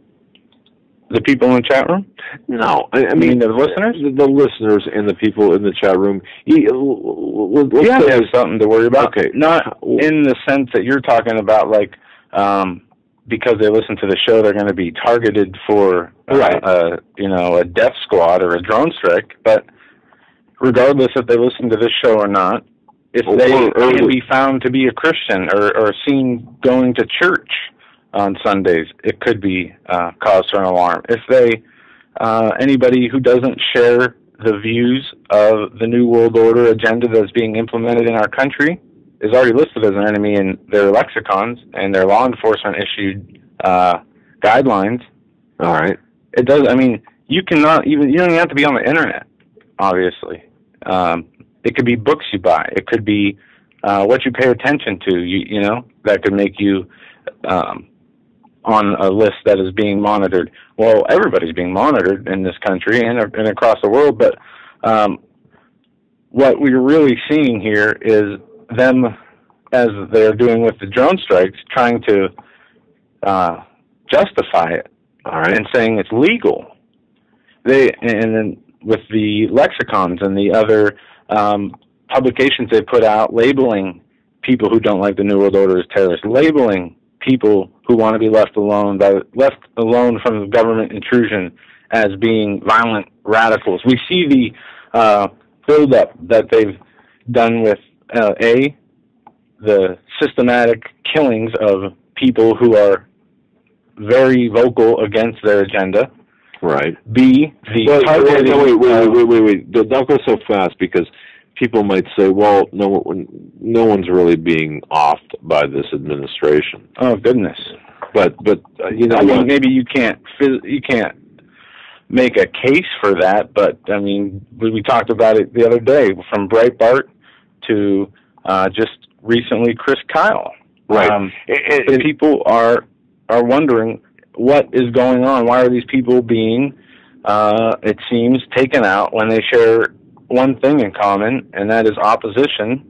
The people in the chat room? No, I mean the listeners. The listeners and the people in the chat room. Yeah, they have something to worry about. Okay, not in the sense that you're talking about, like because they listen to the show, they're going to be targeted for right. a death squad or a drone strike. But regardless if they listen to this show or not, if they can be found to be a Christian or seen going to church on Sundays, it could be cause for an alarm. If they, anybody who doesn't share the views of the New World Order agenda that's being implemented in our country is already listed as an enemy in their lexicons and their law enforcement issued guidelines. All right. It does. I mean, you don't even have to be on the internet, obviously. It could be books you buy. It could be what you pay attention to, you know, that could make you on a list that is being monitored. Well, everybody's being monitored in this country and across the world, but what we're really seeing here is them, as they're doing with the drone strikes, trying to justify it, all right, and saying it's legal. And then with the lexicons and the other publications they put out labeling people who don't like the New World Order as terrorists, labeling people who want to be left alone from the government intrusion as being violent radicals. We see the build-up that they've done with the systematic killings of people who are very vocal against their agenda. Right. B, the targeting... Wait. Don't go so fast, because people might say, well, no one's really being offed by this administration. Oh, goodness. But you know, I mean, maybe you can't make a case for that, but I mean, we talked about it the other day, from Breitbart to just recently Chris Kyle. Right. And people are wondering what is going on. Why are these people being, it seems, taken out when they share one thing in common, and that is opposition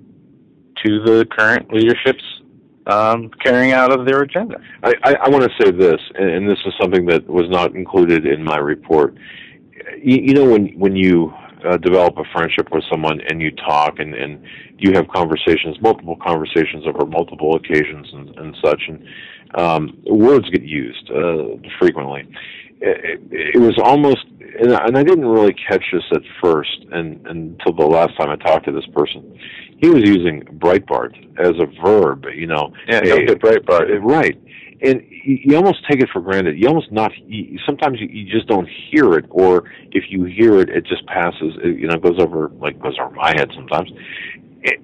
to the current leadership's carrying out of their agenda? I want to say this, and this is something that was not included in my report. You know, when you develop a friendship with someone and you talk and you have multiple conversations over multiple occasions and such, and words get used frequently. It was almost, and I didn't really catch this at first until the last time I talked to this person. He was using Breitbart as a verb, you know. Yeah, don't get Breitbart. Right. And you almost take it for granted. Sometimes you just don't hear it, or if you hear it, it just passes, you know, goes over my head sometimes.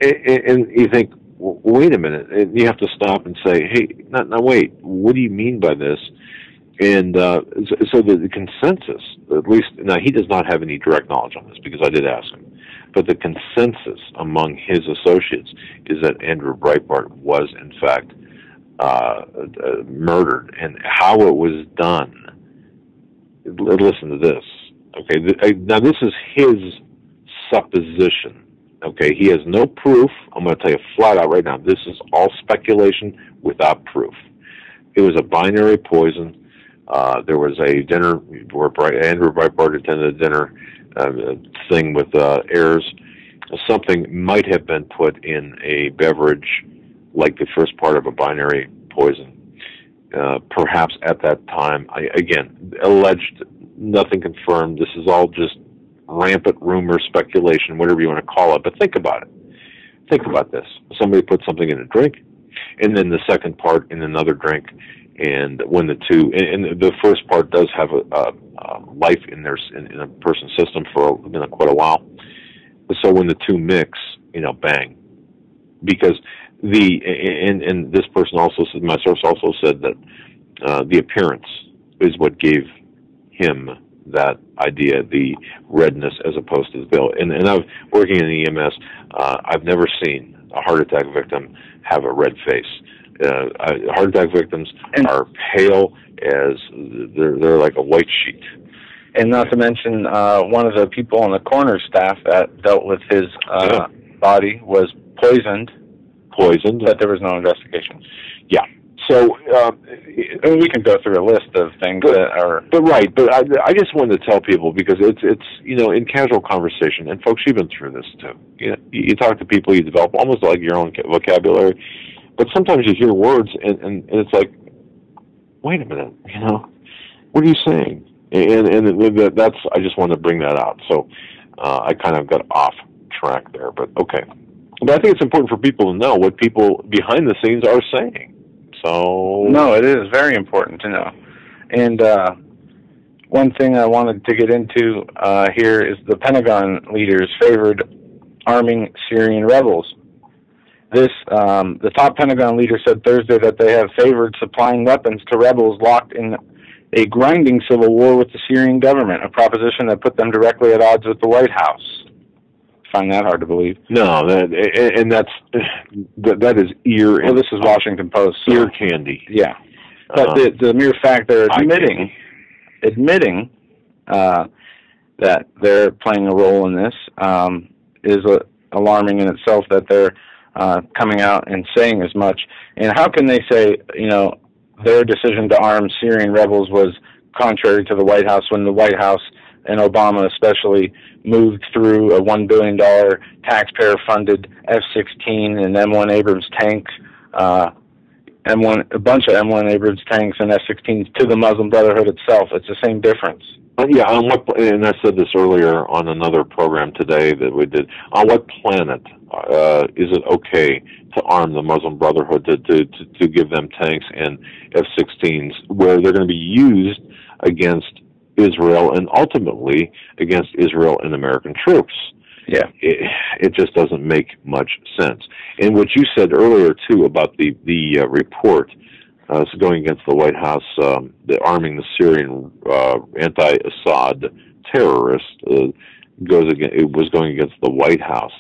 And you think, wait a minute. And you have to stop and say, hey, now wait, what do you mean by this? And so the consensus, at least, now he does not have any direct knowledge on this because I did ask him, but the consensus among his associates is that Andrew Breitbart was, in fact, murdered. And how it was done, listen to this, okay? Now, this is his supposition, okay? He has no proof. I'm going to tell you flat out right now, this is all speculation without proof. It was a binary poison. There was a dinner where Andrew Breitbart attended a dinner thing with heirs. Something might have been put in a beverage, like the first part of a binary poison. Perhaps at that time, again, alleged, nothing confirmed. This is all just rampant rumor, speculation, whatever you want to call it. But think about it. Think about this. Somebody put something in a drink, and then the second part in another drink. And when the two, and the first part does have a life in a person's system for quite a while. So when the two mix, bang, because and this person also said, my source also said that the appearance is what gave him that idea, the redness as opposed to the bill. And I've working in EMS, I've never seen a heart attack victim have a red face. Heart attack victims are pale as they're like a white sheet. And not to mention, one of the people on the coroner staff that dealt with his body was poisoned, but there was no investigation. Yeah. So we can go through a list of things that are. But I just wanted to tell people, because it's in casual conversation, and folks, you've been through this too. You talk to people, you develop almost like your own vocabulary. But sometimes you hear words, and it's like, wait a minute, what are you saying? And that's, I just want to bring that out. So I kind of got off track there, but okay. But I think it's important for people to know what people behind the scenes are saying. So no, it is very important to know. And one thing I wanted to get into here is the Pentagon leaders favored arming Syrian rebels. The top Pentagon leader said Thursday that they have favored supplying weapons to rebels locked in a grinding civil war with the Syrian government, a proposition that put them directly at odds with the White House. Find that hard to believe. No, that is ear. Well, this is Washington Post. So. Ear candy. Yeah, but the mere fact they're admitting that they're playing a role in this is alarming in itself. That they're coming out and saying as much. And how can they say, their decision to arm Syrian rebels was contrary to the White House when the White House and Obama especially moved through a $1 billion taxpayer-funded F-16 and M1 Abrams tanks, a bunch of M1 Abrams tanks and F-16s to the Muslim Brotherhood itself? It's the same difference. Yeah, and I said this earlier on another program today that we did. On what planet is it okay to arm the Muslim Brotherhood to give them tanks and F-16s where they're going to be used against Israel and ultimately against Israel and American troops? Yeah, it just doesn't make much sense. And what you said earlier too about the report going against the White House, the arming the Syrian anti-Assad terrorists was going against the White House.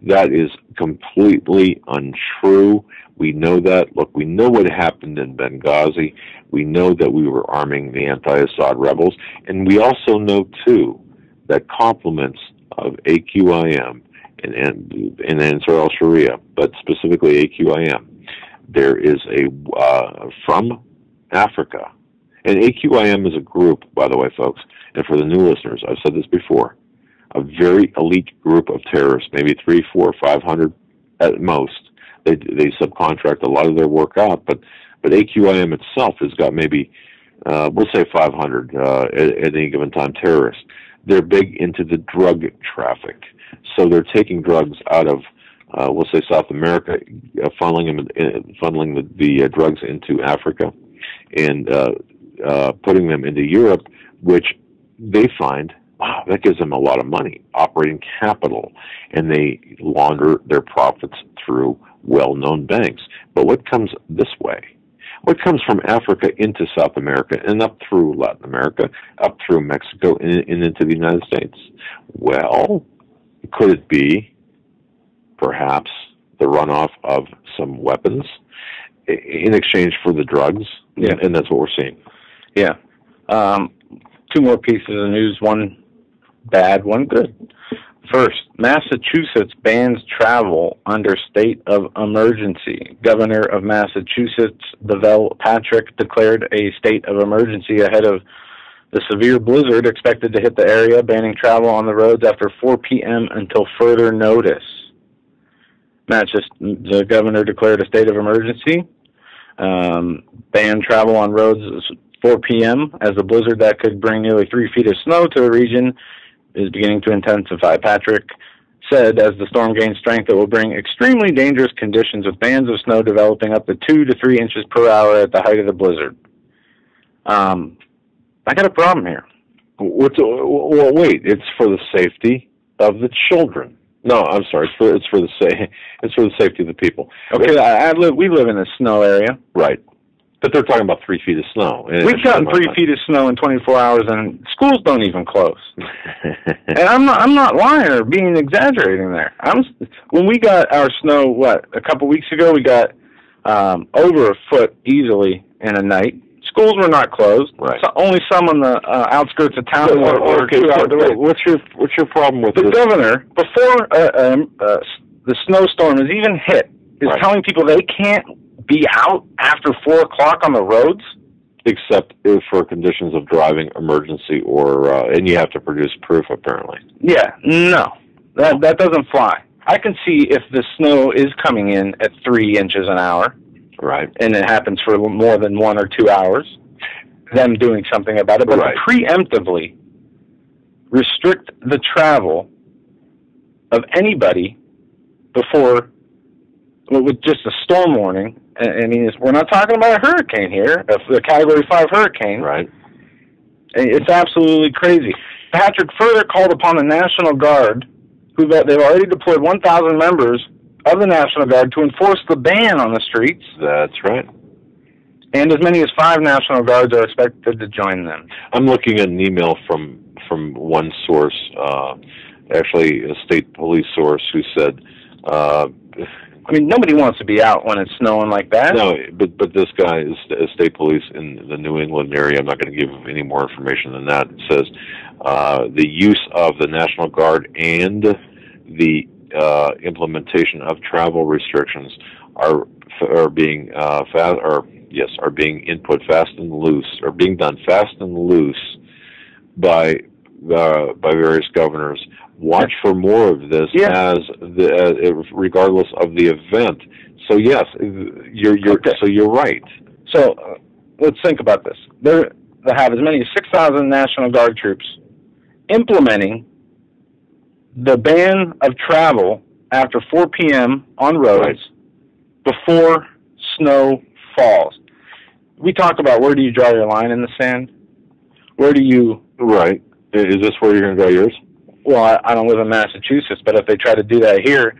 That is completely untrue. We know that. Look, we know what happened in Benghazi. We know that we were arming the anti-Assad rebels, and we also know too that compliments of AQIM and Ansar al-Sharia, but specifically AQIM. There is from Africa, and AQIM is a group, by the way, folks, and for the new listeners, I've said this before, a very elite group of terrorists, maybe 300, 400, 500 at most. They subcontract a lot of their work out, but AQIM itself has got maybe, we'll say 500 at any given time terrorists. They're big into the drug traffic, so they're taking drugs out of we'll say South America, funneling the drugs into Africa, and putting them into Europe, which they find, wow, that gives them a lot of money, operating capital, and they launder their profits through well-known banks. But what comes this way? What comes from Africa into South America and up through Latin America, up through Mexico, and into the United States? Well, could it be perhaps the runoff of some weapons in exchange for the drugs? Yeah. And that's what we're seeing. Yeah. Two more pieces of news, one bad, one good. First, Massachusetts bans travel under state of emergency. Governor of Massachusetts, Deval Patrick, declared a state of emergency ahead of the severe blizzard expected to hit the area, banning travel on the roads after 4 p.m. until further notice. The governor declared a state of emergency, banned travel on roads 4 p.m. as the blizzard that could bring nearly 3 feet of snow to the region is beginning to intensify. Patrick said as the storm gains strength, it will bring extremely dangerous conditions with bands of snow developing up to 2 to 3 inches per hour at the height of the blizzard. I got a problem here. Well, wait, it's for the safety of the children. No, I'm sorry. It's for the safety of the people. Okay, we live in a snow area, right? But they're talking about 3 feet of snow. We've gotten 3 feet of snow in 24 hours, and schools don't even close. And I'm not lying or being exaggerating there. When we got our snow, a couple weeks ago, we got over a foot easily in a night. Schools were not closed. Right. So only some on the outskirts of town were 2 hours away. What's your problem with the this? governor, before the snowstorm is even hit, is telling people they can't be out after 4 o'clock on the roads? Except for conditions of driving emergency and you have to produce proof, apparently. Yeah, no. That doesn't fly. I can see if the snow is coming in at 3 inches an hour, right, and it happens for more than 1 or 2 hours, them doing something about it. But to preemptively restrict the travel of anybody before with just a storm warning. I mean, we're not talking about a hurricane here, a Category 5 hurricane. Right. It's absolutely crazy. Patrick further called upon the National Guard, they've already deployed 1,000 members of the National Guard to enforce the ban on the streets. That's right. And as many as 5 National Guards are expected to join them. I'm looking at an email from one source, actually a state police source, who said, I mean, nobody wants to be out when it's snowing like that. No, but this guy is state police in the New England area. I'm not going to give any more information than that. It says the use of the National Guard and the implementation of travel restrictions are being input fast and loose, or being done fast and loose by various governors. Watch for more of this regardless of the event. So yes, you're right. So let's think about this. They have as many as 6,000 National Guard troops implementing the ban of travel after 4 p.m. on roads before snow falls. We talk about where do you draw your line in the sand? Where do you... Right. Is this where you're going to draw yours? Well, I don't live in Massachusetts, but if they try to do that here,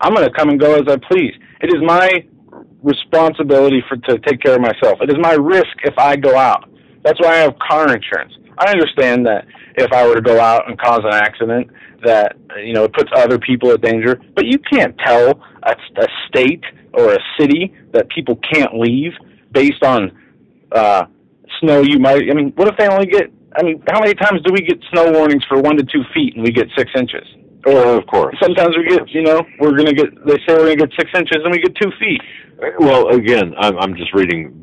I'm going to come and go as I please. It is my responsibility to take care of myself. It is my risk if I go out. That's why I have car insurance. I understand that if I were to go out and cause an accident, that it puts other people at danger. But you can't tell a state or a city that people can't leave based on snow. I mean, what if they only get? I mean, how many times do we get snow warnings for 1 to 2 feet and we get 6 inches? Or of course, sometimes we get. They say we're going to get 6 inches and we get 2 feet. Well, again, I'm just reading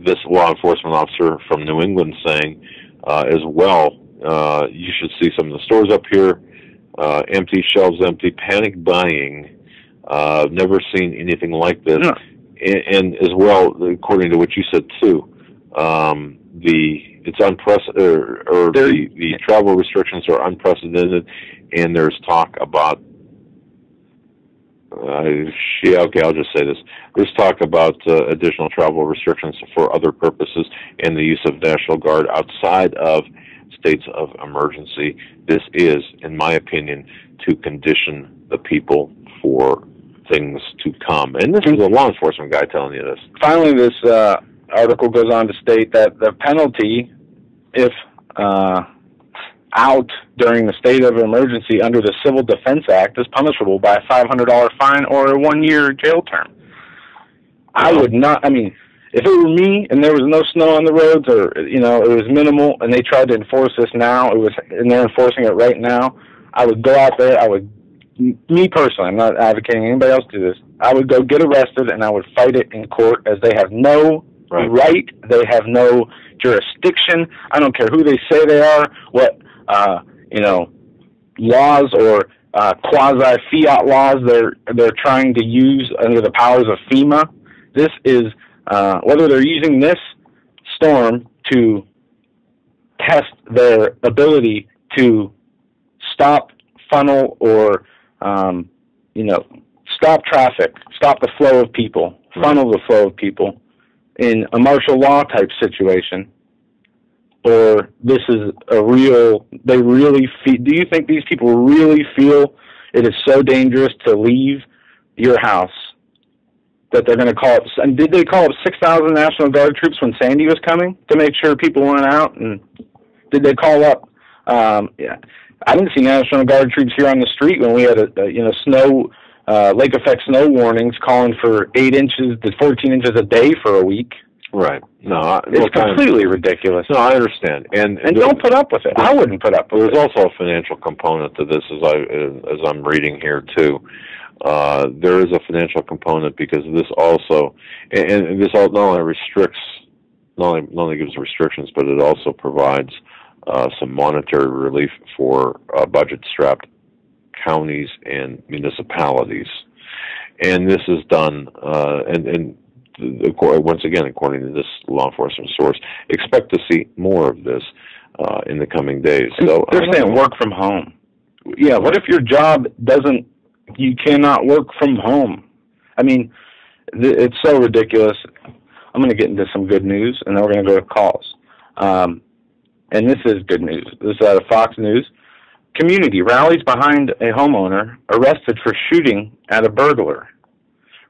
this law enforcement officer from New England saying as well. You should see some of the stores up here, empty shelves, empty, panic buying. Never seen anything like this. No. And as well, according to what you said too, it's unprecedented, or the travel restrictions are unprecedented, and there's talk about. I'll just say this. There's talk about additional travel restrictions for other purposes and the use of National Guard outside of states of emergency. This is, in my opinion, to condition the people for things to come. And this is a law enforcement guy telling you this. Finally, this article goes on to state that the penalty, if out during the state of emergency under the Civil Defense Act, is punishable by a $500 fine or a 1-year jail term. I would not, I mean, if it were me and there was no snow on the roads, or, it was minimal, and they tried to enforce this now, and they're enforcing it right now, I would go out there, me personally, I'm not advocating anybody else do this, I would go get arrested and I would fight it in court, as they have no right, they have no jurisdiction. I don't care who they say they are, what, laws or quasi-fiat laws they're trying to use under the powers of FEMA. This is, whether they're using this storm to test their ability to stop, funnel, or, stop traffic, stop the flow of people, funnel the flow of people in a martial law type situation, or this is do you think these people really feel it is so dangerous to leave your house that they're going to call up? And did they call up 6,000 National Guard troops when Sandy was coming to make sure people weren't out? And did they call up? I didn't see National Guard troops here on the street when we had snow, lake effect snow warnings calling for 8 inches to 14 inches a day for a week. Right. No, it's completely ridiculous. No, I understand, and don't put up with it. I wouldn't put up with it. There's also a financial component to this, as I'm reading here too. There is a financial component because this also, and this not only restricts, not only gives restrictions, but it also provides some monetary relief for budget-strapped counties and municipalities, and this is done once again, according to this law enforcement source, expect to see more of this in the coming days. So they're saying work from home. Yeah, what if your job doesn't, you cannot work from home? I mean, it's so ridiculous. I'm going to get into some good news, and then we're going to go to calls. And this is good news. This is out of Fox News. Community rallies behind a homeowner arrested for shooting at a burglar.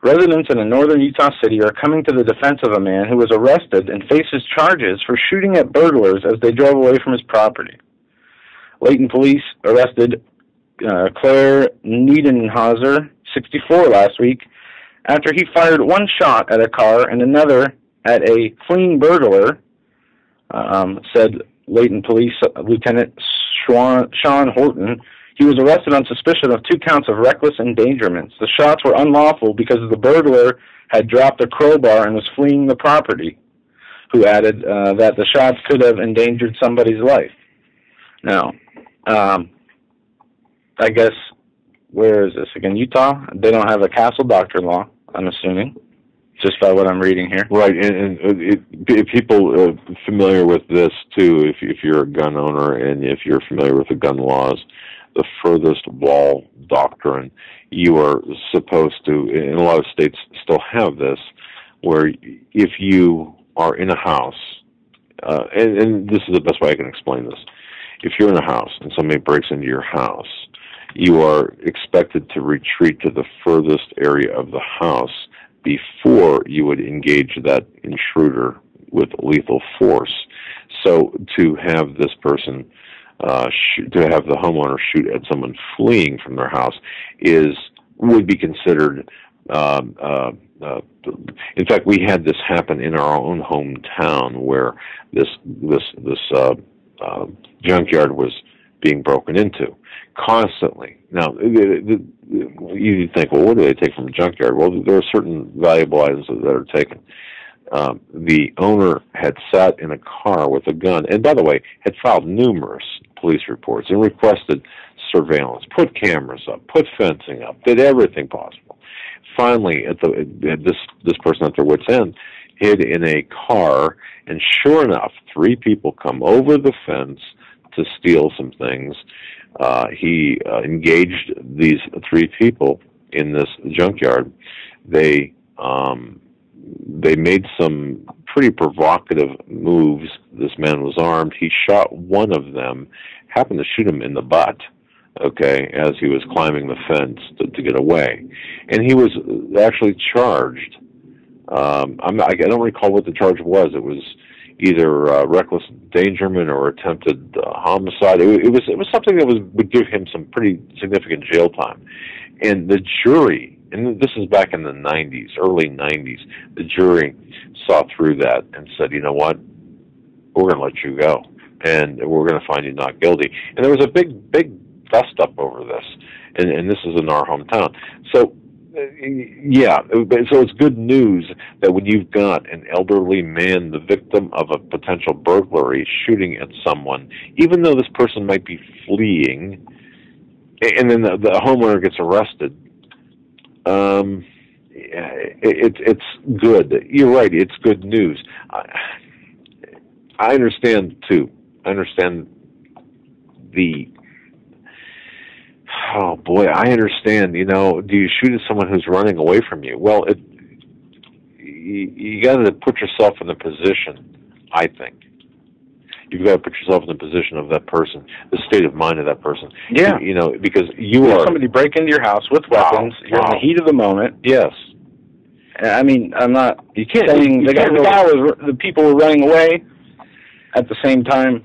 Residents in a northern Utah city are coming to the defense of a man who was arrested and faces charges for shooting at burglars as they drove away from his property. Layton police arrested Claire Niedenhauser, 64, last week after he fired one shot at a car and another at a fleeing burglar, said Layton Police Lieutenant Sean Horton. He was arrested on suspicion of 2 counts of reckless endangerment. The shots were unlawful because the burglar had dropped a crowbar and was fleeing the property, who added that the shots could have endangered somebody's life. Now, I guess, where is this again? Utah? They don't have a castle doctrine law, I'm assuming, just by what I'm reading here. Right, and if people familiar with this too, if you're a gun owner and if you're familiar with the gun laws, the furthest wall doctrine, you are supposed to, and a lot of states still have this, where if you are in a house, and this is the best way I can explain this, if you're in a house and somebody breaks into your house, you are expected to retreat to the furthest area of the house before you would engage that intruder with lethal force. So to have this person, to have the homeowner shoot at someone fleeing from their house would be considered, in fact, we had this happen in our own hometown where this junkyard was being broken into constantly. Now, you think, well, what do they take from a junkyard? Well, there are certain valuable items that are taken. The owner had sat in a car with a gun, and by the way, had filed numerous police reports and requested surveillance, put cameras up, put fencing up, did everything possible. Finally, this person at their wit's end hid in a car, and sure enough, 3 people come over the fence to steal some things. He engaged these 3 people in this junkyard. They made some pretty provocative moves. This man was armed. He shot one of them, happened to shoot him in the butt, okay, as he was climbing the fence to get away. And he was actually charged. I don't recall what the charge was. It was either reckless endangerment or attempted homicide. It was something that would give him some pretty significant jail time. And the jury, and this is back in the 90s, early 90s, the jury saw through that and said, you know what, we're going to let you go, and we're going to find you not guilty. And there was a big dust up over this, and this is in our hometown. So, yeah, so it's good news that when you've got an elderly man, the victim of a potential burglary, shooting at someone, even though this person might be fleeing, and then the homeowner gets arrested, it's good. You're right, it's good news. I understand, too. I understand oh boy, I understand, do you shoot at someone who's running away from you? Well, you got to put yourself in the position, I think. You've got to put yourself in the position of that person, the state of mind of that person. Yeah. Because you are... somebody break into your house with weapons, you're in the heat of the moment. Yes. I mean, I'm not saying the people were running away. At the same time,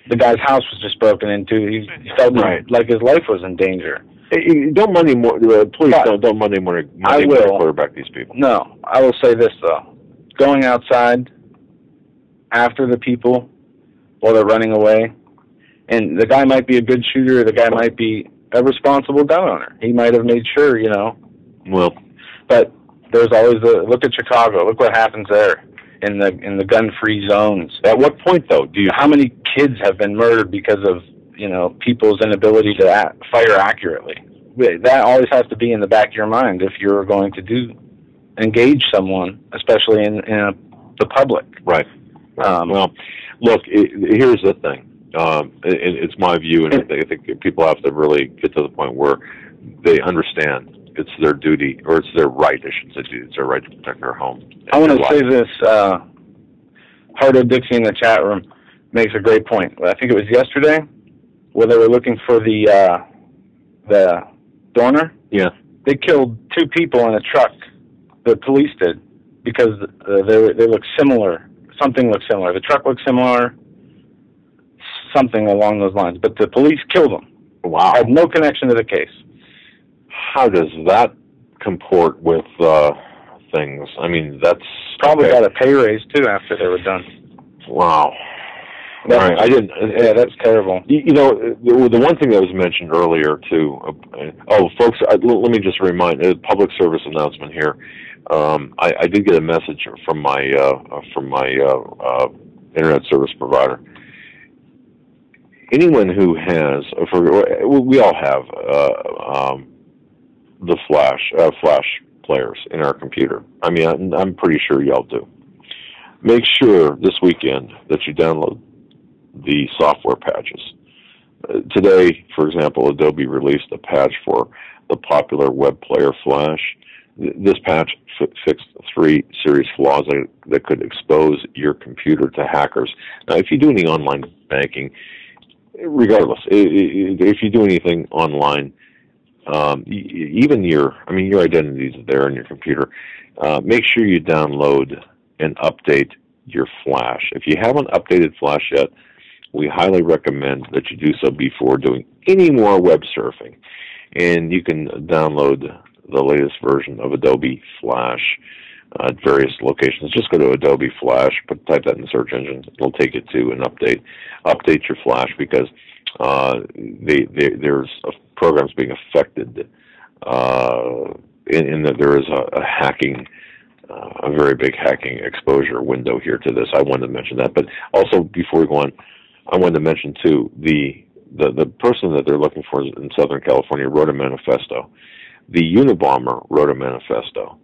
the guy's house was just broken into. He felt like his life was in danger. Don't Monday morning, please don't Monday morning quarterback these people. No, I will say this though: going outside after the people while they're running away, and the guy might be a good shooter, the guy might be a responsible gun owner. He might have made sure, Well, but there's always look at Chicago. Look what happens there. In the gun-free zones. At what point, though, how many kids have been murdered because of people's inability to fire accurately? That always has to be in the back of your mind if you're going to engage someone, especially in the public. Right. Well, look, here's the thing. It's my view, and I think people have to really get to the point where they understand it's their duty, or it's their right, I shouldn't say duty, it's their right to protect their home. I want to say this, Hardo Dixie in the chat room makes a great point. I think it was yesterday where they were looking for the donor. Yeah. They killed 2 people in a truck, the police did, because they look similar. Something looked similar. The truck looked similar, something along those lines. But the police killed them. Wow. Had no connection to the case. How does that comport with things? I mean, that's... Probably got a pay raise, too, after they were done. Wow. All right, I didn't... Yeah, that's terrible. You know, the one thing that was mentioned earlier, too... folks, let me just remind, a public service announcement here. I did get a message from my internet service provider. Anyone who has, we all have the flash players in our computer. I mean, I'm pretty sure y'all do. Make sure this weekend that you download the software patches. Today, for example, Adobe released a patch for the popular web player Flash. This patch fixed 3 serious flaws that could expose your computer to hackers. Now, if you do any online banking, regardless, if you do anything online, even your identity is there in your computer. Make sure you download and update your Flash. If you haven't updated Flash yet, we highly recommend that you do so before doing any more web surfing. And you can download the latest version of Adobe Flash at various locations. Just go to Adobe Flash, type that in the search engine. It'll take you to an update. Update your Flash, because there's programs being affected in that there is a hacking, a very big hacking exposure window here to this. I wanted to mention that. But also, before we go on, I wanted to mention, too, the person that they're looking for in Southern California wrote a manifesto. The Unabomber wrote a manifesto.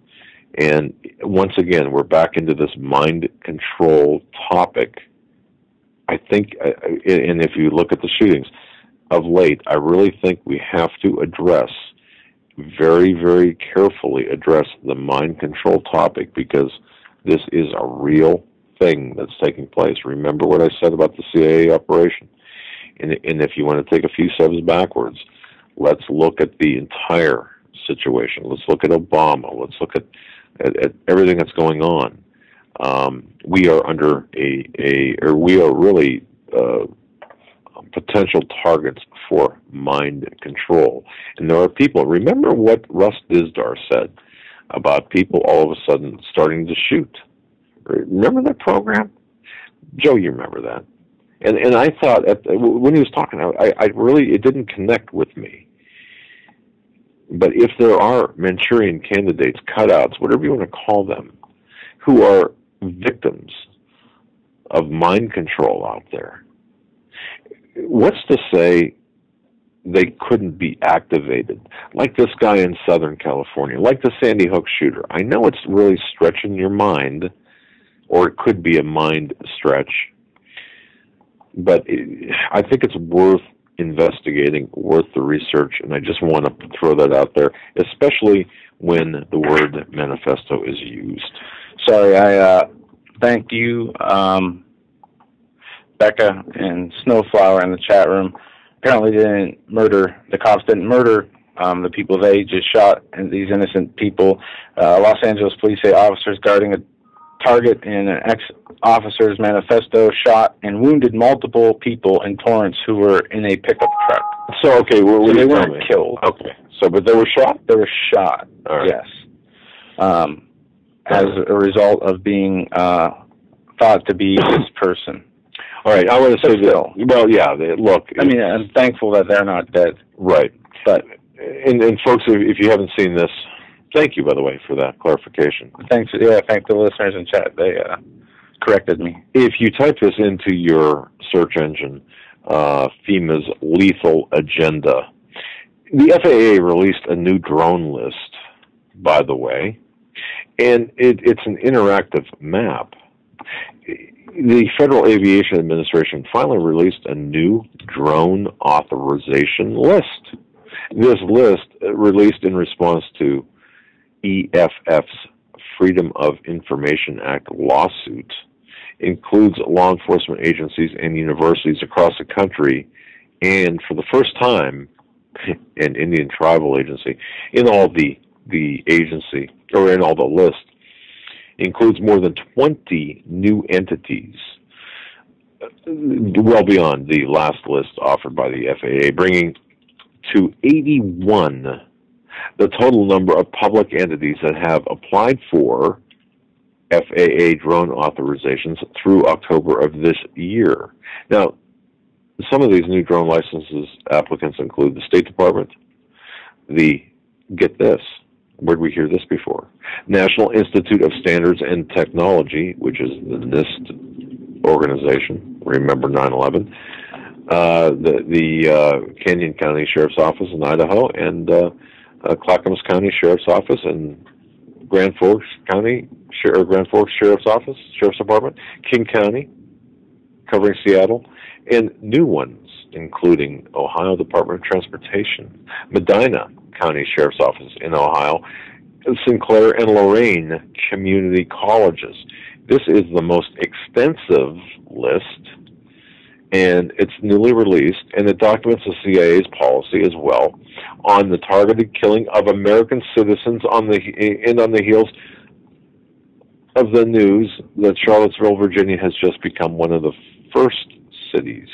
And once again, we're back into this mind control topic. I think, and if you look at the shootings of late, I really think we have to very, very carefully address the mind control topic, because this is a real thing that's taking place. Remember what I said about the CIA operation? And if you want to take a few steps backwards, let's look at the entire situation. Let's look at Obama. Let's look at everything that's going on. We are under we are really potential targets for mind control. And there are people, remember what Russ Dizdar said about people all of a sudden starting to shoot. Remember that program? Joe, you remember that. And I thought, when he was talking, I really, it didn't connect with me. But if there are Manchurian candidates, cutouts, whatever you want to call them, who are victims of mind control out there, what's to say they couldn't be activated? Like this guy in Southern California, like the Sandy Hook shooter. I know it's really stretching your mind, or it could be a mind stretch, but I think it's worth investigating, worth the research, and I just want to throw that out there, especially when the word manifesto is used. Sorry, I thank you, Becca and Snowflower in the chat room. Apparently the cops didn't murder the people they just shot, and these innocent people. Los Angeles police say officers guarding a target in an ex-officer's manifesto shot and wounded multiple people in Torrance who were in a pickup truck. So, okay, so they weren't killed. Okay. So, but they were shot? They were shot, right. Yes. As a result of being thought to be this person. All right, I want to say that. Well, yeah, look. I mean, I'm thankful that they're not dead. Right. But and folks, if you haven't seen this, thank you, by the way, for that clarification. Thanks. Yeah, thank the listeners in chat. They corrected me. If you type this into your search engine, FEMA's lethal agenda, the FAA released a new drone list, by the way, and it's an interactive map. the Federal Aviation Administration finally released a new drone authorization list. This list, released in response to EFF's Freedom of Information Act lawsuit, includes law enforcement agencies and universities across the country, and for the first time, an Indian tribal agency in all the agency, or in all the list, includes more than 20 new entities, well beyond the last list offered by the FAA, bringing to 81 the total number of public entities that have applied for FAA drone authorizations through October of this year. Now, some of these new drone licenses applicants include the State Department, get this, where did we hear this before? National Institute of Standards and Technology, which is the NIST organization, remember 9/11, the Canyon County Sheriff's Office in Idaho, and Clackamas County Sheriff's Office, and Grand Forks Sheriff's Office, Sheriff's Department, King County, covering Seattle, and new ones, including Ohio Department of Transportation, Medina County Sheriff's Office in Ohio, Sinclair and Lorain community colleges. This is the most extensive list, and it's newly released, and it documents the CIA's policy as well on the targeted killing of American citizens on the heels of the news that Charlottesville, Virginia has just become one of the first cities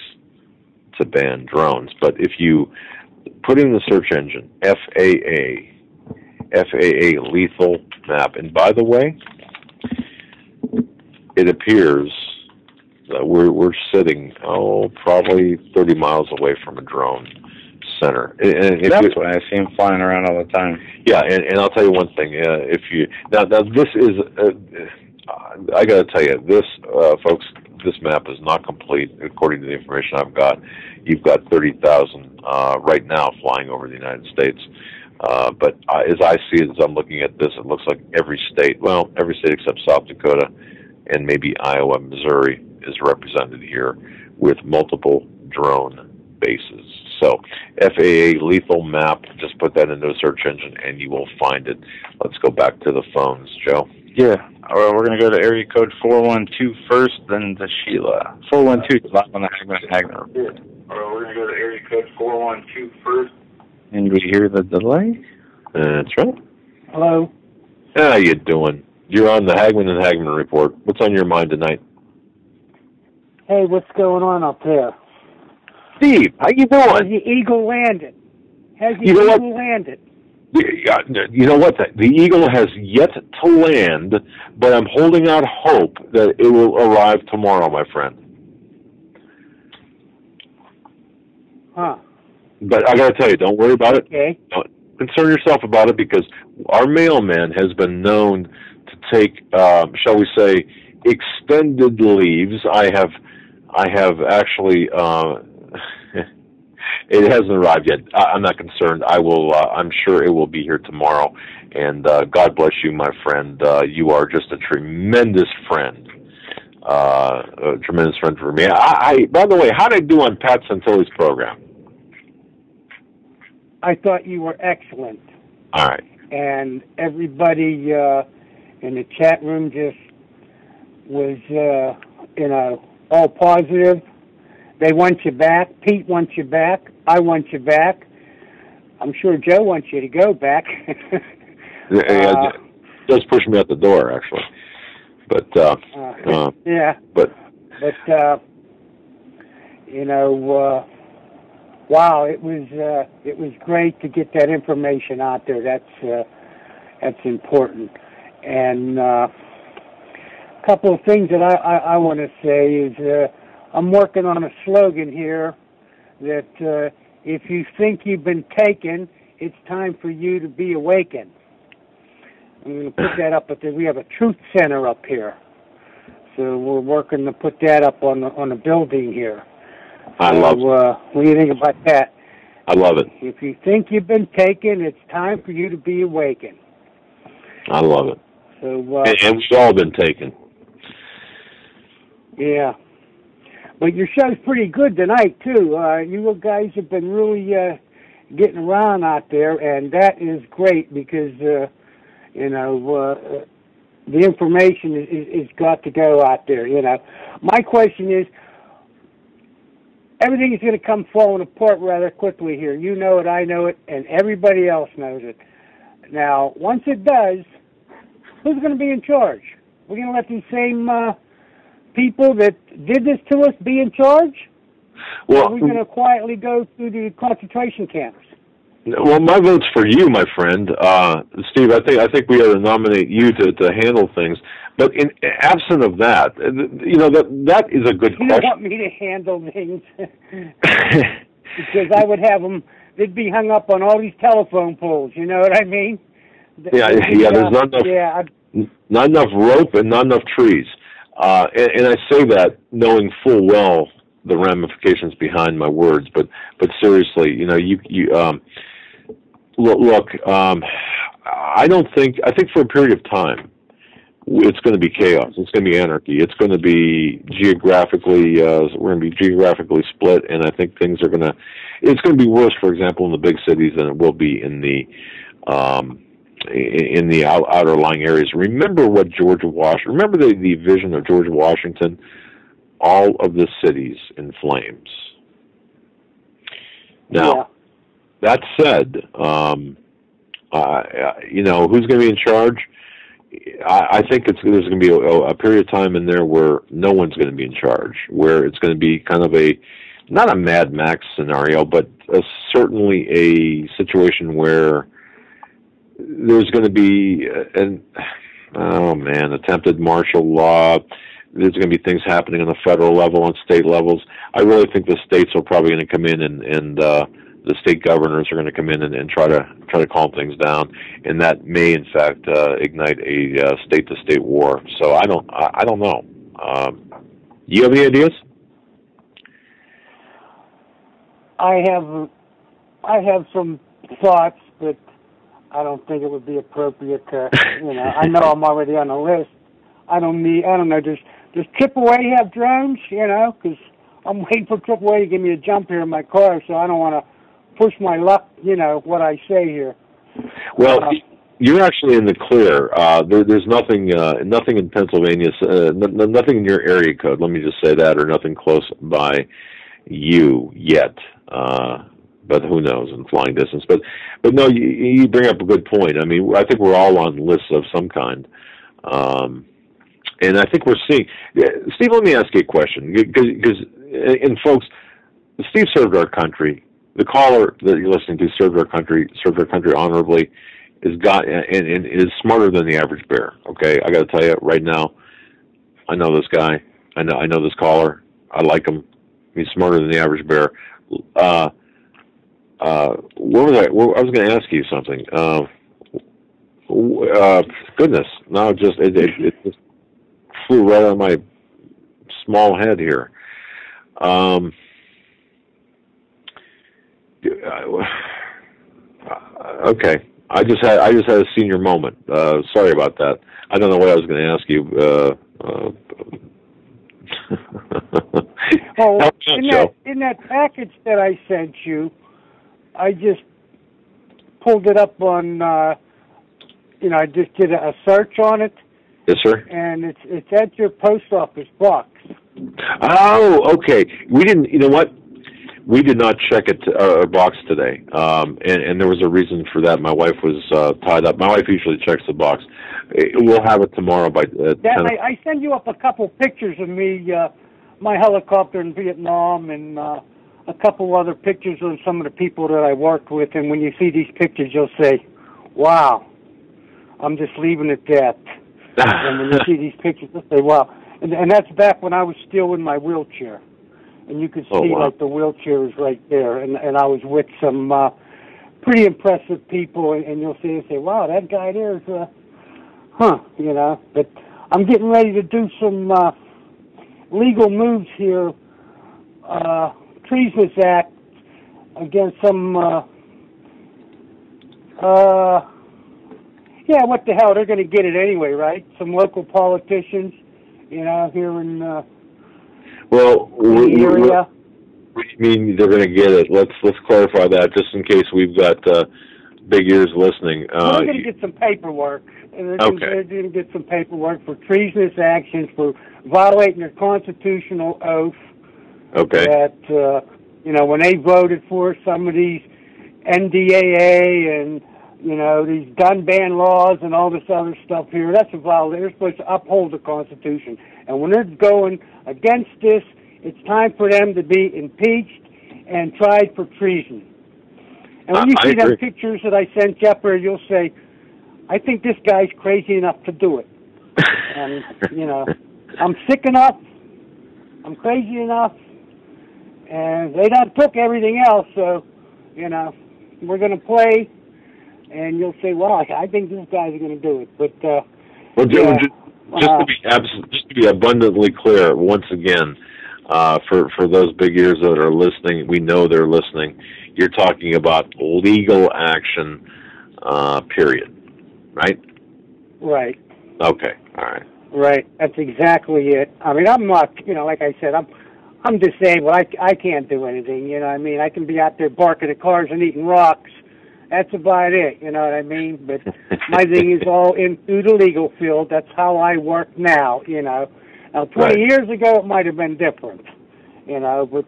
to ban drones. But if you put in the search engine FAA lethal map, and by the way, it appears that we're sitting probably 30 miles away from a drone center. And that's why I see them flying around all the time. Yeah, and I'll tell you one thing. If you now this is, I got to tell you, this folks, this map is not complete according to the information I've got. You've got 30,000 right now flying over the United States. But as I see it, as I'm looking at this, it looks like every state except South Dakota and maybe Iowa, Missouri, is represented here with multiple drone bases. So FAA lethal map, just put that into a search engine and you will find it. Let's go back to the phones, Joe. Yeah, we're going to go to area code 412 first, then to Sheila. 412 live on the Hagmann report. We're going to go to area code 412 first. And we hear the delay? That's right. Hello. How you doing? You're on the Hagmann and Hagmann report. What's on your mind tonight? Hey, what's going on up there? Steve, how you doing? Has the Eagle landed? Landed? You know what? The Eagle has yet to land, but I'm holding out hope that it will arrive tomorrow, my friend. Huh. But I got to tell you, don't worry about it. Okay. Don't concern yourself about it, because our mailman has been known to take, shall we say, extended leaves. I have actually. It hasn't arrived yet. I'm not concerned. I will. I'm sure it will be here tomorrow. And God bless you, my friend. You are just a tremendous friend. A tremendous friend for me. By the way, how did I do on Pat Santilli's program? I thought you were excellent. All right. And everybody in the chat room just was, all positive. They want you back. Pete wants you back. I want you back. I'm sure Joe wants you to go back. It does push me out the door, actually. But yeah. But wow, it was great to get that information out there. That's important. And a couple of things that I want to say is. I'm working on a slogan here that if you think you've been taken, it's time for you to be awakened. I'm going to put that up at we have a truth center up here. So we're working to put that up on the building here. I love it. What do you think about that? I love it. If you think you've been taken, it's time for you to be awakened. I love it. So and we've all been taken. Yeah. But your show's pretty good tonight, too. You guys have been really getting around out there, and that is great because, the information is got to go out there, My question is, everything is going to come falling apart rather quickly here. You know it, I know it, and everybody else knows it. Now, once it does, who's going to be in charge? We're going to let these same people that did this to us be in charge? Well, or are we going to quietly go through the concentration camps? Well, my vote's for you, my friend, Steve. I think we ought to nominate you to handle things. But in absent of that, that is a good question. You don't want me to handle things because I would have them. They'd be hung up on all these telephone poles. You know what I mean? Yeah. There's not enough rope and not enough trees. And I say that knowing full well the ramifications behind my words, but seriously, look. I think for a period of time, it's going to be chaos. It's going to be anarchy. It's going to be geographically. We're going to be geographically split, and I think things are going to. It's going to be worse, for example, in the big cities than it will be in the outer lying areas. Remember what Remember the vision of George Washington. All of the cities in flames. Now, that said, who's going to be in charge? I think there's going to be a period of time in there where no one's going to be in charge, where it's going to be kind of not a Mad Max scenario, but certainly a situation where there's going to be attempted martial law. There's going to be things happening on the federal level and state levels. I really think the states are probably going to come in and the state governors are going to come in and try to calm things down, and that may in fact ignite a state-to-state war. So I don't know. You have any ideas? I have some thoughts, but I don't think it would be appropriate to. I know I'm already on the list. I don't know. Does AAA have drones? Because I'm waiting for AAA to give me a jump here in my car, so I don't want to push my luck. What I say here. Well, you're actually in the clear. There's nothing in Pennsylvania, nothing in your area code. Let me just say that, or nothing close by you yet. But who knows in flying distance? But no, you bring up a good point. I mean, I think we're all on lists of some kind. And I think we're seeing. Steve, let me ask you a question, because folks, Steve served our country. The caller that you're listening to served our country honorably. And is smarter than the average bear. Okay, I got to tell you right now. I know this guy. I know this caller. I like him. He's smarter than the average bear. What was I was going to ask you something. Goodness, no, it just flew right out of my small head here. Okay, I just had a senior moment. Sorry about that. I don't know what I was going to ask you. In that package that I sent you, I just pulled it up on. I just did a search on it. Yes, sir. And it's at your post office box. Oh, okay. We didn't. You know what? We did not check our box today, and there was a reason for that. My wife was tied up. My wife usually checks the box. We'll have it tomorrow by 10. I send you up a couple pictures of me, my helicopter in Vietnam, and a couple other pictures of some of the people that I worked with. And when you see these pictures, you'll say, "Wow, I'm just leaving it at that." And when you see these pictures, you'll say, "Wow." And that's back when I was still in my wheelchair. And you could see, like, the wheelchair is right there. And I was with some pretty impressive people. And you'll see and say, wow, that guy there is, But I'm getting ready to do some legal moves here. Treasonous Act against some, what the hell? They're going to get it anyway, right? Some local politicians, here in Well, area. What do you mean they're going to get it? Let's clarify that just in case we've got big ears listening. Well, they're going to get some paperwork. They're going to get some paperwork for treasonous actions, for violating their constitutional oath. Okay. That when they voted for some of these NDAA and these gun ban laws and all this other stuff here, that's a violation. They're supposed to uphold the Constitution. And when they're going against this, it's time for them to be impeached and tried for treason. And when you see them pictures that I sent Jepper, you'll say, I think this guy's crazy enough to do it. And, I'm sick enough, I'm crazy enough, and they done took everything else, so, we're going to play, and you'll say, well, I think this guy's going to do it. But, just to be abundantly clear, once again, for those big ears that are listening, we know they're listening, you're talking about legal action, period, right? Right. Okay, all right. Right, that's exactly it. I mean, I'm not, like I said, I'm disabled. I can't do anything, I can be out there barking at cars and eating rocks. That's about it, you know what I mean? But my thing is all through the legal field. That's how I work now, Now, 20 years ago, it might have been different, but...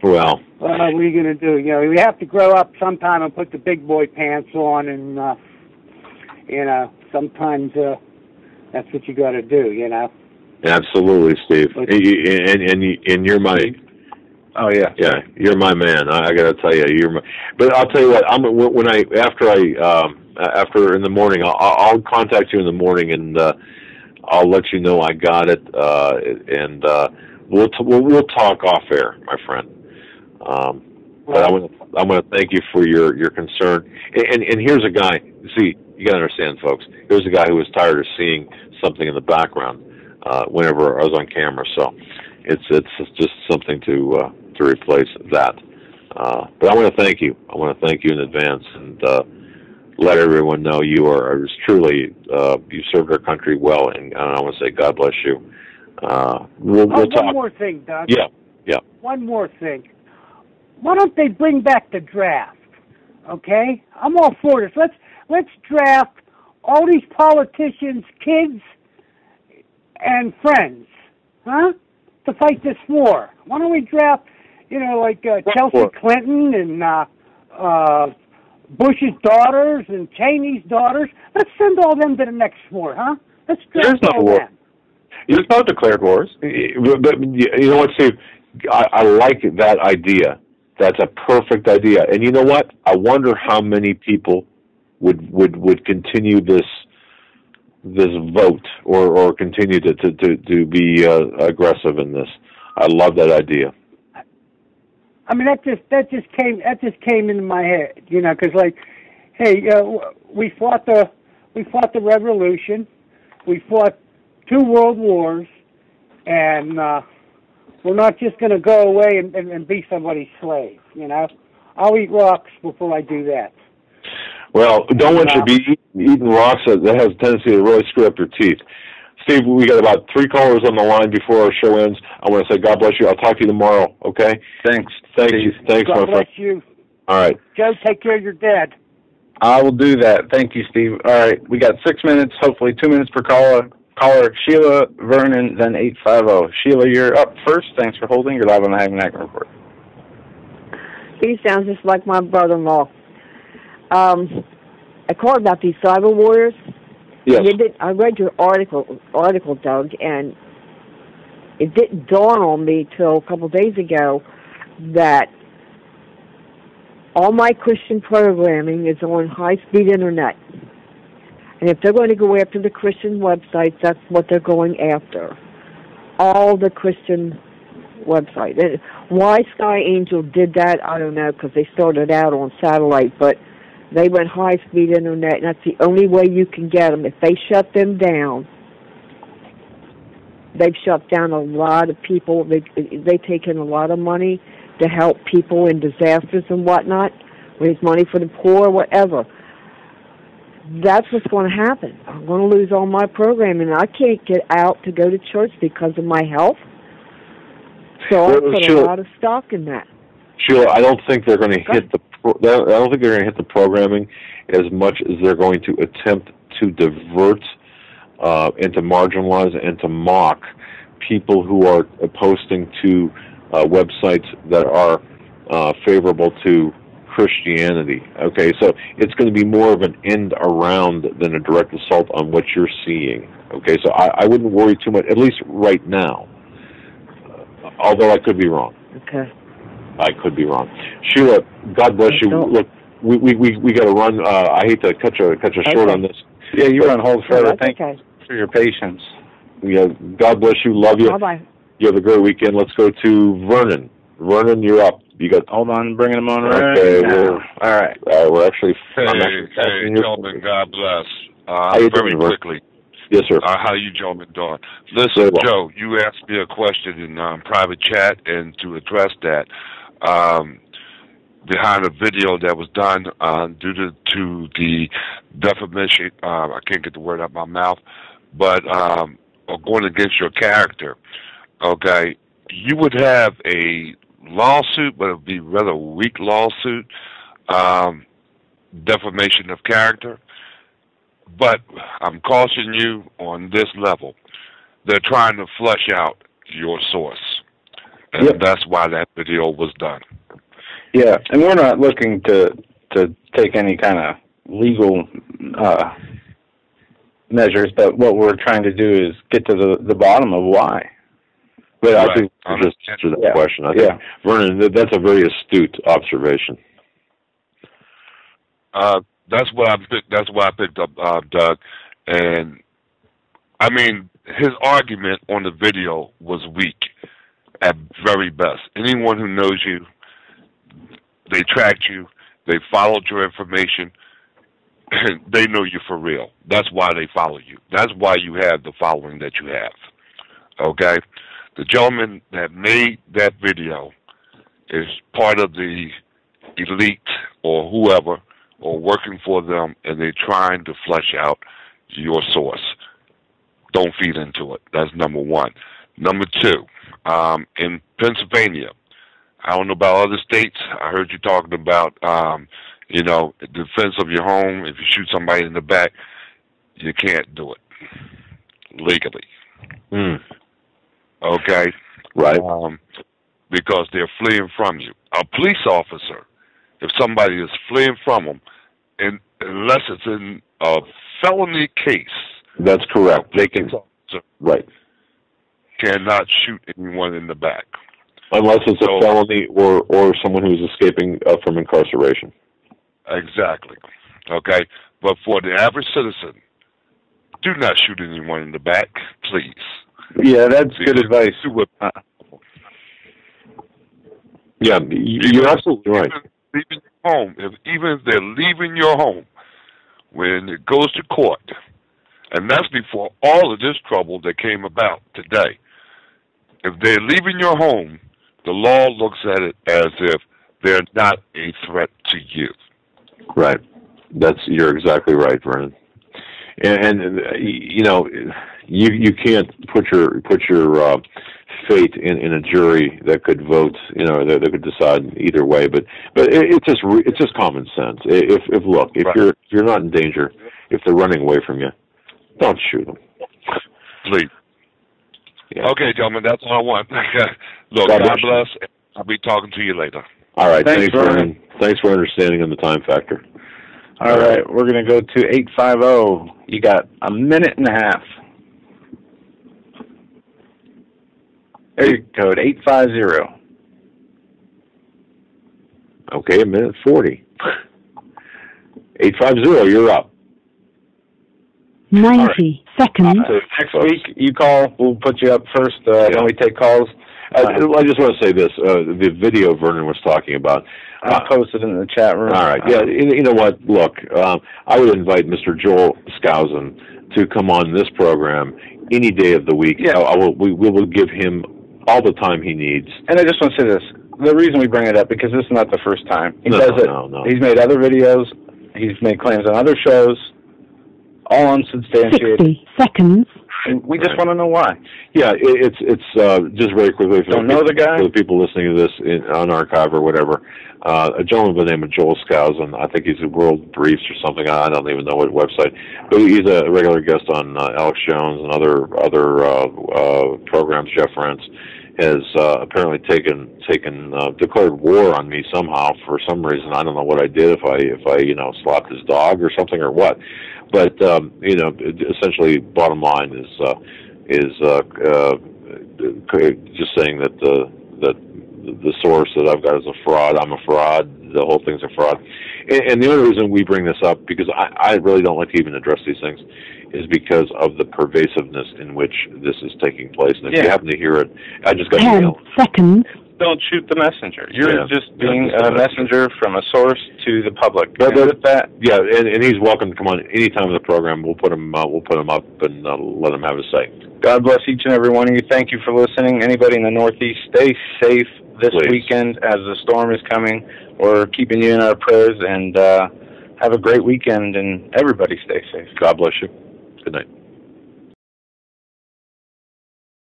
Well, what are we going to do? We have to grow up sometime and put the big boy pants on, and, sometimes that's what you got to do, Absolutely, Steve. And you're my... Oh yeah, yeah. You're my man. I got to tell you, you're my. But I'll tell you what. After in the morning, I'll contact you in the morning, and I'll let you know I got it. And we'll talk off air, my friend. But I want to thank you for your concern. And here's a guy. See, you got to understand, folks. Here's a guy who was tired of seeing something in the background whenever I was on camera. So it's just something to replace that. But I want to thank you. I want to thank you in advance and let everyone know you are truly you served our country well, and I want to say God bless you. We'll talk. One more thing, Doug. Yeah. One more thing. Why don't they bring back the draft? Okay, I'm all for this. Let's draft all these politicians' kids and friends, to fight this war. Why don't we draft, like Chelsea Clinton and Bush's daughters and Cheney's daughters? Let's send all them to the next war, Let's draft all them. There's no declared wars. But you know what, Steve? I like that idea. That's a perfect idea. And you know what? I wonder how many people would continue this vote or continue to be aggressive in this. I love that idea. I mean, that just came into my head, because hey, we fought the revolution, we fought 2 world wars, and we're not just going to go away and be somebody's slave, I'll eat rocks before I do that. Well, don't want you to be eating rocks. That has a tendency to really screw up your teeth. Steve, we got about 3 callers on the line before our show ends. I want to say God bless you. I'll talk to you tomorrow, okay? Thanks. Thanks, my friend. God bless you. All right. Joe, take care of your dad. I will do that. Thank you, Steve. All right, we got 6 minutes, hopefully 2 minutes per caller. Caller Sheila, Vernon, then 850. Sheila, you're up first. Thanks for holding. You're live on the Hagmann Report. He sounds just like my brother-in-law. I called about these cyber warriors. Yes. I read your article, Doug, and it didn't dawn on me till a couple of days ago that all my Christian programming is on high-speed internet. And if they're going to go after the Christian websites, that's what they're going after. All the Christian websites. And why Sky Angel did that, I don't know, because they started out on satellite, but they went high-speed internet, and that's the only way you can get them. If they shut them down, they've shut down a lot of people. They take in a lot of money to help people in disasters and whatnot, raise money for the poor, whatever. That's what's going to happen. I'm going to lose all my programming. I can't get out to go to church because of my health. So I put a lot of stock in that. Sheila, I don't think they're going to hit the. I don't think they're going to hit the programming as much as they're going to attempt to divert and to marginalize and to mock people who are posting to websites that are favorable to Christianity. Okay, so it's going to be more of an end around than a direct assault on what you're seeing. Okay, so I wouldn't worry too much, at least right now. Although I could be wrong. Okay. I could be wrong. Sheila, God bless you. Look, we got to run. I hate to cut you short on this. Yeah, you're on hold forever. Thank you for your patience. Yeah, God bless you. Love you. Bye-bye. You have a great weekend. Let's go to Vernon. Vernon, you're up. You got. Hold on, bringing him on. Okay, all right. We're actually. Hey, gentlemen. God bless. Very quickly. Yes, sir. How you gentlemen doing? Listen, Joe, you asked me a question in private chat, and to address that, behind a video that was done due to the defamation, I can't get the word out of my mouth, but going against your character, okay, you would have a lawsuit, but it would be a rather weak lawsuit, defamation of character. But I'm cautioning you on this level. They're trying to flesh out your source. And that's why that video was done. Yeah, and we're not looking to take any kind of legal measures, but what we're trying to do is get to the bottom of why. But I think just answer that question. I think, Vernon, that's a very astute observation. That's why I picked up, Doug. And I mean, his argument on the video was weak at very best. Anyone who knows you, they tracked you, they followed your information, and they know you for real. That's why they follow you. That's why you have the following that you have. Okay? The gentleman that made that video is part of the elite or whoever, or working for them, and they're trying to flesh out your source. Don't feed into it. That's number one. Number two, in Pennsylvania, I don't know about other states. I heard you talking about, defense of your home. If you shoot somebody in the back, you can't do it legally. Okay? Right. Because they're fleeing from you. A police officer, if somebody is fleeing from them, and unless it's in a felony case, that's correct. They can, cannot shoot anyone in the back, unless it's a felony or someone who's escaping from incarceration. Exactly. Okay, but for the average citizen, do not shoot anyone in the back, please. Yeah, that's good advice. Yeah, you're absolutely right. Leaving your home, even if they're leaving your home, when it goes to court, and that's before all of this trouble that came about today. If they're leaving your home, the law looks at it as if they're not a threat to you. Right. You're exactly right, Vernon. And you can't put your fate in a jury that could vote, that could decide either way. But it's just common sense. If you're not in danger, if they're running away from you, don't shoot them. Please. Yeah. Okay, gentlemen, that's all I want. Look, God bless. I'll be talking to you later. All right, thanks Vernon. Thanks for understanding on the time factor. All right, we're going to go to 850. You got a minute and a half. Area code 850. Okay, a minute 40. 850, you're up. 90 seconds. So next week, you call. We'll put you up first when we take calls. I just want to say this. The video Vernon was talking about. I'll post it in the chat room. All right. Yeah, you know what? Look, I would invite Mr. Joel Skousen to come on this program any day of the week. Yeah. We will give him all the time he needs. And I just want to say this. The reason we bring it up, because this is not the first time. He does it. No. He's made other videos. He's made claims on other shows. all unsubstantiated. 60 seconds. And we just want to know why. Yeah, it's just very quickly for Don't know the guy? for the people listening to this on archive or whatever. A gentleman by the name of Joel Skousen, I think he's a World Briefs or something. I don't even know what website, but he's a regular guest on Alex Jones and other programs. Jeff Rentz has apparently declared war on me somehow for some reason. I don't know what I did, if I slapped his dog or something or what. But essentially, bottom line is just saying that the source that I've got is a fraud. I'm a fraud. The whole thing's a fraud. And the only reason we bring this up, because I really don't like to even address these things, is because of the pervasiveness in which this is taking place. And if you happen to hear it, I just got 10 seconds. Don't shoot the messenger. You're just being a messenger from a source to the public. But with that, and he's welcome to come on any time of the program. We'll put him up and let him have his say. God bless each and every one of you. Thank you for listening. Anybody in the Northeast, stay safe this weekend as the storm is coming. We're keeping you in our prayers, and have a great weekend, and everybody stay safe. God bless you. Good night.